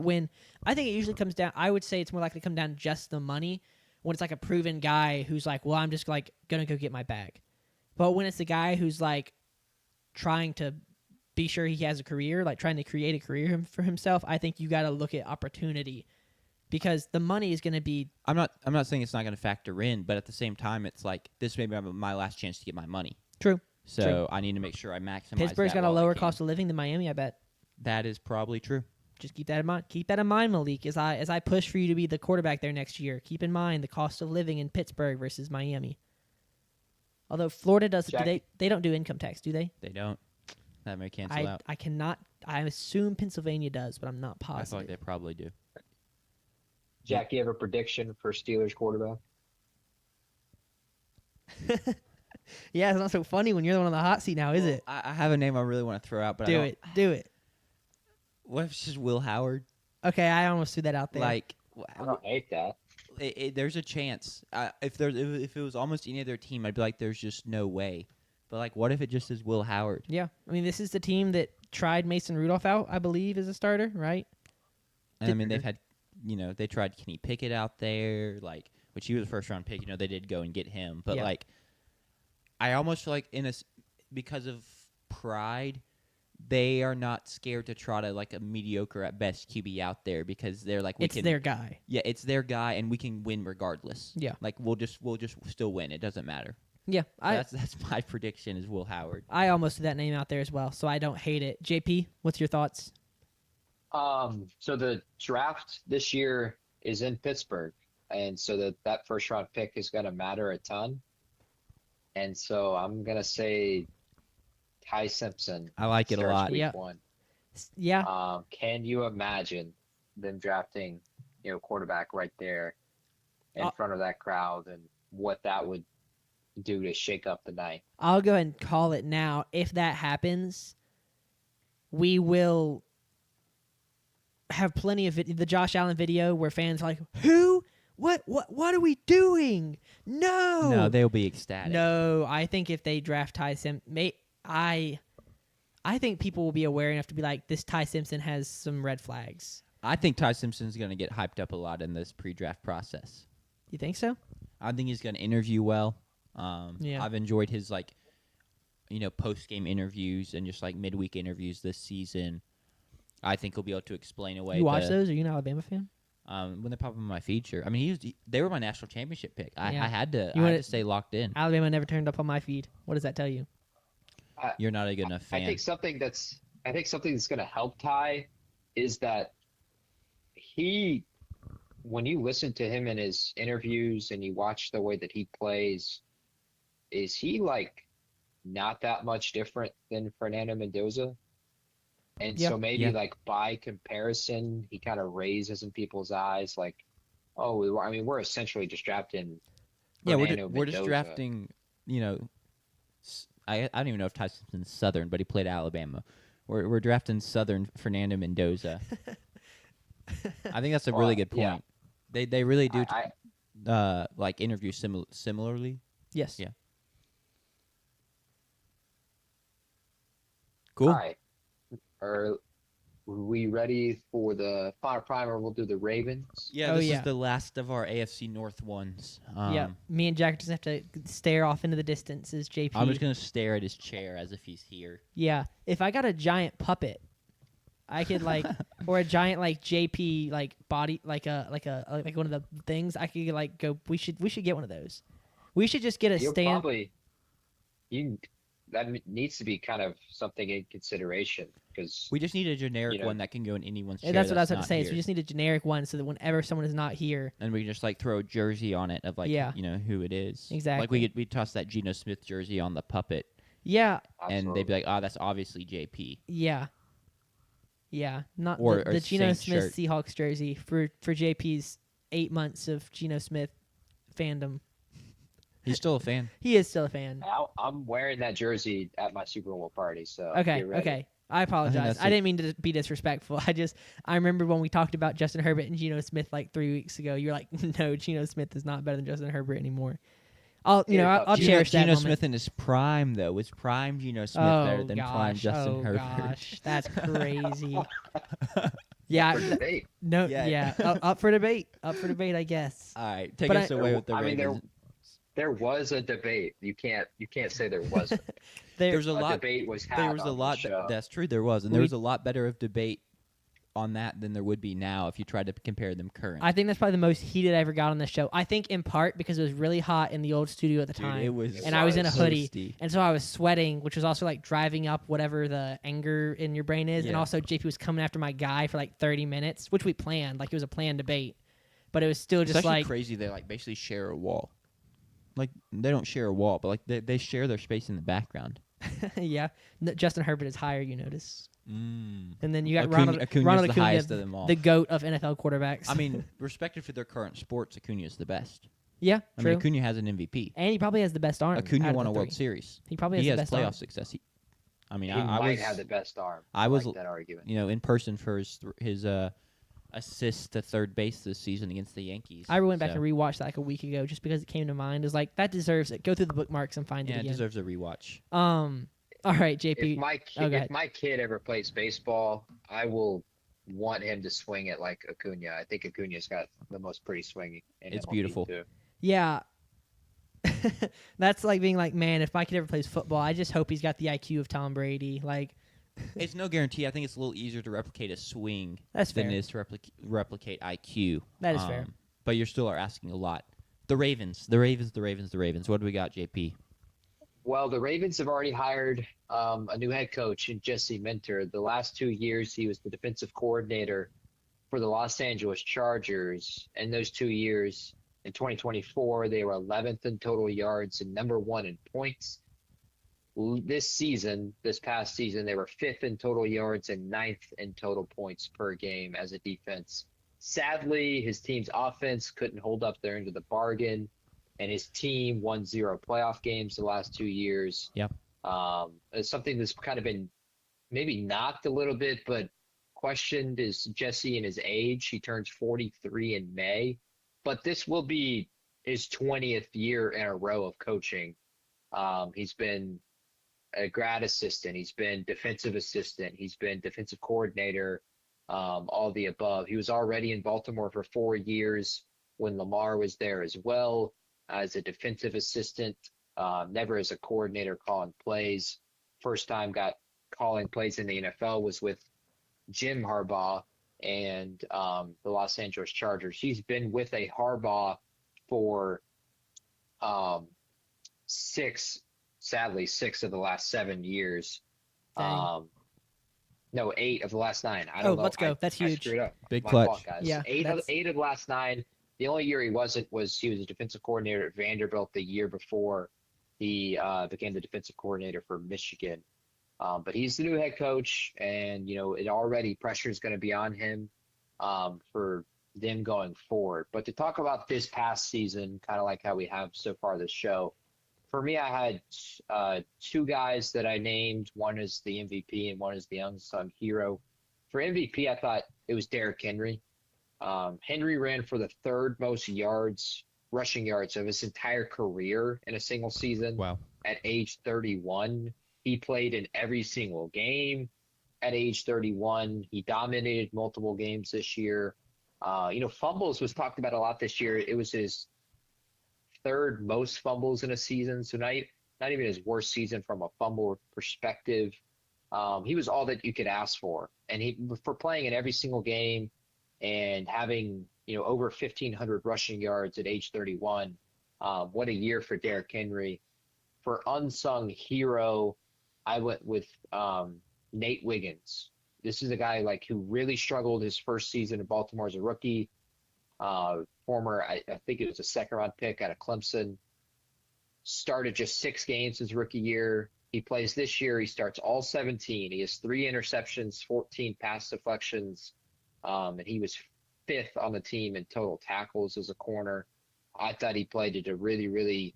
I think it usually comes down – I would say it's more likely to come down to just the money when it's like a proven guy who's like, well, I'm just like going to go get my bag. But when it's a guy who's like trying to be sure he has a career, like trying to create a career for himself, I think you got to look at opportunity because the money is going to be – I'm not saying it's not going to factor in, but at the same time, it's like this may be my last chance to get my money. True. So True. I need to make sure I maximize. Pittsburgh's got a lower cost of living than Miami, I bet. That is probably true. Just keep that in mind. Keep that in mind, Malik, as I push for you to be the quarterback there next year. Keep in mind the cost of living in Pittsburgh versus Miami. Although Florida does, they don't do income tax, do they? They don't. That may cancel out. I cannot. I assume Pennsylvania does, but I'm not positive. I feel like they probably do. Jack, you have a prediction for Steelers quarterback? Yeah, it's not so funny when you're the one on the hot seat now, is it? I have a name I really want to throw out, but do it. What if it's just Will Howard? Okay, I almost threw that out there. I don't hate that. There's a chance. If it was almost any other team, I'd be like, there's just no way. But like, what if it just is Will Howard? Yeah, I mean, this is the team that tried Mason Rudolph out, I believe, as a starter, right? And I mean, they've had, they tried Kenny Pickett out there, like, which he was a first round pick. They did go and get him, but like. I almost feel like because of pride, they are not scared to try to like a mediocre at best QB out there because they're like it's their guy. Yeah, it's their guy, and we can win regardless. Yeah, like we'll just still win. It doesn't matter. Yeah, so that's my prediction is Will Howard. I almost threw that name out there as well, so I don't hate it. JP, what's your thoughts? So the draft this year is in Pittsburgh, and so that first round pick is going to matter a ton. And so I'm going to say Ty Simpson. I like it a lot. Week 1. Yeah. Can you imagine them drafting, quarterback right there in front of that crowd and what that would do to shake up the night? I'll go ahead and call it now. If that happens, we will have plenty of the Josh Allen video where fans are like, who? What are we doing? No, they'll be ecstatic. No, I think if they draft Ty Simpson, I think people will be aware enough to be like, this Ty Simpson has some red flags. I think Ty Simpson's going to get hyped up a lot in this pre-draft process. You think so? I think he's going to interview well. Yeah. I've enjoyed his post-game interviews and just like midweek interviews this season. I think he'll be able to explain away. You watch those? Are you an Alabama fan? When they pop up on my feature, I mean, they were my national championship pick. I had to stay locked in. Alabama never turned up on my feed. What does that tell you? You're not a good enough fan. I think something that's going to help Ty is that when you listen to him in his interviews and you watch the way that he plays, is he like not that much different than Fernando Mendoza? And so maybe like by comparison, he kind of raises in people's eyes like, we're essentially just drafting. Yeah, we're just drafting. I don't even know if Ty Simpson's Southern, but he played at Alabama. We're drafting Southern Fernando Mendoza. I think that's a really good point. Yeah. They really do like interview similarly. Yes. Yeah. Cool. All right. Are we ready for the final primer? We'll do the Ravens. Yeah, this is the last of our AFC North ones. Me and Jack just have to stare off into the distance as JP. I'm just going to stare at his chair as if he's here. Yeah, if I got a giant puppet, I could like, or a giant like JP like body like one of the things. I could like go. We should get one of those. We should just get a stand. needs to be kind of something in consideration because We just need a generic one that can go in anyone's chair. And that's what I was about to say. Here. So we just need a generic one so that whenever someone is not here, and we can just like throw a jersey on it of like who it is. Exactly. Like we toss that Geno Smith jersey on the puppet. Yeah. Absolutely. And they'd be like, "Oh, that's obviously JP." Yeah. Yeah, not or the Geno Smith shirt. Seahawks jersey for JP's 8 months of Geno Smith fandom. He's still a fan. He is still a fan. I'm wearing that jersey at my Super Bowl party. So okay. I apologize. I didn't mean to be disrespectful. I remember when we talked about Justin Herbert and Geno Smith like 3 weeks ago. You're like, no, Geno Smith is not better than Justin Herbert anymore. I'll cherish that Geno moment. Smith in his prime though. Was prime Geno Smith better than prime Justin Herbert? Oh gosh, that's crazy. Yeah. Up for debate. Up for debate, I guess. All right, take us away with the Ravens. Mean, there was a debate. You can't say there wasn't. There's a lot. Debate was had. There was a lot. That's true. There was, and there was a lot better of debate on that than there would be now if you tried to compare them current. I think that's probably the most heated I ever got on this show. I think in part because it was really hot in the old studio at the time. It was, and I was in a hoodie, toasty. And so I was sweating, which was also like driving up whatever the anger in your brain is. Yeah. And also JP was coming after my guy for like 30 minutes, which we planned, like it was a planned debate, but it was still just like crazy. They like basically share a wall. Like they don't share a wall, but like they share their space in the background. Yeah, Justin Herbert is higher, you notice. And then you got Ronald Acuna, the highest of them all. The GOAT of NFL quarterbacks. I mean, respected for their current sports, Acuna is the best. Yeah, I true. mean, Acuna has an MVP. And he probably has the best arm. Acuna won a World Series. He probably has the best playoff arm. success. He I might have the best arm. I was like that argument. In person for his assist to third base this season against the Yankees. I went back and rewatched that like a week ago just because it came to mind. It was like, that deserves it. Go through the bookmarks and find it again. Yeah, it deserves a rewatch. All right, JP. If my kid ever plays baseball, I will want him to swing it like Acuna. I think Acuna's got the most pretty swing in It's MLB beautiful. Too. Yeah. That's like being like, man, if my kid ever plays football, I just hope he's got the IQ of Tom Brady. Like, it's no guarantee. I think it's a little easier to replicate a swing than it is to replicate IQ. That is fair. But you still are asking a lot. The Ravens. What do we got, JP? Well, the Ravens have already hired a new head coach in Jesse Minter. The last 2 years, he was the defensive coordinator for the Los Angeles Chargers. And those 2 years, in 2024, they were 11th in total yards and number 1 in points. This past season, they were 5th in total yards and 9th in total points per game as a defense. Sadly, his team's offense couldn't hold up their end of the bargain, and his team won 0 playoff games the last 2 years. Yep. It's something that's kind of been maybe knocked a little bit, but questioned is Jesse and his age. He turns 43 in May, but this will be his 20th year in a row of coaching. He's been a grad assistant. He's been defensive assistant. He's been defensive coordinator, all the above. He was already in Baltimore for 4 years when Lamar was there as well, as a defensive assistant, never as a coordinator calling plays. First time got calling plays in the NFL was with Jim Harbaugh and the Los Angeles Chargers. He's been with a Harbaugh for 6 of the last 7 years. No, 8 of the last 9. I don't know. Let's go. That's huge. I screwed up. Big My clutch. fault, guys. Yeah, 8 of the last 9. The only year he wasn't was he was a defensive coordinator at Vanderbilt the year before he became the defensive coordinator for Michigan. But he's the new head coach, and it already pressure is going to be on him for them going forward. But to talk about this past season, kind of like how we have so far this show, for me, I had 2 guys that I named. One is the MVP and one is the unsung hero. For MVP, I thought it was Derrick Henry. Henry ran for the 3rd most rushing yards of his entire career in a single season. Wow. At age 31. He played in every single game at age 31. He dominated multiple games this year. Fumbles was talked about a lot this year. It was his 3rd most fumbles in a season, so not even his worst season from a fumble perspective. He was all that you could ask for. And for playing in every single game and having, over 1,500 rushing yards at age 31, what a year for Derrick Henry. For unsung hero, I went with Nate Wiggins. This is a guy like who really struggled his first season in Baltimore as a rookie. Former, I think it was a second-round pick out of Clemson. Started just 6 games his rookie year. He plays this year. He starts all 17. He has 3 interceptions, 14 pass deflections, and he was 5th on the team in total tackles as a corner. I thought he played at a really, really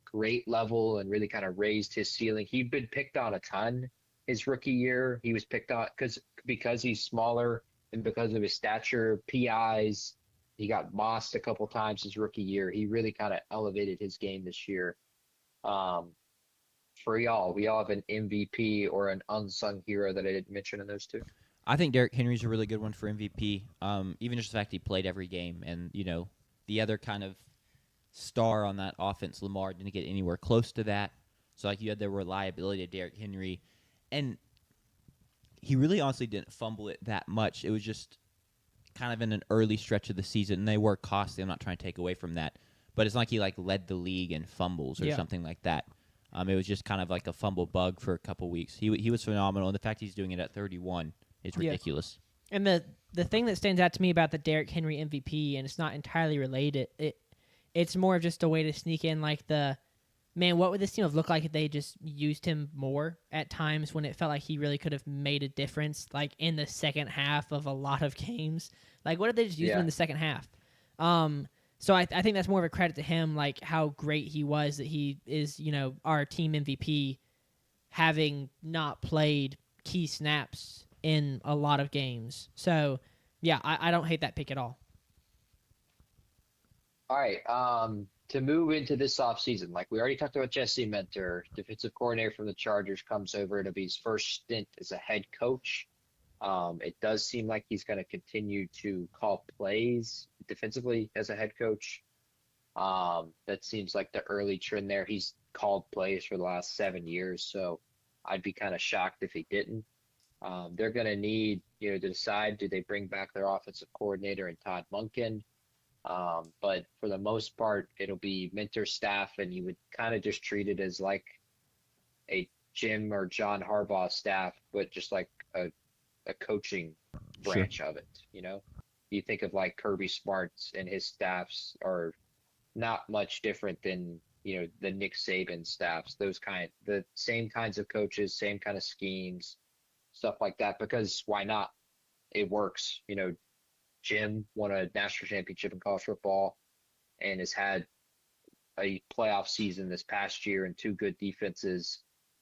great level and really kind of raised his ceiling. He'd been picked on a ton his rookie year. He was picked on because he's smaller and because of his stature, PIs. He got mossed a couple times his rookie year. He really kind of elevated his game this year. For y'all, we all have an MVP or an unsung hero that I didn't mention in those two. I think Derrick Henry's a really good one for MVP. Even just the fact he played every game, and the other kind of star on that offense, Lamar, didn't get anywhere close to that. So like you had the reliability of Derrick Henry, and he really honestly didn't fumble it that much. It was just kind of in an early stretch of the season, and they were costly. I'm not trying to take away from that, but it's not like he led the league in fumbles or something like that. It was just kind of like a fumble bug for a couple weeks. He was phenomenal, and the fact he's doing it at 31 is ridiculous. And the thing that stands out to me about the Derrick Henry MVP, and it's not entirely related, it's more of just a way to sneak in what would this team have looked like if they just used him more at times when it felt like he really could have made a difference, like in the second half of a lot of games? Like, what if they just used him in the second half? So I think that's more of a credit to him, like how great he was, that he is, our team MVP, having not played key snaps in a lot of games. So, yeah, I don't hate that pick at all. All right. To move into this offseason, like we already talked about, Jesse Mentor, defensive coordinator from the Chargers, comes over to be his first stint as a head coach. It does seem like he's going to continue to call plays defensively as a head coach. That seems like the early trend there. He's called plays for the last 7 years, so I'd be kind of shocked if he didn't. They're going to need, to decide, do they bring back their offensive coordinator and Todd Monken? But for the most part, it'll be Mentor staff, and you would kind of just treat it as like a Jim or John Harbaugh staff, but just like a coaching branch of it. You think of like Kirby Smart and his staffs are not much different than the Nick Saban staffs. The same kinds of coaches, same kind of schemes, stuff like that. Because why not? It works. Jim won a national championship in college football and has had a playoff season this past year and 2 good defenses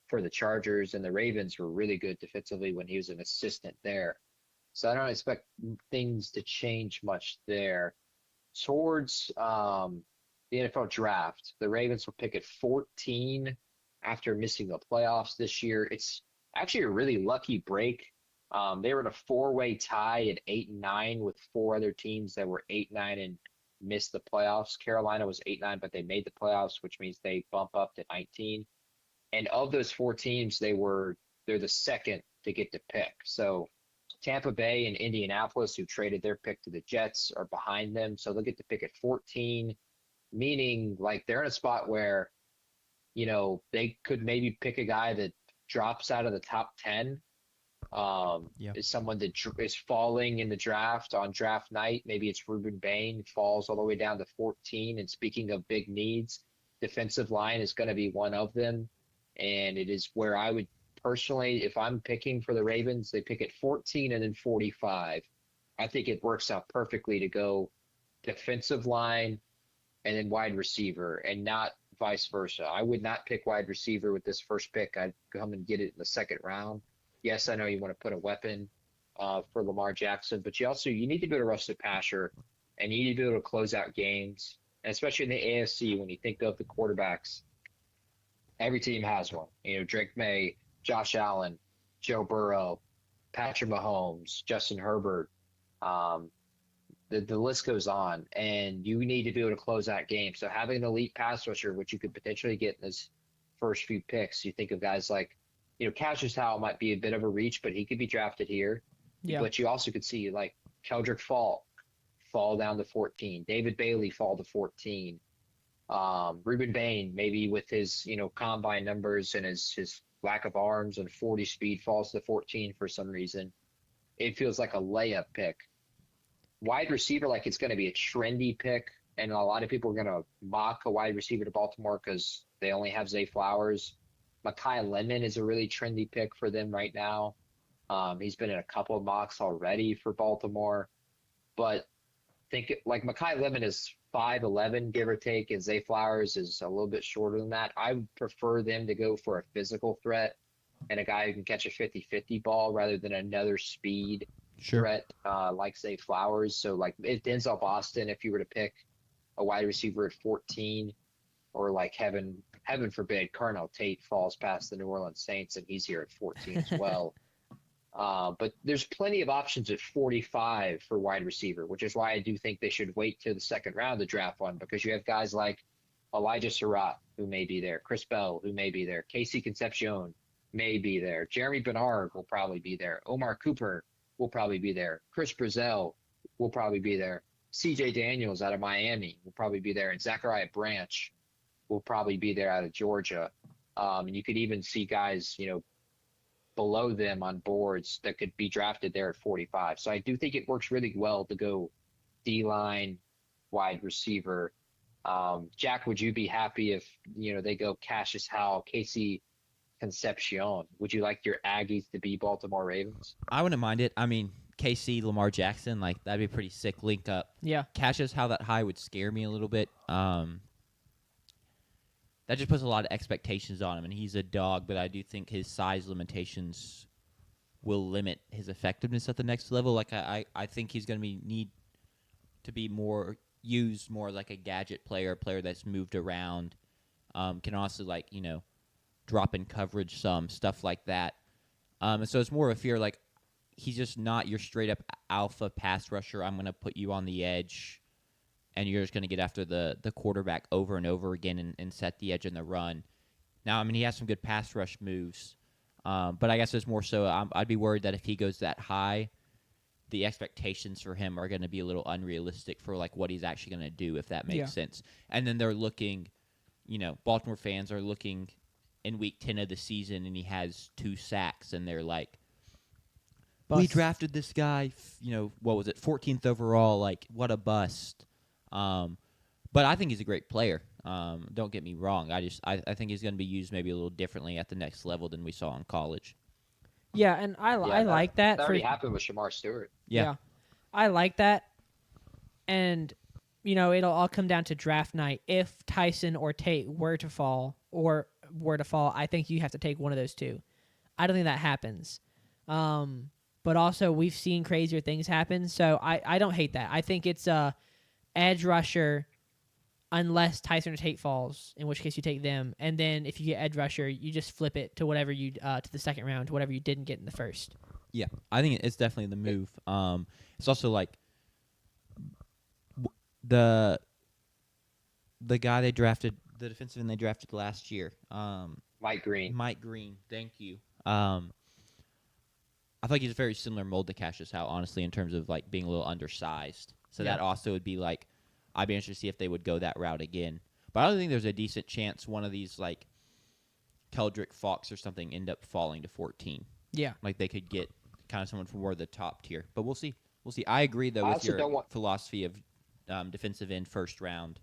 for the Chargers, and the Ravens were really good defensively when he was an assistant there. So I don't expect things to change much there. Towards the NFL draft, the Ravens will pick at 14 after missing the playoffs this year. It's actually a really lucky break. They were in a 4-way tie at 8-9 with 4 other teams that were 8-9 and missed the playoffs. Carolina was 8-9, but they made the playoffs, which means they bump up to 19. And of those 4 teams, they're the second to get to pick. So Tampa Bay and Indianapolis, who traded their pick to the Jets, are behind them. So they'll get to pick at 14, meaning like they're in a spot where, they could maybe pick a guy that drops out of the top 10. Is someone that is falling in the draft on draft night. Maybe it's Ruben Bain, falls all the way down to 14. And speaking of big needs, defensive line is going to be one of them. And it is where I would personally, if I'm picking for the Ravens, they pick at 14 and then 45. I think it works out perfectly to go defensive line and then wide receiver, and not vice versa. I would not pick wide receiver with this first pick. I'd come and get it in the second round. Yes, I know you want to put a weapon for Lamar Jackson, but you need to be able to rush the passer, and you need to be able to close out games, and especially in the AFC when you think of the quarterbacks. Every team has one. Drake May, Josh Allen, Joe Burrow, Patrick Mahomes, Justin Herbert. The list goes on, and you need to be able to close out games. So having an elite pass rusher, which you could potentially get in his first few picks, you think of guys like, Cassius Howell might be a bit of a reach, but he could be drafted here. Yeah. But you also could see like Keldrick Falk fall down to 14, David Bailey fall to 14. Ruben Bain, maybe with his, combine numbers and his lack of arms and 40 speed falls to 14 for some reason, it feels like a layup pick. Wide receiver, like it's going to be a trendy pick, and a lot of people are going to mock a wide receiver to Baltimore because they only have Zay Flowers. Mekhi Lemon is a really trendy pick for them right now. He's been in a couple of mocks already for Baltimore, but like Mekhi Lemon is 5'11", give or take, and Zay Flowers is a little bit shorter than that. I would prefer them to go for a physical threat and a guy who can catch a 50-50 ball rather than another speed threat like Zay Flowers. So like if Denzel Boston, if you were to pick a wide receiver at 14, or like heaven forbid, Carnell Tate falls past the New Orleans Saints and he's here at 14 as well. But there's plenty of options at 45 for wide receiver, which is why I do think they should wait till the second round to draft one, because you have guys like Elijah Surratt, who may be there, Chris Bell, who may be there, Casey Concepcion may be there, Jeremy Bernard will probably be there, Omar Cooper will probably be there, Chris Brazell will probably be there, CJ Daniels out of Miami will probably be there, and Zachariah Branch will probably be there out of Georgia. And you could even see guys, below them on boards that could be drafted there at 45. So I do think it works really well to go D-line, wide receiver. Jack, would you be happy if, they go Cassius Howell, Casey Concepcion? Would you like your Aggies to be Baltimore Ravens? I wouldn't mind it. I mean, KC, Lamar Jackson, like that'd be a pretty sick link up. Yeah. Cassius Howell that high would scare me a little bit. That just puts a lot of expectations on him, and he's a dog, but I do think his size limitations will limit his effectiveness at the next level. Like I think he's going to need to be used more like a gadget player, a player that's moved around, can also drop in coverage some, stuff like that. And so it's more of a fear, like he's just not your straight up alpha pass rusher. I'm going to put you on the edge, and you're just going to get after the quarterback over and over again and set the edge in the run. Now, I mean, he has some good pass rush moves, but I guess it's more so I'd be worried that if he goes that high, the expectations for him are going to be a little unrealistic for like what he's actually going to do, if that makes sense. And then they're looking, Baltimore fans are looking in week 10 of the season, and he has 2 sacks, and they're like, we drafted this guy, what was it, 14th overall, like what a bust. But I think he's a great player. Don't get me wrong. I think he's going to be used maybe a little differently at the next level than we saw in college. Yeah, and I like that. That already happened with Shamar Stewart. Yeah, I like that. And, it'll all come down to draft night. If Tyson or Tate were to fall, I think you have to take one of those two. I don't think that happens. But also, we've seen crazier things happen, so I don't hate that. I think it's edge rusher unless Tyson or Tate falls, in which case you take them. And then if you get edge rusher, you just flip it to whatever you to the second round, to whatever you didn't get in the first. Yeah, I think it's definitely the move. It's also like the guy they drafted, the defensive end they drafted last year. Mike Green. Thank you. I think he's a very similar mold to Cassius Howell, honestly, in terms of like being a little undersized. So that also would be like, I'd be interested to see if they would go that route again. But I don't think there's a decent chance one of these like Keldrick, Fox, or something end up falling to 14. Yeah, like they could get kind of someone from more of the top tier. But we'll see. I agree though with your philosophy of defensive end first round,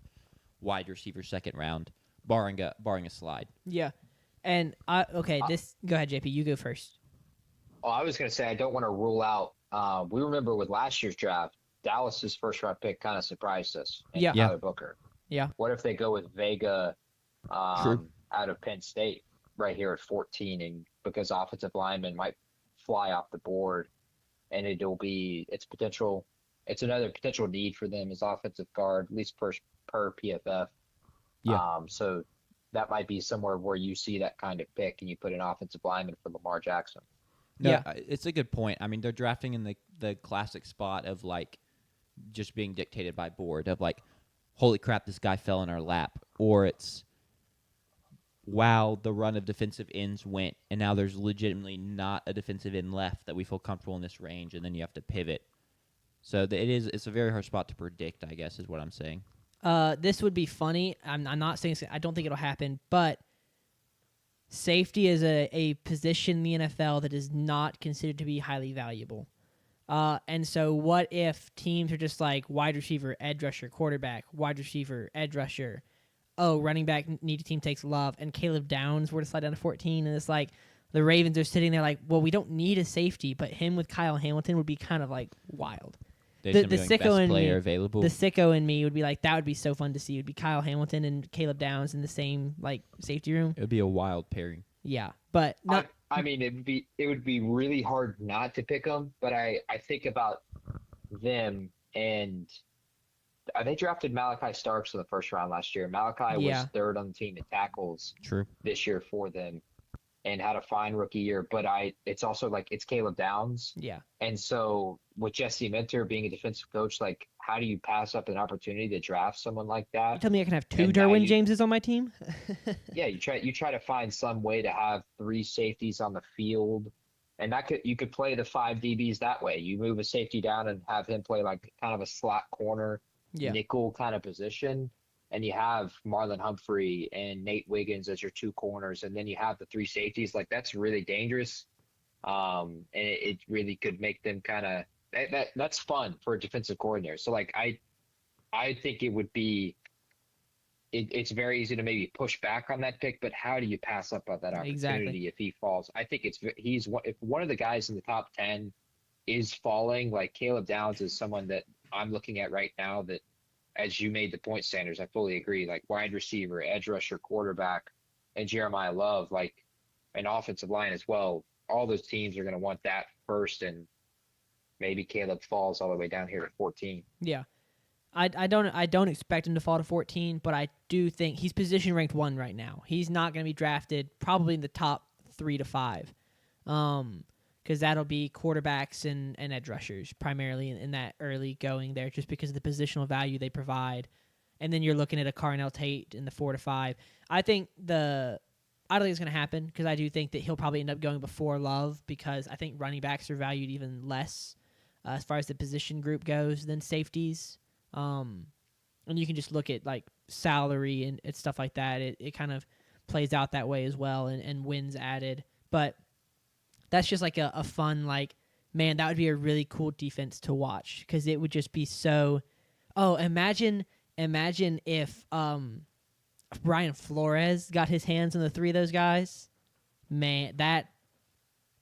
wide receiver second round, barring a slide. Yeah, and go ahead, JP. You go first. Oh, I was going to say I don't want to rule out. We remember with last year's draft, Dallas's first round pick kind of surprised us. Tyler Booker. Yeah. What if they go with Vega out of Penn State right here at 14, and because offensive linemen might fly off the board, and it's another potential need for them as offensive guard, at least per PFF. Yeah. So that might be somewhere where you see that kind of pick, and you put an offensive lineman for Lamar Jackson. No, it's a good point. I mean, they're drafting in the classic spot of like just being dictated by board, of like, holy crap, this guy fell in our lap, or it's, wow, the run of defensive ends went, and now there's legitimately not a defensive end left that we feel comfortable in this range, and then you have to pivot. So it's a very hard spot to predict, I guess, is what I'm saying. This would be funny. I'm not saying I don't think it'll happen, but safety is a position in the NFL that is not considered to be highly valuable. And so what if teams are just like wide receiver, edge rusher, quarterback, wide receiver, edge rusher, running back, need a team takes Love, and Caleb Downs were to slide down to 14, and it's like the Ravens are sitting there like, well, we don't need a safety, but him with Kyle Hamilton would be kind of like wild. The sicko in me, available. the sicko in me would be like, that would be so fun to see. It would be Kyle Hamilton and Caleb Downs in the same like safety room. It would be a wild pairing. Yeah, but not. I mean, it would be really hard not to pick them, but I think about them, and they drafted Malachi Starks in the first round last year. Malachi was third on the team in tackles this year for them, and had a fine rookie year. But it's also like it's Caleb Downs. Yeah. And so with Jesse Minter being a defensive coach, like how do you pass up an opportunity to draft someone like that? You tell me I can have two Derwin Jameses on my team? Yeah, you try to find some way to have 3 safeties on the field. And you could play the 5 DBs that way. You move a safety down and have him play like kind of a slot corner, nickel kind of position. And you have Marlon Humphrey and Nate Wiggins as your 2 corners. And then you have the 3 safeties. Like, that's really dangerous. And it really could make them kind of that's fun for a defensive coordinator. So, like, I think it would be it's very easy to maybe push back on that pick, but how do you pass up on that opportunity if he falls? I think if one of the guys in the top 10 is falling, like Caleb Downs is someone that I'm looking at right now that, as you made the point, Sanders, I fully agree, like wide receiver, edge rusher, quarterback, and Jeremiah Love, like an offensive line as well. All those teams are going to want that first, and maybe Caleb falls all the way down here at 14. Yeah. I don't expect him to fall to 14, but I do think he's position ranked 1 right now. He's not going to be drafted probably in the top 3 to 5, because that'll be quarterbacks and edge rushers primarily in that early going there, just because of the positional value they provide. And then you're looking at a Carnell Tate in the 4 to 5. I don't think it's going to happen, because I do think that he'll probably end up going before Love, because I think running backs are valued even less as far as the position group goes than safeties. And you can just look at like salary and stuff like that. It kind of plays out that way as well, and wins added. But that's just like a fun, like, man, that would be a really cool defense to watch, because it would just be so. Oh, imagine if Brian Flores got his hands on the 3 of those guys. Man,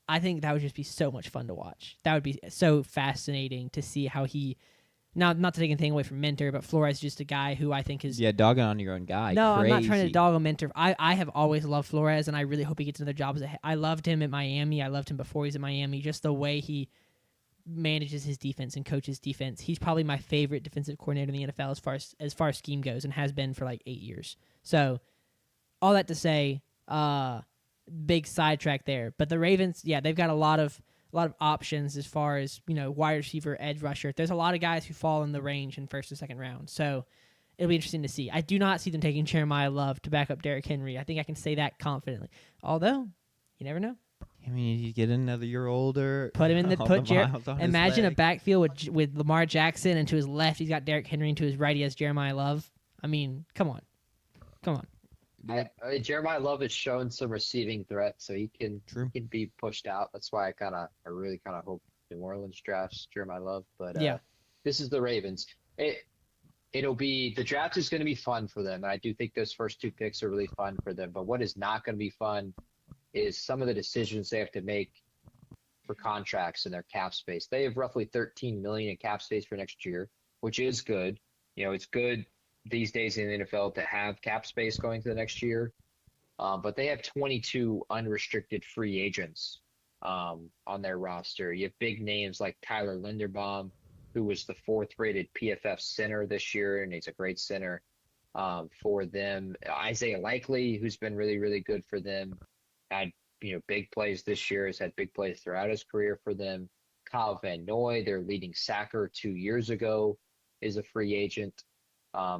I think that would just be so much fun to watch. That would be so fascinating to see how he. Not to take anything away from Minter, but Flores is just a guy who I think is... Yeah, dogging on your own guy. No, Crazy. I'm not trying to dog on Minter. I have always loved Flores, and I really hope he gets another job. I loved him at Miami. I loved him before he was at Miami. Just the way he manages his defense and coaches defense. He's probably my favorite defensive coordinator in the NFL as far as scheme goes, and has been for like 8 years. So, all that to say, big sidetrack there. But the Ravens, they've got a lot of options as far as, wide receiver, edge rusher. There's a lot of guys who fall in the range in first or second round. So it'll be interesting to see. I do not see them taking Jeremiah Love to back up Derrick Henry. I think I can say that confidently. Although, you never know. I mean, you get another year older. Put him in imagine a backfield with Lamar Jackson, and to his left he's got Derrick Henry, and to his right he has Jeremiah Love. I mean, come on. Jeremiah Love has shown some receiving threat, so he can be pushed out. That's why I really hope New Orleans drafts Jeremiah Love. But this is the Ravens. It'll be, the draft is going to be fun for them, and I do think those first 2 picks are really fun for them. But what is not going to be fun is some of the decisions they have to make for contracts and their cap space. They have roughly $13 million in cap space for next year, which is good. It's good these days in the NFL to have cap space going to the next year. But they have 22 unrestricted free agents on their roster. You have big names like Tyler Linderbaum, who was the 4th rated PFF center this year, and he's a great center for them. Isaiah Likely, who's been really, really good for them, had big plays this year, has had big plays throughout his career for them. Kyle Van Noy, their leading sacker 2 years ago, is a free agent.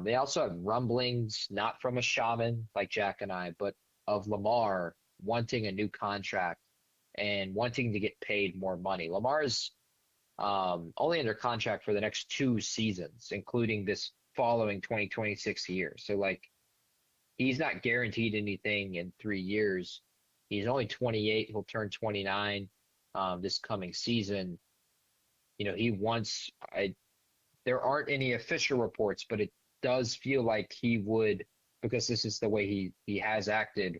They also have rumblings, not from a shaman like Jack and I, but of Lamar wanting a new contract and wanting to get paid more money. Lamar's only under contract for the next 2 seasons, including this following 2026 year. So, like, he's not guaranteed anything in 3 years. He's only 28. He'll turn 29 this coming season. He wants. There aren't any official reports, but it does feel like he would, because this is the way he has acted.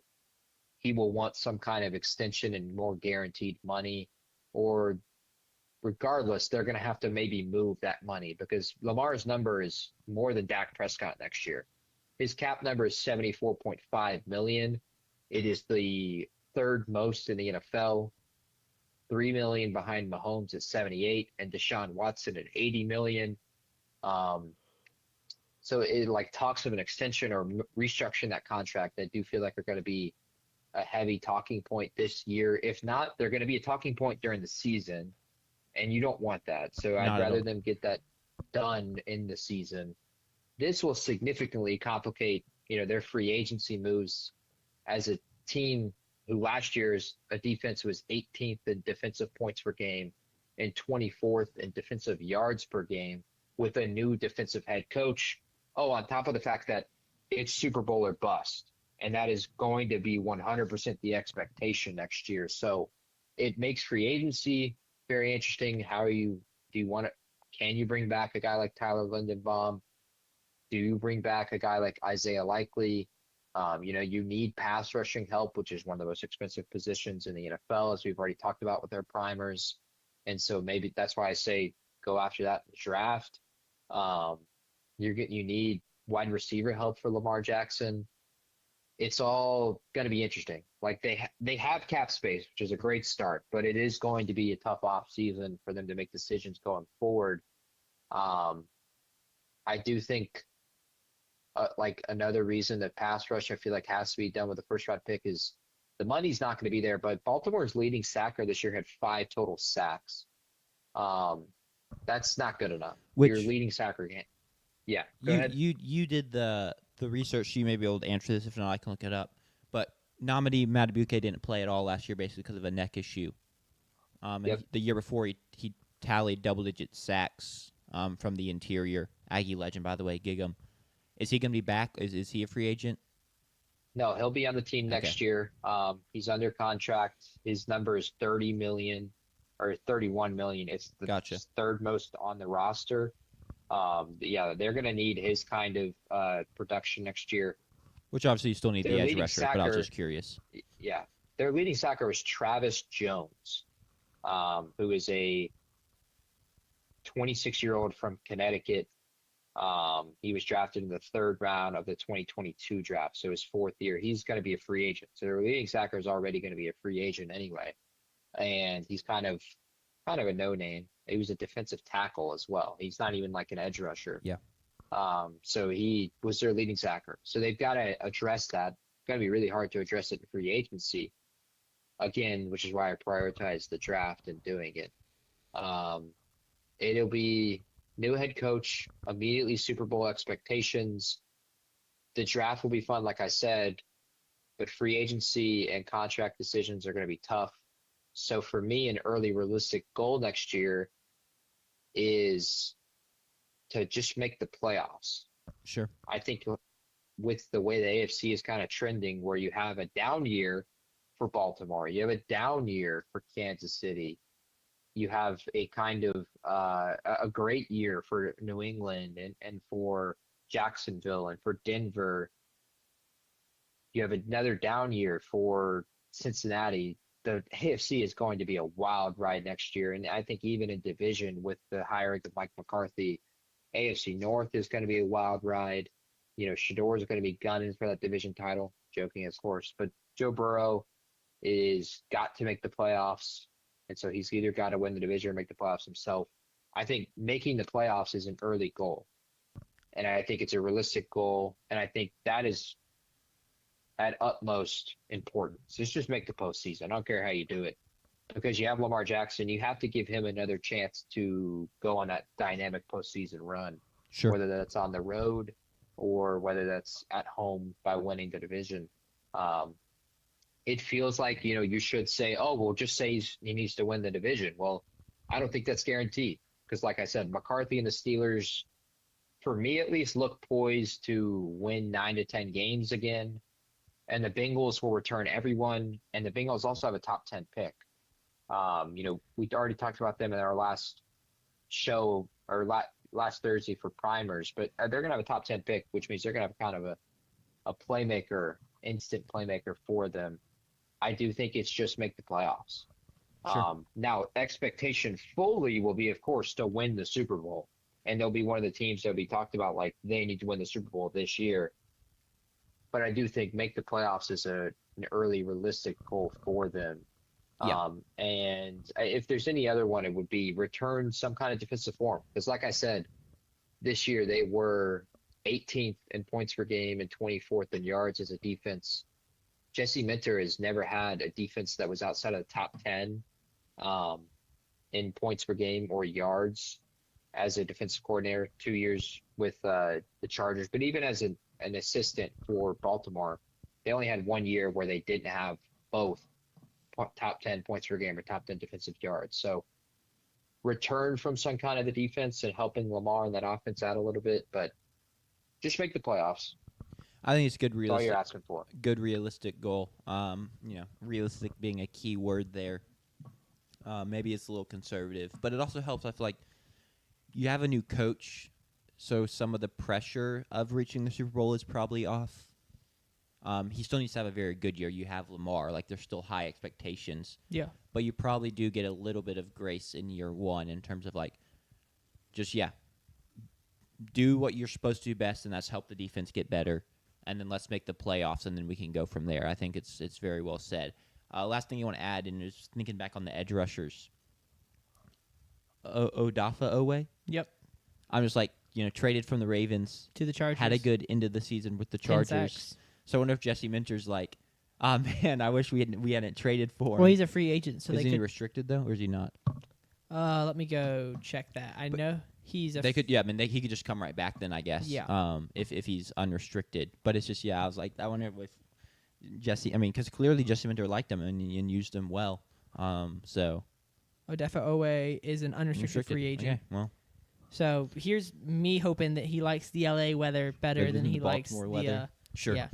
He will want some kind of extension and more guaranteed money, or regardless, they're going to have to maybe move that money because Lamar's number is more than Dak Prescott next year. His cap number is $74.5 million. It is the third most in the NFL. $3 million behind Mahomes at 78 and Deshaun Watson at 80 million. So it talks of an extension or restructuring that contract. I do feel like they're going to be a heavy talking point this year. If not, they're going to be a talking point during the season, and you don't want that. So I'd rather them get that done in the season. This will significantly complicate, their free agency moves as a team who last year's defense was 18th in defensive points per game and 24th in defensive yards per game with a new defensive head coach. Oh, on top of the fact that it's Super Bowl or bust, and that is going to be 100% the expectation next year. So it makes free agency very interesting. Can you bring back a guy like Tyler Lindenbaum? Do you bring back a guy like Isaiah Likely? You need pass rushing help, which is one of the most expensive positions in the NFL, as we've already talked about with their primers. And so maybe that's why I say go after that in the draft. You need wide receiver help for Lamar Jackson. It's all going to be interesting. They have cap space, which is a great start, but it is going to be a tough off season for them to make decisions going forward. I do think another reason that pass rush I feel like has to be done with the first round pick is the money's not going to be there. But Baltimore's leading sacker this year had 5 total sacks. That's not good enough. Your leading sacker can't. Yeah, go ahead. You did the research. You may be able to answer this. If not, I can look it up. But Namadi Madubuike didn't play at all last year, basically because of a neck issue. And the year before, he tallied double-digit sacks from the interior. Aggie legend, by the way, Gig'em. Is he going to be back? Is he a free agent? No, he'll be on the team next year. He's under contract. His number is $30 million or $31 million. It's the third most on the roster. They're going to need his kind of production next year. Which obviously you still need the edge rusher, but I was just curious. Yeah. Their leading sacker was Travis Jones, who is a 26-year-old from Connecticut. He was drafted in the 3rd round of the 2022 draft, so his 4th year. He's going to be a free agent. So their leading sacker is already going to be a free agent anyway, and he's kind of a no-name. He was a defensive tackle as well. He's not even like an edge rusher. Yeah. So he was their leading sacker. So they've got to address that. It's going to be really hard to address it in free agency, again, which is why I prioritize the draft and doing it. It'll be new head coach, immediately Super Bowl expectations. The draft will be fun, like I said, but free agency and contract decisions are going to be tough. So for me, an early realistic goal next year is to just make the playoffs. Sure. I think with the way the AFC is kind of trending, where you have a down year for Baltimore, you have a down year for Kansas City, you have a kind of a great year for New England and for Jacksonville and for Denver. You have another down year for Cincinnati. The AFC is going to be a wild ride next year. And I think even in division with the hiring of Mike McCarthy, AFC North is going to be a wild ride. Shador is going to be gunning for that division title, joking, of course. But Joe Burrow is got to make the playoffs. And so he's either got to win the division or make the playoffs himself. I think making the playoffs is an early goal. And I think it's a realistic goal. And I think that is at utmost importance. Just make the postseason. I don't care how you do it. Because you have Lamar Jackson, you have to give him another chance to go on that dynamic postseason run. Sure. Whether that's on the road or whether that's at home by winning the division. It feels like, you should say, just say he needs to win the division. Well, I don't think that's guaranteed because, like I said, McCarthy and the Steelers, for me at least, look poised to win 9 to 10 games again. and the Bengals will return everyone, and the Bengals also have a top 10 pick. We already talked about them in our last show or last Thursday for primers, but they're going to have a top 10 pick, which means they're going to have kind of a playmaker, instant playmaker for them. I do think it's just make the playoffs. Sure. Now, expectation fully will be, of course, to win the Super Bowl. And they'll be one of the teams that'll be talked about like they need to win the Super Bowl this year. But I do think make the playoffs is an early realistic goal for them. Yeah. And if there's any other one, it would be return some kind of defensive form. Because like I said, this year they were 18th in points per game and 24th in yards as a defense. Jesse Minter has never had a defense that was outside of the top 10 in points per game or yards as a defensive coordinator, 2 years with the Chargers. But even as an assistant for Baltimore, they only had 1 year where they didn't have both top 10 points per game or top 10 defensive yards. So return from some kind of the defense and helping Lamar and that offense out a little bit, but just make the playoffs. I think it's good That's all you're asking for. Good realistic goal. Realistic being a key word there. Maybe it's a little conservative, but it also helps. I feel like you have a new coach, so some of the pressure of reaching the Super Bowl is probably off. He still needs to have a very good year. You have Lamar. Like, there's still high expectations. Yeah. But you probably do get a little bit of grace in year one in terms of, like, do what you're supposed to do best, and that's help the defense get better. And then let's make the playoffs, and then we can go from there. I think it's very well said. Last thing you want to add, and is thinking back on the edge rushers. Odafe Owe? Yep. I'm just like, traded from the Ravens. To the Chargers. Had a good end of the season with the 10 Chargers. sacks. So I wonder if Jesse Minter's like, man, I wish we hadn't traded for him. Well, he's a free agent, so is they he could. restricted, though, or is he not? Let me go check that. I know he's a. They could, yeah. I mean, he could just come right back then, I guess. Yeah. If he's unrestricted, but it's just, I was like, I wonder if Jesse. I mean, because clearly Jesse Minter liked him and used him well. So. Odafe Owe is an unrestricted free agent. Okay, well. So here's me hoping that he likes the LA weather better than he likes the weather. Sure. Yeah.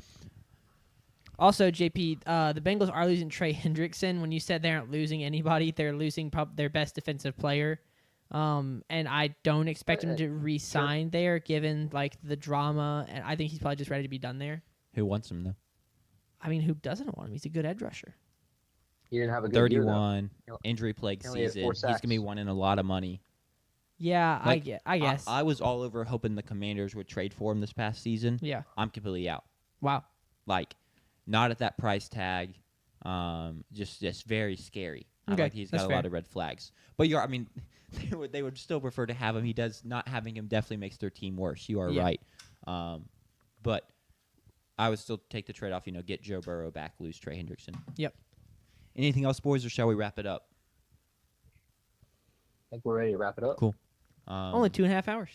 Also, JP, the Bengals are losing Trey Hendrickson. When you said they aren't losing anybody, they're losing their best defensive player. And I don't expect him to re-sign there, given like the drama. And I think he's probably just ready to be done there. Who wants him though? I mean, who doesn't want him? He's a good edge rusher. He didn't have a good 31 year, injury plague Only had season. 4 He's sacks. gonna be wanting a lot of money. Yeah, Like, I guess. I was all over hoping the Commanders would trade for him this past season. Yeah. I'm completely out. Wow. Like, not at that price tag. Just very scary. Okay, Like he's got that's a fair. lot of red flags. But they would still prefer to have him. He does not having him definitely makes their team worse. You are Yeah. right. But I would still take the trade off. Get Joe Burrow back, lose Trey Hendrickson. Yep. Anything else, boys, or shall we wrap it up? I think we're ready to wrap it up. Cool. Only 2.5 hours.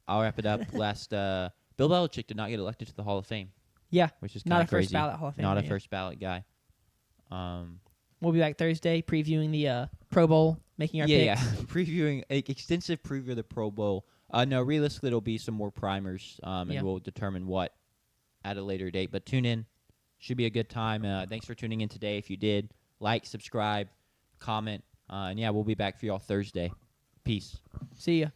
I'll wrap it up. Bill Belichick did not get elected to the Hall of Fame, Yeah. which is Not kind a of crazy. first ballot Hall of Fame. Not a yeah. first ballot guy. We'll be back Thursday previewing the Pro Bowl, making our picks. Previewing extensive preview of the Pro Bowl. No, realistically, it'll be some more primers, and Yeah. we'll determine what at a later date. But tune in; should be a good time. Thanks for tuning in today. If you did, like, subscribe, comment, and we'll be back for y'all Thursday. Peace. See ya.